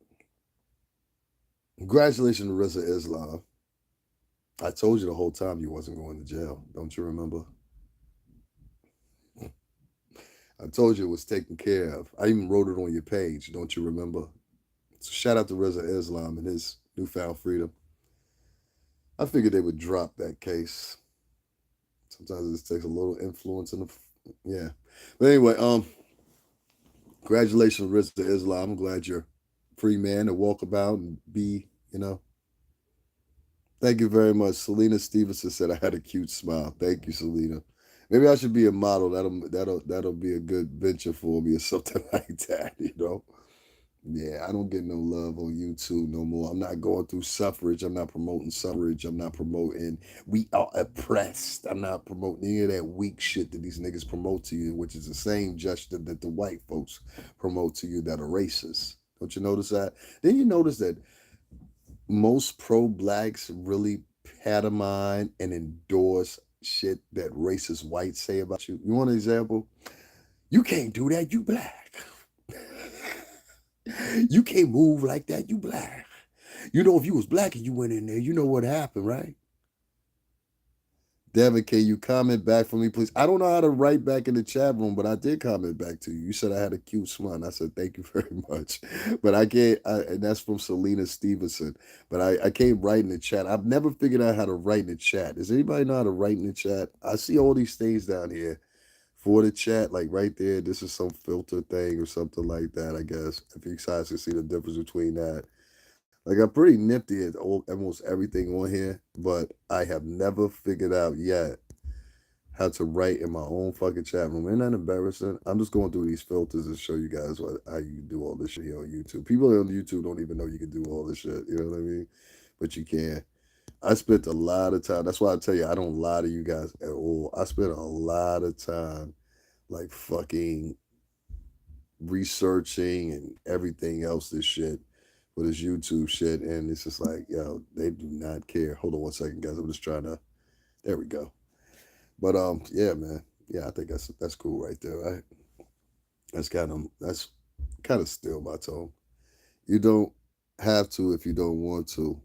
Congratulations to Rizza Islam. I told you the whole time you wasn't going to jail. Don't you remember? I told you it was taken care of. I even wrote it on your page. Don't you remember? So shout out to Reza Islam and his newfound freedom. I figured they would drop that case. Sometimes it just takes a little influence in the, yeah. But anyway, congratulations, Reza Islam. I'm glad you're free man to walk about and be, Thank you very much. Selena Stevenson said I had a cute smile. Thank you, Selena. Maybe I should be a model. That'll be a good venture for me or something like that. Yeah, I don't get no love on YouTube no more. I'm not going through suffrage. I'm not promoting suffrage. I'm not promoting we are oppressed. I'm not promoting any of that weak shit that these niggas promote to you, which is the same gesture that the white folks promote to you that are racist. Don't you notice that? Then you notice that most pro-blacks really pantomime and endorse shit that racist whites say about you. You want an example? You can't do that, you black. You can't move like that, you black. If you was black and you went in there, you know what happened, right? Devin, can you comment back for me, please? I don't know how to write back in the chat room, but I did comment back to you. You said I had a cute smile, and I said thank you very much. But I can't, and that's from Selena Stevenson. But I can't write in the chat. I've never figured out how to write in the chat. Does anybody know how to write in the chat? I see all these things down here for the chat, like right there. This is some filter thing or something like that, I guess. If you guys can see the difference between that. Like I'm pretty nifty at almost everything on here, but I have never figured out yet how to write in my own fucking chat room. Isn't that embarrassing? I'm just going through these filters and show you guys how you do all this shit here on YouTube. People on YouTube don't even know you can do all this shit. You know what I mean? But you can. I spent a lot of time. That's why I tell you I don't lie to you guys at all. I spent a lot of time like fucking researching and everything else this shit with this YouTube shit, and it's just like, yo, they do not care. Hold on one second, guys. I'm just trying to. There we go. But yeah, man. Yeah, I think that's cool right there, right? That's kind of still my tone. You don't have to if you don't want to.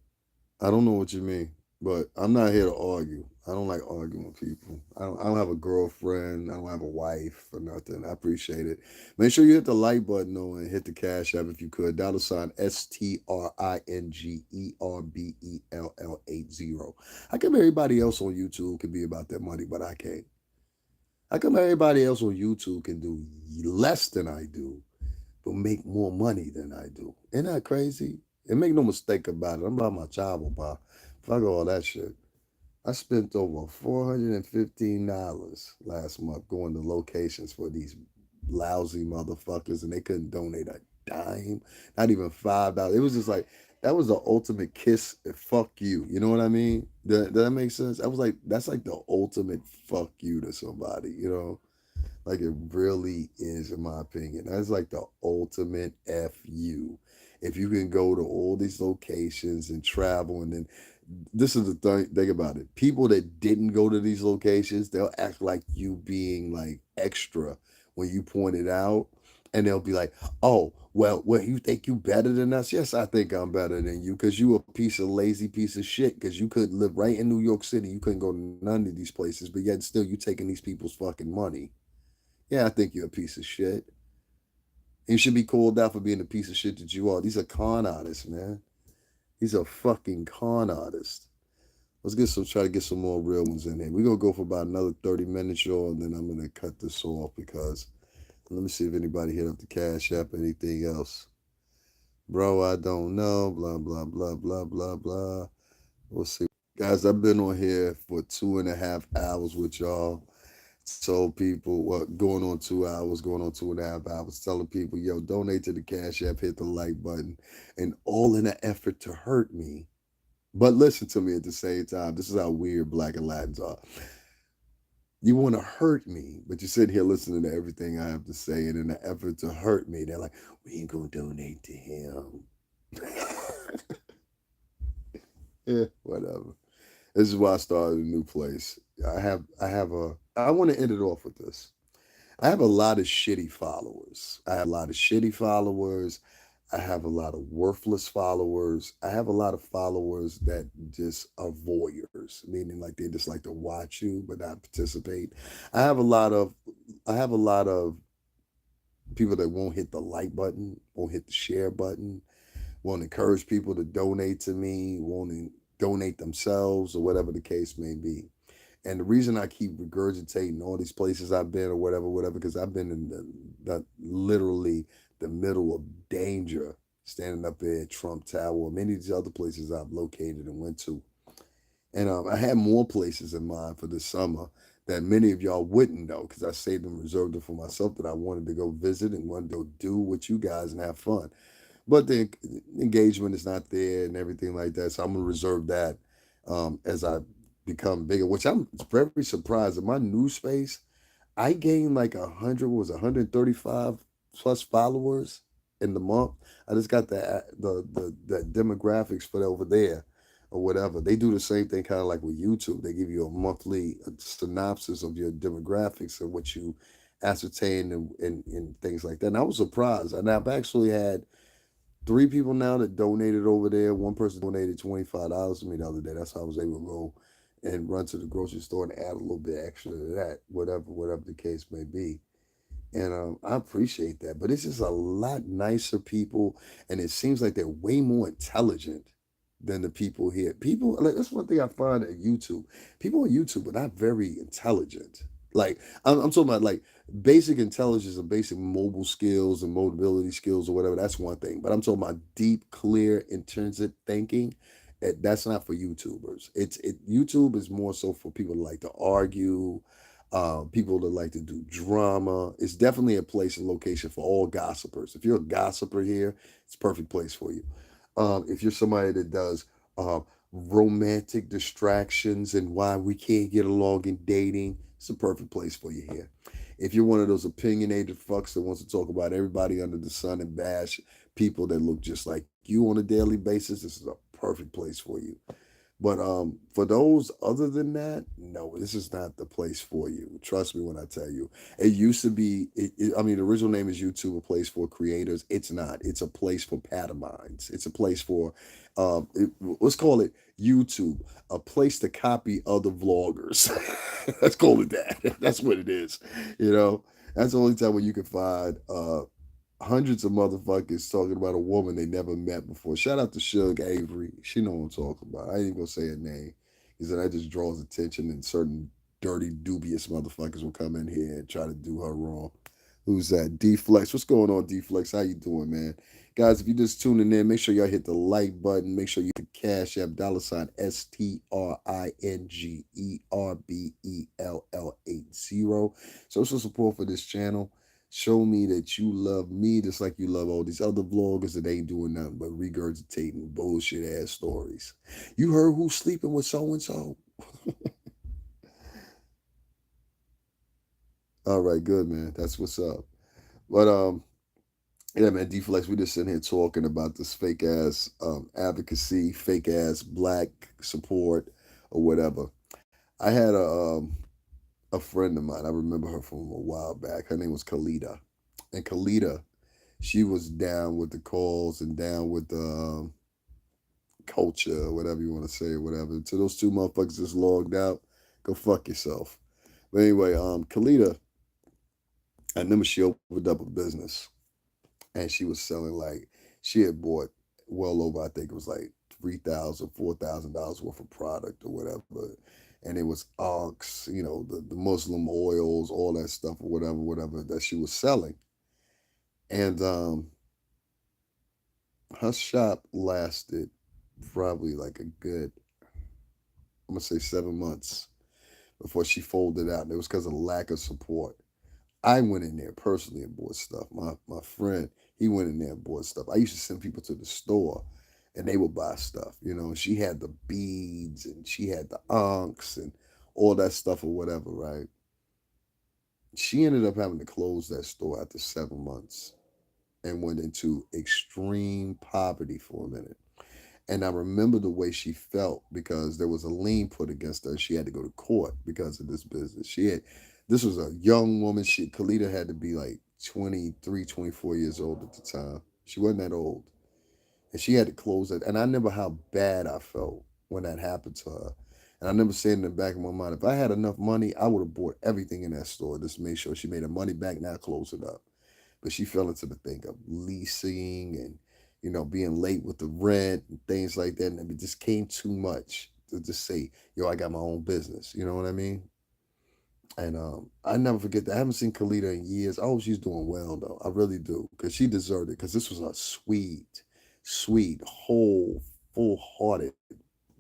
I don't know what you mean, but I'm not here to argue. I don't like arguing with people. I don't have a girlfriend. I don't have a wife or nothing. I appreciate it. Make sure you hit the like button though and hit the cash app if you could. $ STRINGERBELL80. How come everybody else on YouTube can be about their money, but I can't? How come everybody else on YouTube can do less than I do, but make more money than I do? Isn't that crazy? And make no mistake about it. I'm about my travel, pal. Fuck all that shit. I spent over $415 last month going to locations for these lousy motherfuckers, and they couldn't donate a dime, not even $5. It was just like that was the ultimate kiss. Fuck you. You know what I mean? Does that make sense? I was like, that's like the ultimate fuck you to somebody. You know, like it really is, in my opinion. That's like the ultimate F you. If you can go to all these locations and travel, and then this is the thing about it. People that didn't go to these locations, they'll act like you being like extra when you point it out. And they'll be like, oh, well, you think you better than us? Yes, I think I'm better than you because you a piece of lazy piece of shit because you couldn't live right in New York City. You couldn't go to none of these places, but yet still you taking these people's fucking money. Yeah, I think you're a piece of shit. You should be called out for being a piece of shit that you are. These are con artists, man. These are fucking con artists. Let's try to get some more real ones in here. We're gonna go for about another 30 minutes, y'all, and then I'm gonna cut this off because let me see if anybody hit up the Cash App, anything else. Bro, I don't know. Blah blah blah blah blah blah. We'll see. Guys, I've been on here for 2.5 hours with y'all. Told people what going on 2 hours, going on 2.5 hours, telling people, yo, donate to the Cash App, hit the like button, and all in an effort to hurt me. But listen to me at the same time. This is how weird Black and Latins are. You want to hurt me, but you sit here listening to everything I have to say, and in an effort to hurt me, they're like, we ain't gonna donate to him. Yeah, whatever. This is why I started a new place. I want to end it off with this. I have a lot of shitty followers. I have a lot of shitty followers. I have a lot of worthless followers. I have a lot of followers that just are voyeurs, meaning like they just like to watch you but not participate. I have a lot of I have a lot of people that won't hit the like button, won't hit the share button, won't encourage people to donate to me, won't donate themselves or whatever the case may be. And the reason I keep regurgitating all these places I've been or whatever, because I've been in the literally the middle of danger, standing up there at Trump Tower, or many of these other places I've located and went to. And I had more places in mind for this summer that many of y'all wouldn't know because I saved them, reserved them for myself that I wanted to go visit and wanted to go do with you guys and have fun. But the engagement is not there and everything like that. So I'm gonna reserve that as I become bigger, which I'm very surprised. In my new space, I gained like 135 plus followers in the month. I just got the demographics for over there or whatever. They do the same thing kind of like with YouTube. They give you a monthly synopsis of your demographics and what you ascertain and things like that. And I was surprised. And I've actually had 3 people now that donated over there. One person donated $25 to me the other day. That's how I was able to go and run to the grocery store and add a little bit extra to that, whatever the case may be. And I appreciate that, but it's just a lot nicer people, and it seems like they're way more intelligent than the people here. People like that's one thing I find at YouTube. People on YouTube are not very intelligent. Like I'm talking about like basic intelligence and basic mobile skills and mobility skills or whatever. That's one thing, but I'm talking about deep, clear, intrinsic thinking. That's not for YouTubers. YouTube is more so for people that like to argue, people that like to do drama. It's definitely a place and location for all gossipers. If you're a gossiper here, it's a perfect place for you. If you're somebody that does romantic distractions and why we can't get along in dating, it's a perfect place for you here. If you're one of those opinionated fucks that wants to talk about everybody under the sun and bash people that look just like you on a daily basis, this is a perfect place for you. But for those other than that, no, this is not the place for you. Trust me when I tell you. It used to be. I mean, the original name is YouTube, a place for creators. It's not. It's a place for pantomimes. It's a place for, let's call it YouTube, a place to copy other vloggers. Let's call it that. That's what it is. You know, that's the only time when you can find hundreds of motherfuckers talking about a woman they never met before. Shout out to Suge Avery. She know what I'm talking about. I ain't even gonna say her name. He said that just draws attention and certain dirty, dubious motherfuckers will come in here and try to do her wrong. Who's that? D Flex. What's going on, D Flex? How you doing, man? Guys, if you're just tuning in, make sure y'all hit the like button. Make sure you hit the Cash App $ STRINGERBELL80. Social support for this channel. Show me that you love me just like you love all these other vloggers that ain't doing nothing but regurgitating bullshit ass stories. You heard who's sleeping with so and so? All right, good man. That's what's up. But yeah, man, D-Flex, we just sitting here talking about this fake ass advocacy, fake ass black support or whatever. I had a friend of mine. I remember her from a while back. Her name was Kalita, and Kalita, she was down with the calls and down with the culture, whatever you want to say, or whatever. So those two motherfuckers just logged out. Go fuck yourself. But anyway, Kalita, I remember she opened up a business and she was selling like she had bought well over, I think it was like $3,000, $4,000 worth of product or whatever. And it was ox, the Muslim oils, all that stuff or whatever that she was selling. And her shop lasted probably like a good, I'm gonna say 7 months before she folded out. And it was because of lack of support. I went in there personally and bought stuff. My friend, he went in there and bought stuff. I used to send people to the store and they would buy stuff. She had the beads and she had the ankhs and all that stuff or whatever, right? She ended up having to close that store after 7 months and went into extreme poverty for a minute. And I remember the way she felt because there was a lien put against her. She had to go to court because of this business. This was a young woman. Kalita had to be like 23, 24 years old at the time. She wasn't that old. And she had to close it. And I remember how bad I felt when that happened to her. And I remember saying in the back of my mind, if I had enough money, I would have bought everything in that store just to make sure she made her money back, now close it up. But she fell into the thing of leasing and, being late with the rent and things like that. And it just came too much to just say, yo, I got my own business. You know what I mean? And I never forget that. I haven't seen Kalita in years. I hope she's doing well, though. I really do. Because she deserved it. Because this was a sweet, sweet, whole, full-hearted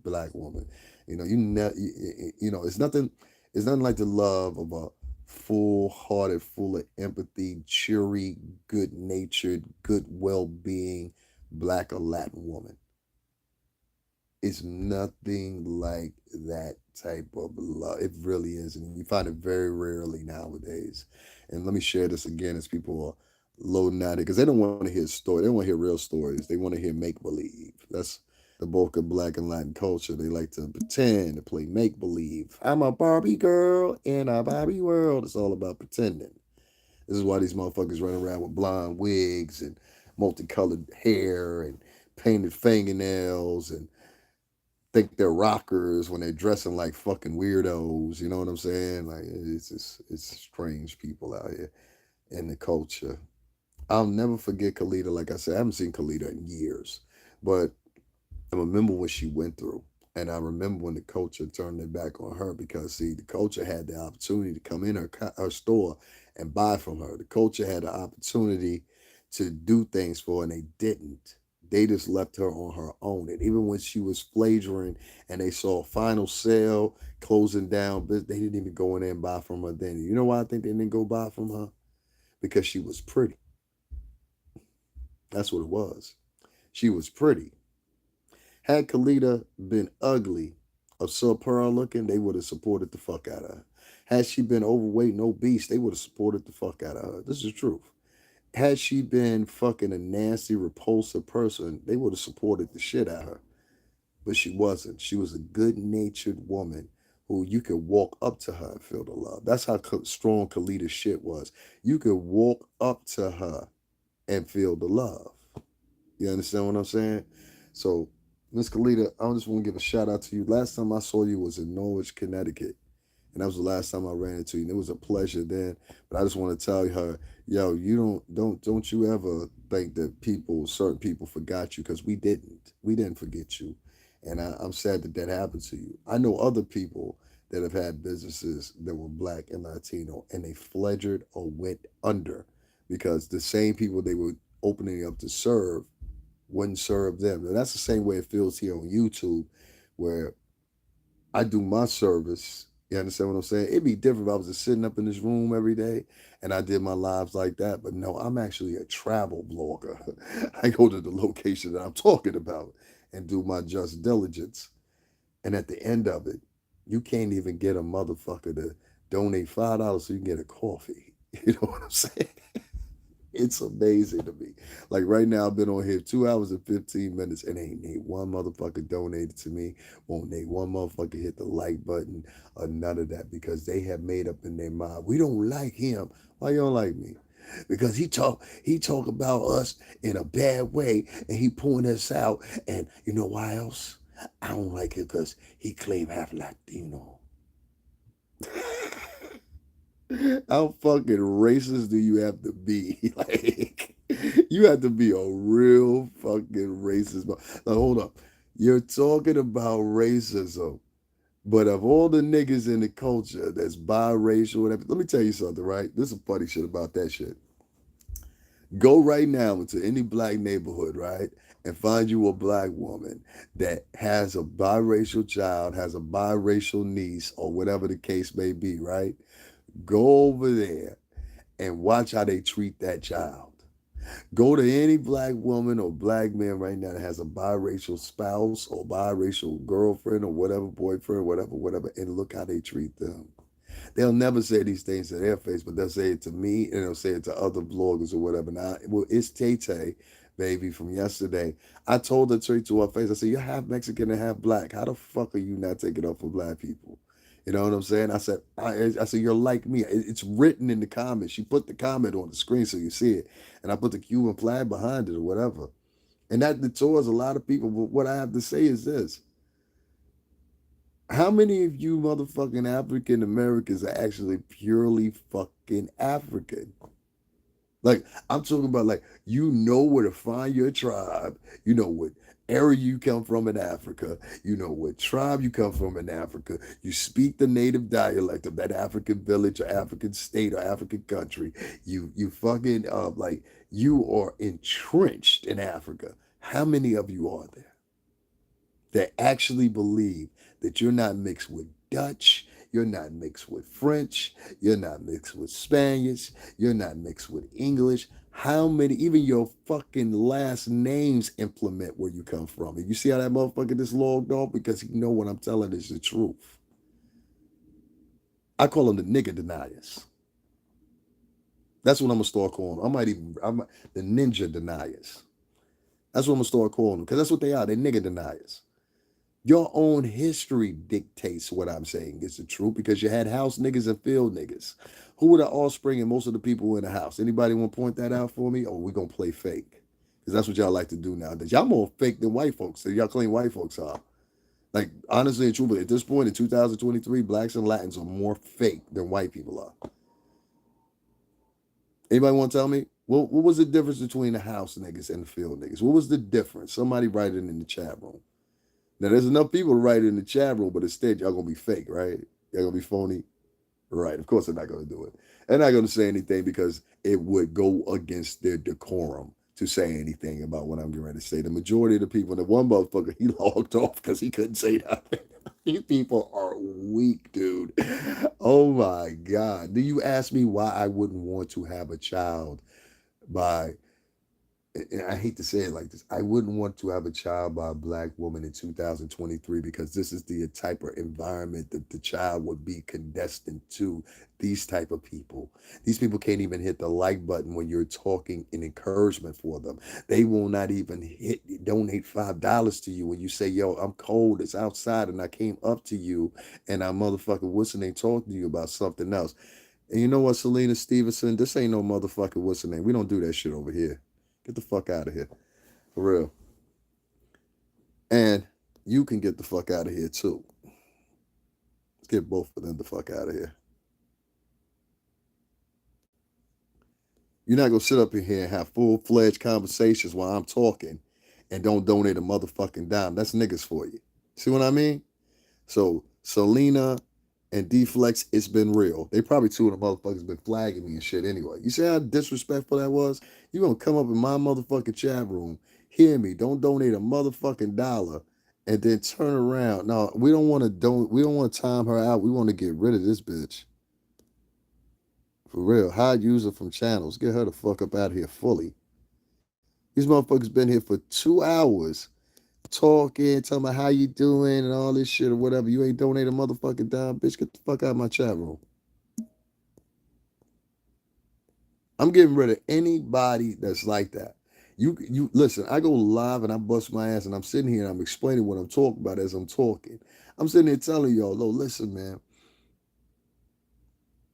black woman. It's nothing like the love of a full-hearted, full of empathy, cheery, good-natured, good well-being black or Latin woman. It's nothing like that type of love. It really is. And you find it very rarely nowadays. And let me share this again as people are loading at it because they don't want to hear story. They don't want to hear real stories. They want to hear make believe. That's the bulk of black and Latin culture. They like to pretend to play make believe. I'm a Barbie girl in a Barbie world. It's all about pretending. This is why these motherfuckers run around with blonde wigs and multicolored hair and painted fingernails and think they're rockers when they're dressing like fucking weirdos. You know what I'm saying? Like it's just, it's strange people out here in the culture. I'll never forget Kalita. Like I said, I haven't seen Kalita in years, but I remember what she went through. And I remember when the culture turned their back on her because, see, the culture had the opportunity to come in her store and buy from her. The culture had the opportunity to do things for her, and they didn't. They just left her on her own. And even when she was flagrant and they saw final sale closing down, they didn't even go in there and buy from her then. You know why I think they didn't go buy from her? Because she was pretty. That's what it was. She was pretty. Had Kalita been ugly or subpar looking, they would have supported the fuck out of her. Had she been overweight and obese, they would have supported the fuck out of her. This is the truth. Had she been fucking a nasty, repulsive person, they would have supported the shit out of her. But she wasn't. She was a good natured woman who you could walk up to her and feel the love. That's how strong Kalita's shit was. You could walk up to her and feel the love. You understand what I'm saying? So, Miss Kalita, I just want to give a shout out to you. Last time I saw you was in Norwich, Connecticut. And that was the last time I ran into you. And it was a pleasure then. But I just want to tell her, yo, you don't you ever think that certain people forgot you, because we didn't. We didn't forget you. And I'm sad that that happened to you. I know other people that have had businesses that were black and Latino, and they fledged or went under because the same people they were opening up to serve wouldn't serve them. And that's the same way it feels here on YouTube, where I do my service. You understand what I'm saying? It'd be different if I was just sitting up in this room every day and I did my lives like that. But no, I'm actually a travel blogger. I go to the location that I'm talking about and do my just diligence. And at the end of it, you can't even get a motherfucker to donate $5 so you can get a coffee. You know what I'm saying? It's amazing to me. Like right now, I've been on here 2 hours and 15 minutes, and ain't one motherfucker donated to me. Won't one motherfucker hit the like button or none of that, because they have made up in their mind, we don't like him. Why you don't like me? Because he talk about us in a bad way, and he point us out. And you know why else? I don't like it because he claim half Latino. How fucking racist do you have to be? Like, you have to be a real fucking racist. Now, hold up. You're talking about racism, but of all the niggas in the culture that's biracial, whatever, let me tell you something, right? This is funny shit about that shit. Go right now into any black neighborhood, right? And find you a black woman that has a biracial child, has a biracial niece, or whatever the case may be, right? Go over there and watch how they treat that child. Go to any black woman or black man right now that has a biracial spouse or biracial girlfriend or whatever, boyfriend, whatever, and look how they treat them. They'll never say these things to their face, but they'll say it to me, and they'll say it to other bloggers or whatever. Now, well, it's Tay Tay, baby, from yesterday. I told her straight to her face, I said, you're half Mexican and half black. How the fuck are you not taking up for black people? You know what I'm saying? I said, you're like me. It's written in the comments. She put the comment on the screen so you see it. And I put the Cuban flag behind it or whatever. And that deters a lot of people. But what I have to say is this. How many of you motherfucking African Americans are actually purely fucking African? Like, I'm talking about, like, you know where to find your tribe. You know what area you come from in Africa. You know what tribe you come from in Africa. You speak the native dialect of that African village or African state or African country. You fucking like, you are entrenched in Africa. How many of you are there that actually believe that you're not mixed with Dutch, you're not mixed with French, you're not mixed with Spaniards, you're not mixed with English? How many, even your fucking last names implement where you come from? And you see how that motherfucker just logged off? Because he know what I'm telling is the truth. I call them the nigga deniers. That's what I'm gonna start calling them. I'm the ninja deniers. That's what I'm gonna start calling them, because that's what they are. They're nigga deniers. Your own history dictates what I'm saying is the truth, because you had house niggas and field niggas. Who were the offspring and most of the people in the house? Anybody want to point that out for me? Or we going to play fake? Because that's what y'all like to do nowadays. Y'all more fake than white folks. So y'all claim white folks are. Like, honestly and truthfully, at this point in 2023, blacks and Latins are more fake than white people are. Anybody want to tell me? What was the difference between the house niggas and the field niggas? What was the difference? Somebody write it in the chat room. Now, there's enough people to write it in the chat room, but instead, y'all going to be fake, right? Y'all going to be phony. Right. Of course, they're not going to do it. They're not going to say anything because it would go against their decorum to say anything about what I'm getting ready to say. The majority of the people, the one motherfucker, he logged off because he couldn't say nothing. These people are weak, dude. Oh my God. Do you ask me why I wouldn't want to have a child by, and I hate to say it like this, I wouldn't want to have a child by a black woman in 2023 because this is the type of environment that the child would be condestined to. These type of people. These people can't even hit the like button when you're talking in encouragement for them. They will not even donate $5 to you when you say, yo, I'm cold, it's outside, and I came up to you and I motherfucking what's the name talking to you about something else. And you know what, Selena Stevenson? This ain't no motherfucking what's the name. We don't do that shit over here. Get the fuck out of here. For real. And you can get the fuck out of here too. Let's get both of them the fuck out of here. You're not gonna sit up in here and have full-fledged conversations while I'm talking and don't donate a motherfucking dime. That's niggas for you. See what I mean? So Selena and D-Flex, it's been real. They probably two of the motherfuckers been flagging me and shit anyway. You see how disrespectful that was? You gonna come up in my motherfucking chat room, hear me, don't donate a motherfucking dollar, and then turn around. No, we don't want to we don't want to time her out. We want to get rid of this bitch. For real. Hide user from channels. Get her the fuck up out of here fully. These motherfuckers been here for 2 hours talking, talking about how you doing and all this shit or whatever. You ain't donate a motherfucking dime, bitch. Get the fuck out of my chat room. I'm getting rid of anybody that's like that. You listen, I go live and I bust my ass and I'm sitting here and I'm explaining what I'm talking about as I'm talking. I'm sitting here telling y'all, no, listen, man,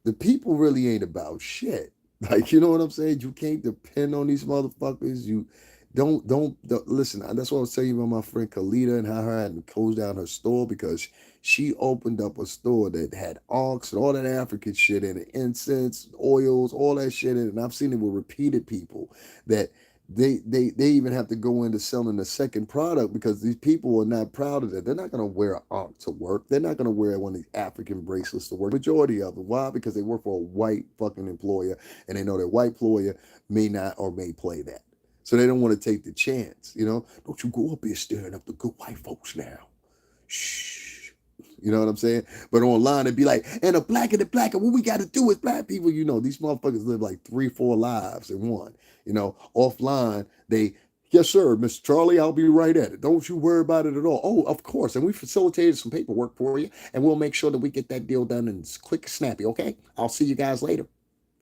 the people really ain't about shit. Like, you know what I'm saying? You can't depend on these motherfuckers. You don't listen. That's what I was telling you about my friend Kalita and how her had to close down her store because she opened up a store that had ox and all that African shit in it, incense, oils, all that shit in it. And I've seen it with repeated people that they even have to go into selling a second product because these people are not proud of that. They're not going to wear an ankh to work. They're not going to wear one of these African bracelets to work. Majority of them. Why? Because they work for a white fucking employer and they know that white employer may not or may play that. So they don't want to take the chance, you know? Don't you go up here stirring up the good white folks now. Shh. You know what I'm saying? But online it'd be like, and the black, and what we got to do is black people, you know, these motherfuckers live like 3-4 lives in one. You know, offline, yes, sir, Mr. Charlie, I'll be right at it. Don't you worry about it at all. Oh, of course. And we facilitated some paperwork for you, and we'll make sure that we get that deal done and it's quick and snappy, okay? I'll see you guys later.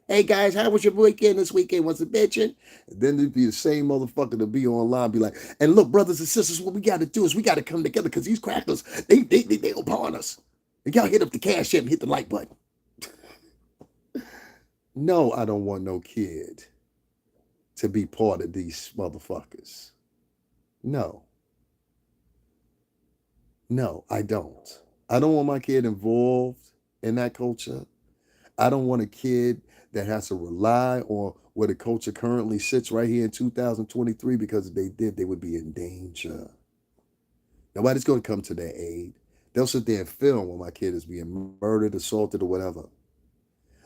Hey guys, how was your weekend this weekend? Was it bitching? And then there'd be the same motherfucker to be online, be like, and look, brothers and sisters, what we got to do is we got to come together because these crackers, they upon us. And y'all hit up the Cashapp and hit the like button. No, I don't want no kid to be part of these motherfuckers. No, no, I don't. I don't want my kid involved in that culture. I don't want a kid that has to rely on where the culture currently sits right here in 2023 because if they did, they would be in danger. Nobody's going to come to their aid. They'll sit there and film when my kid is being murdered, assaulted, or whatever.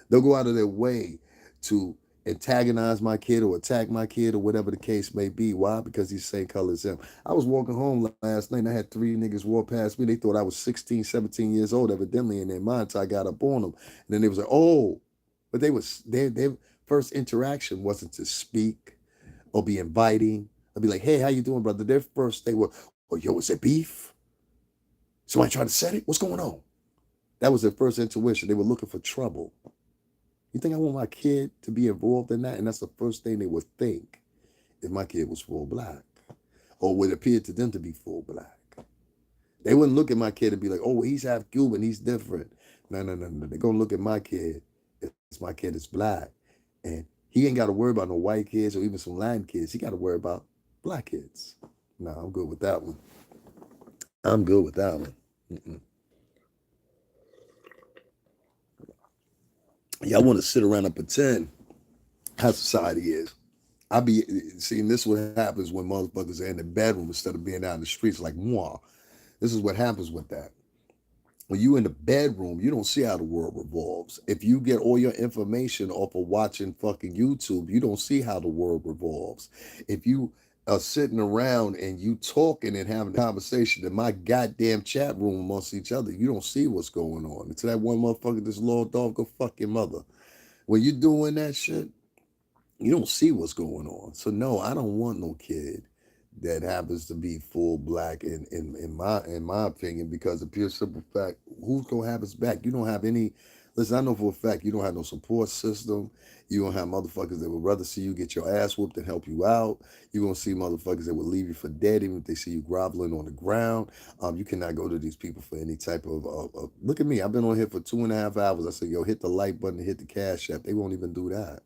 They'll go out of their way to antagonize my kid or attack my kid or whatever the case may be. Why? Because he's the same color as him. I was walking home last night and I had 3 niggas walk past me. They thought I was 16, 17 years old, evidently in their mind, so I got up on them. And then they was like, oh, but their first interaction wasn't to speak or be inviting. I'd be like, hey, how you doing, brother? Their first, they were, oh, yo, is it beef? Somebody trying to set it? What's going on? That was their first intuition. They were looking for trouble. You think I want my kid to be involved in that? And that's the first thing they would think if my kid was full black or would appear to them to be full black. They wouldn't look at my kid and be like, oh, he's half Cuban, he's different. No. They're going to look at my kid as my kid is black. And he ain't got to worry about no white kids or even some Latin kids. He got to worry about black kids. No, I'm good with that one. I'm good with that one. Mm-mm. Y'all want to sit around and pretend how society is. I be seeing this. What happens when motherfuckers are in the bedroom instead of being out in the streets like moi. This is what happens with that. When you in the bedroom, you don't see how the world revolves. If you get all your information off of watching fucking YouTube, you don't see how the world revolves. If you are sitting around and you talking and having a conversation in my goddamn chat room amongst each other, you don't see what's going on. Until that one motherfucker just logged off, go fuck your mother. When you doing that shit, you don't see what's going on. So no, I don't want no kid that happens to be full black in my opinion, because the pure simple fact, who's gonna have his back? You don't have any. Listen, I know for a fact you don't have no support system. You don't have motherfuckers that would rather see you get your ass whooped than help you out. You're gonna see motherfuckers that would leave you for dead even if they see you groveling on the ground. You cannot go to these people for any type of look at me. I've been on here for 2.5 hours. I said, yo, hit the like button and hit the cash app. They won't even do that.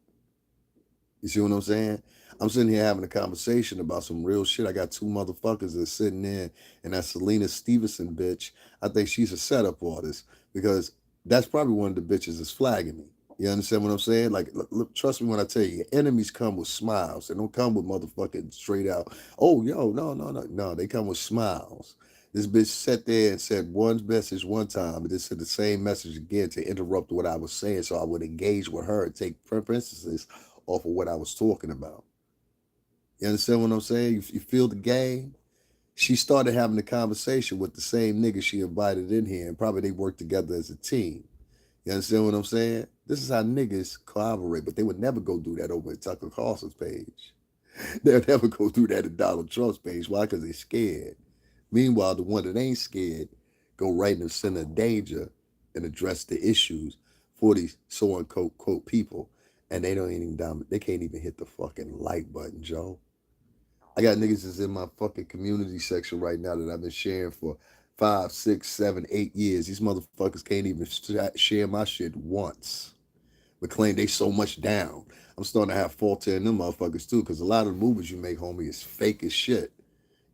You see what I'm saying? I'm sitting here having a conversation about some real shit. I got two motherfuckers that's sitting there, and that Selena Stevenson bitch, I think she's a setup artist because that's probably one of the bitches that's flagging me. You understand what I'm saying? Like, look, trust me when I tell you, your enemies come with smiles. They don't come with motherfucking straight out, oh, yo, no, no, no. No, they come with smiles. This bitch sat there and said one message one time, and then said the same message again to interrupt what I was saying so I would engage with her and take preferences off of what I was talking about. You understand what I'm saying? You feel the game? She started having a conversation with the same nigga she invited in here, and probably they worked together as a team. You understand what I'm saying? This is how niggas collaborate, but they would never go do that over at Tucker Carlson's page. They'll never go do that at Donald Trump's page. Why? Because they're scared. Meanwhile, the one that ain't scared go right in the center of danger and address the issues for these so unquote quote people. And they don't even they can't even hit the fucking like button, Joe. I got niggas that's in my fucking community section right now that I've been sharing for 5, 6, 7, 8 years. These motherfuckers can't even share my shit once, but claim they so much down. I'm starting to have fault in them motherfuckers too, because a lot of the movies you make, homie, is fake as shit.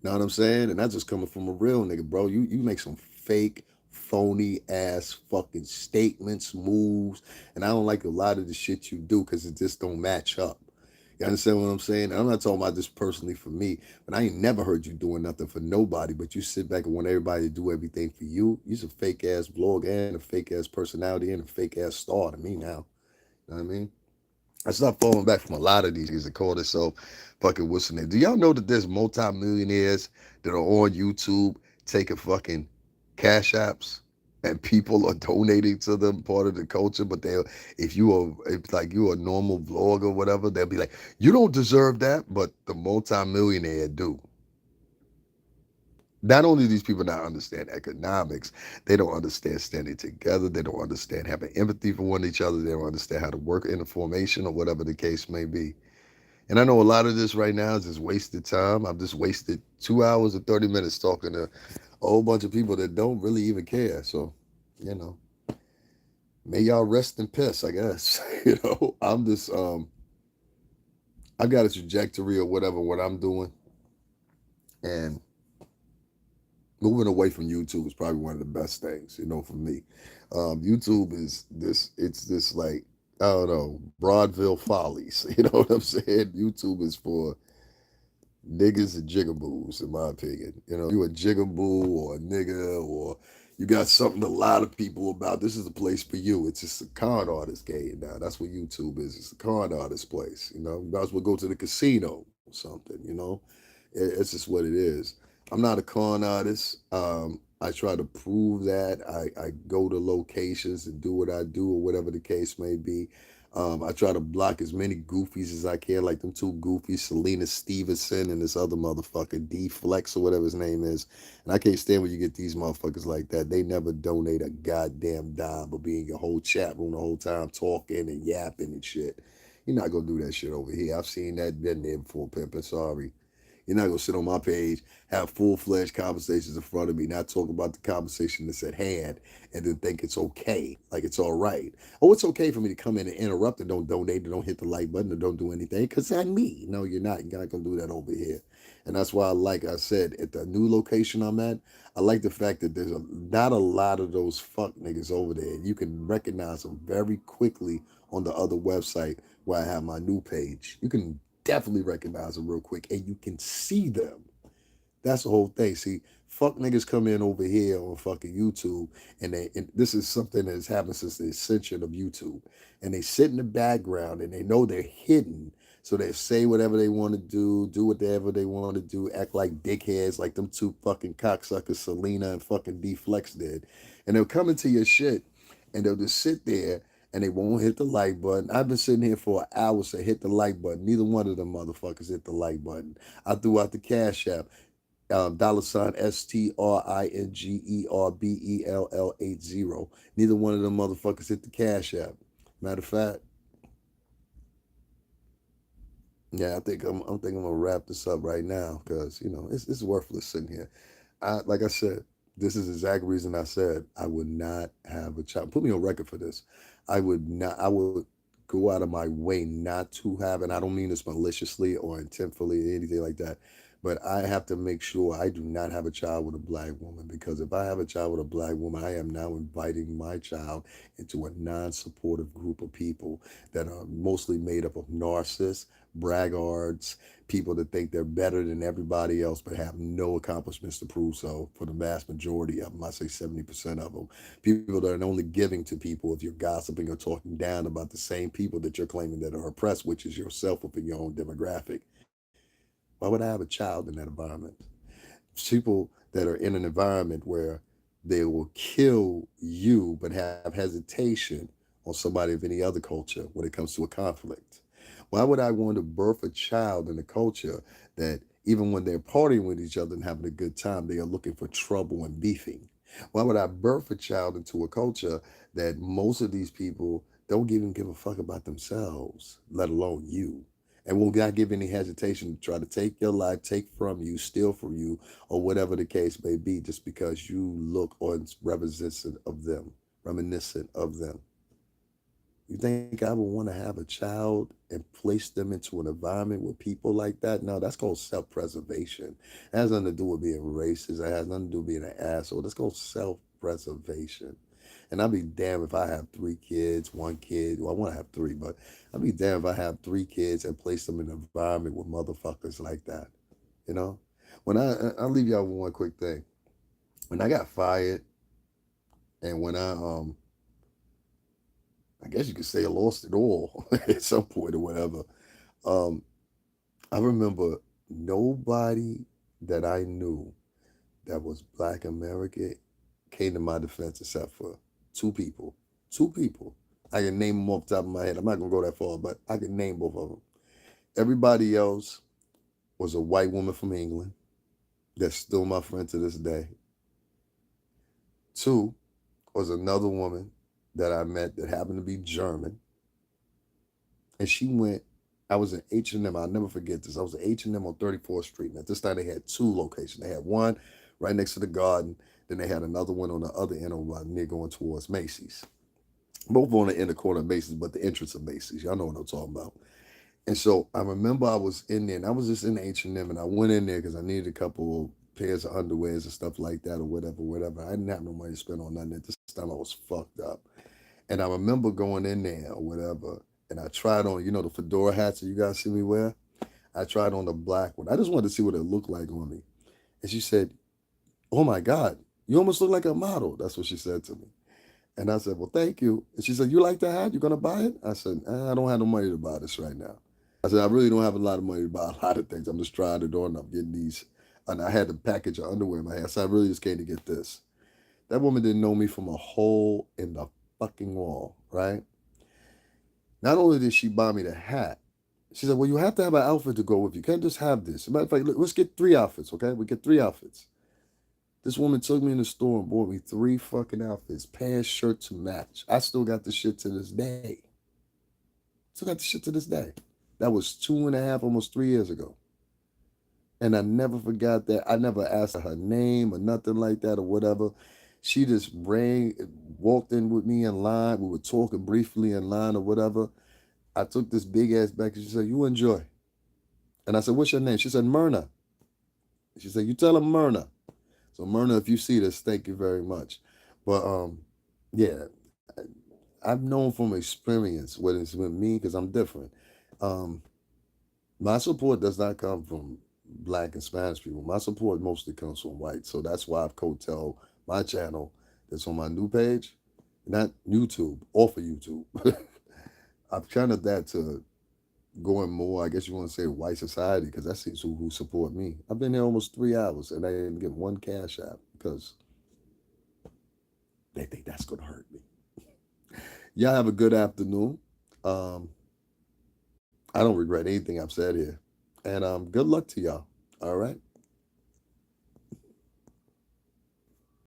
You know what I'm saying? And that's just coming from a real nigga, bro. You make some fake, phony ass fucking statements, moves, and I don't like a lot of the shit you do because it just don't match up. You understand what I'm saying? And I'm not talking about this personally for me, but I ain't never heard you doing nothing for nobody. But you sit back and want everybody to do everything for you. You're a fake ass blogger and a fake ass personality and a fake ass star to me now. You know what I mean? I stopped falling back from a lot of these niggas that call themselves fucking what's the name. Do y'all know that there's multimillionaires that are on YouTube taking fucking cash apps and people are donating to them, part of the culture, but they'll if like you a normal vlog or whatever, they'll be like, you don't deserve that, but the multimillionaire do. Not only do these people not understand economics, they don't understand standing together. They don't understand having empathy for one each other. They don't understand how to work in a formation or whatever the case may be. And I know a lot of this right now is just wasted time. I've just wasted 2 hours and 30 minutes talking to a whole bunch of people that don't really even care. So, you know, may y'all rest in peace, I guess. I'm just I've got a trajectory or whatever what I'm doing. And moving away from YouTube is probably one of the best things, for me. YouTube is it's this like, I don't know, Broadville follies. You know what I'm saying? YouTube is for niggas and jigaboos, in my opinion. You a jigaboo or a nigga or you got something to lie to people about. This is a place for you. It's just a con artist game now. That's what YouTube is. It's a con artist place. You might as well go to the casino or something. It's just what it is. I'm not a con artist. I try to prove that. I go to locations and do what I do or whatever the case may be. I try to block as many goofies as I can, like them two goofies, Selena Stevenson and this other motherfucker, D Flex or whatever his name is. And I can't stand when you get these motherfuckers like that. They never donate a goddamn dime, but be in your whole chat room the whole time talking and yapping and shit. You're not gonna do that shit over here. I've seen that been there before, pimping. Sorry. You're not gonna sit on my page, have full-fledged conversations in front of me, not talk about the conversation that's at hand, and then think it's okay, like it's all right. Oh, it's okay for me to come in and interrupt and don't donate and don't hit the like button or don't do anything, because I'm me. No, you're not. You're not gonna do that over here. And that's why I said, at the new location I'm at, I like the fact that there's not a lot of those fuck niggas over there. You can recognize them very quickly on the other website where I have my new page. You can definitely recognize them real quick and you can see them. That's the whole thing. See, fuck niggas come in over here on fucking YouTube, and this is something that has happened since the ascension of YouTube. And they sit in the background and they know they're hidden. So they say whatever they want to do whatever they want to do, act like dickheads, like them two fucking cocksuckers, Selena and fucking D Flex did. And they'll come into your shit and they'll just sit there and they won't hit the like button. I've been sitting here for an hour saying hit the like button. Neither one of them motherfuckers hit the like button. I threw out the Cash App, $ STRINGERBELL80. Neither one of them motherfuckers hit the Cash App. Matter of fact, yeah, I'm thinking I'm gonna wrap this up right now because it's worthless sitting here. Like I said, this is the exact reason I said I would not have a child. Put me on record for this. I would not. I would go out of my way not to have, and I don't mean this maliciously or intentfully or anything like that. But I have to make sure I do not have a child with a black woman because if I have a child with a black woman, I am now inviting my child into a non-supportive group of people that are mostly made up of narcissists, braggarts, people that think they're better than everybody else but have no accomplishments to prove so for the vast majority of them. I say 70% of them. People that are only giving to people if you're gossiping or talking down about the same people that you're claiming that are oppressed, which is yourself within your own demographic. Why would I have a child in that environment? People that are in an environment where they will kill you but have hesitation on somebody of any other culture when it comes to a conflict. Why would I want to birth a child in a culture that even when they're partying with each other and having a good time, they are looking for trouble and beefing? Why would I birth a child into a culture that most of these people don't even give a fuck about themselves, let alone you? And will not give any hesitation to try to take your life, take from you, steal from you, or whatever the case may be, just because you look or it's reminiscent of them, reminiscent of them. You think I would want to have a child and place them into an environment with people like that? No, that's called self-preservation. It has nothing to do with being racist. It has nothing to do with being an asshole. That's called self-preservation. And I'd be damned if I have three kids, one kid. Well, I want to have three, but I'd be damned if I have three kids and place them in an environment with motherfuckers like that. You know? I'll leave y'all with one quick thing. When I got fired and when I guess you could say I lost it all at some point or whatever. Um, I remember nobody that I knew that was Black American came to my defense except for two people. Two people. I can name them off the top of my head. I'm not gonna go that far, but I can name both of them. Everybody else was a white woman from England that's still my friend to this day. Two was another woman that I met that happened to be German, and she went. I was in H&M. I'll never forget this. I was at H&M on 34th Street, and at this time they had two locations. They had one right next to the garden. Then they had another one on the other end of near going towards Macy's. Both on the inner corner of Macy's, but the entrance of Macy's. Y'all know what I'm talking about. And so I remember I was in there, and I was just in H&M, and I went in there because I needed a couple of pairs of underwears and stuff like that or whatever, whatever. I didn't have no money to spend on nothing. At this time, I was fucked up. And I remember going in there or whatever, and I tried on, the fedora hats that you guys see me wear. I tried on the black one. I just wanted to see what it looked like on me. And she said, "Oh my God, you almost look like a model." That's what she said to me. And I said, "Well, thank you." And she said, "You like the hat? You gonna buy it?" I said, "I don't have no money to buy this right now." I said, "I really don't have a lot of money to buy a lot of things. I'm just trying to do and I'm getting these." And I had the package of underwear in my hand. So I really just came to get this. That woman didn't know me from a hole in the fucking wall, right? Not only did she buy me the hat, she said, "Well, you have to have an outfit to go with you. You can't just have this." As a matter of fact, look, let's get three outfits, okay? We get three outfits. This woman took me in the store and bought me three fucking outfits, pants, shirt to match. I still got the shit to this day. Still got the shit to this day. That was 2.5, almost 3 years ago. And I never forgot that. I never asked her name or nothing like that or whatever. She just walked in with me in line. We were talking briefly in line or whatever. I took this big ass bag and she said, "You enjoy." And I said, "What's your name?" She said, "Myrna." She said, you tell him Myrna. So Myrna, if you see this, thank you very much. But yeah, I've known from experience what it's with me because I'm different. Um, my support does not come from black and Spanish people. My support mostly comes from white. So that's why I've coattailed my channel that's on my new page, not YouTube, off of YouTube. I've channeled that to going more, I guess you want to say white society, because that's who support me. I've been here almost 3 hours and I didn't get one cash app because they think that's going to hurt me. Y'all have a good afternoon. Um, I don't regret anything I've said here. And good luck to y'all. All right.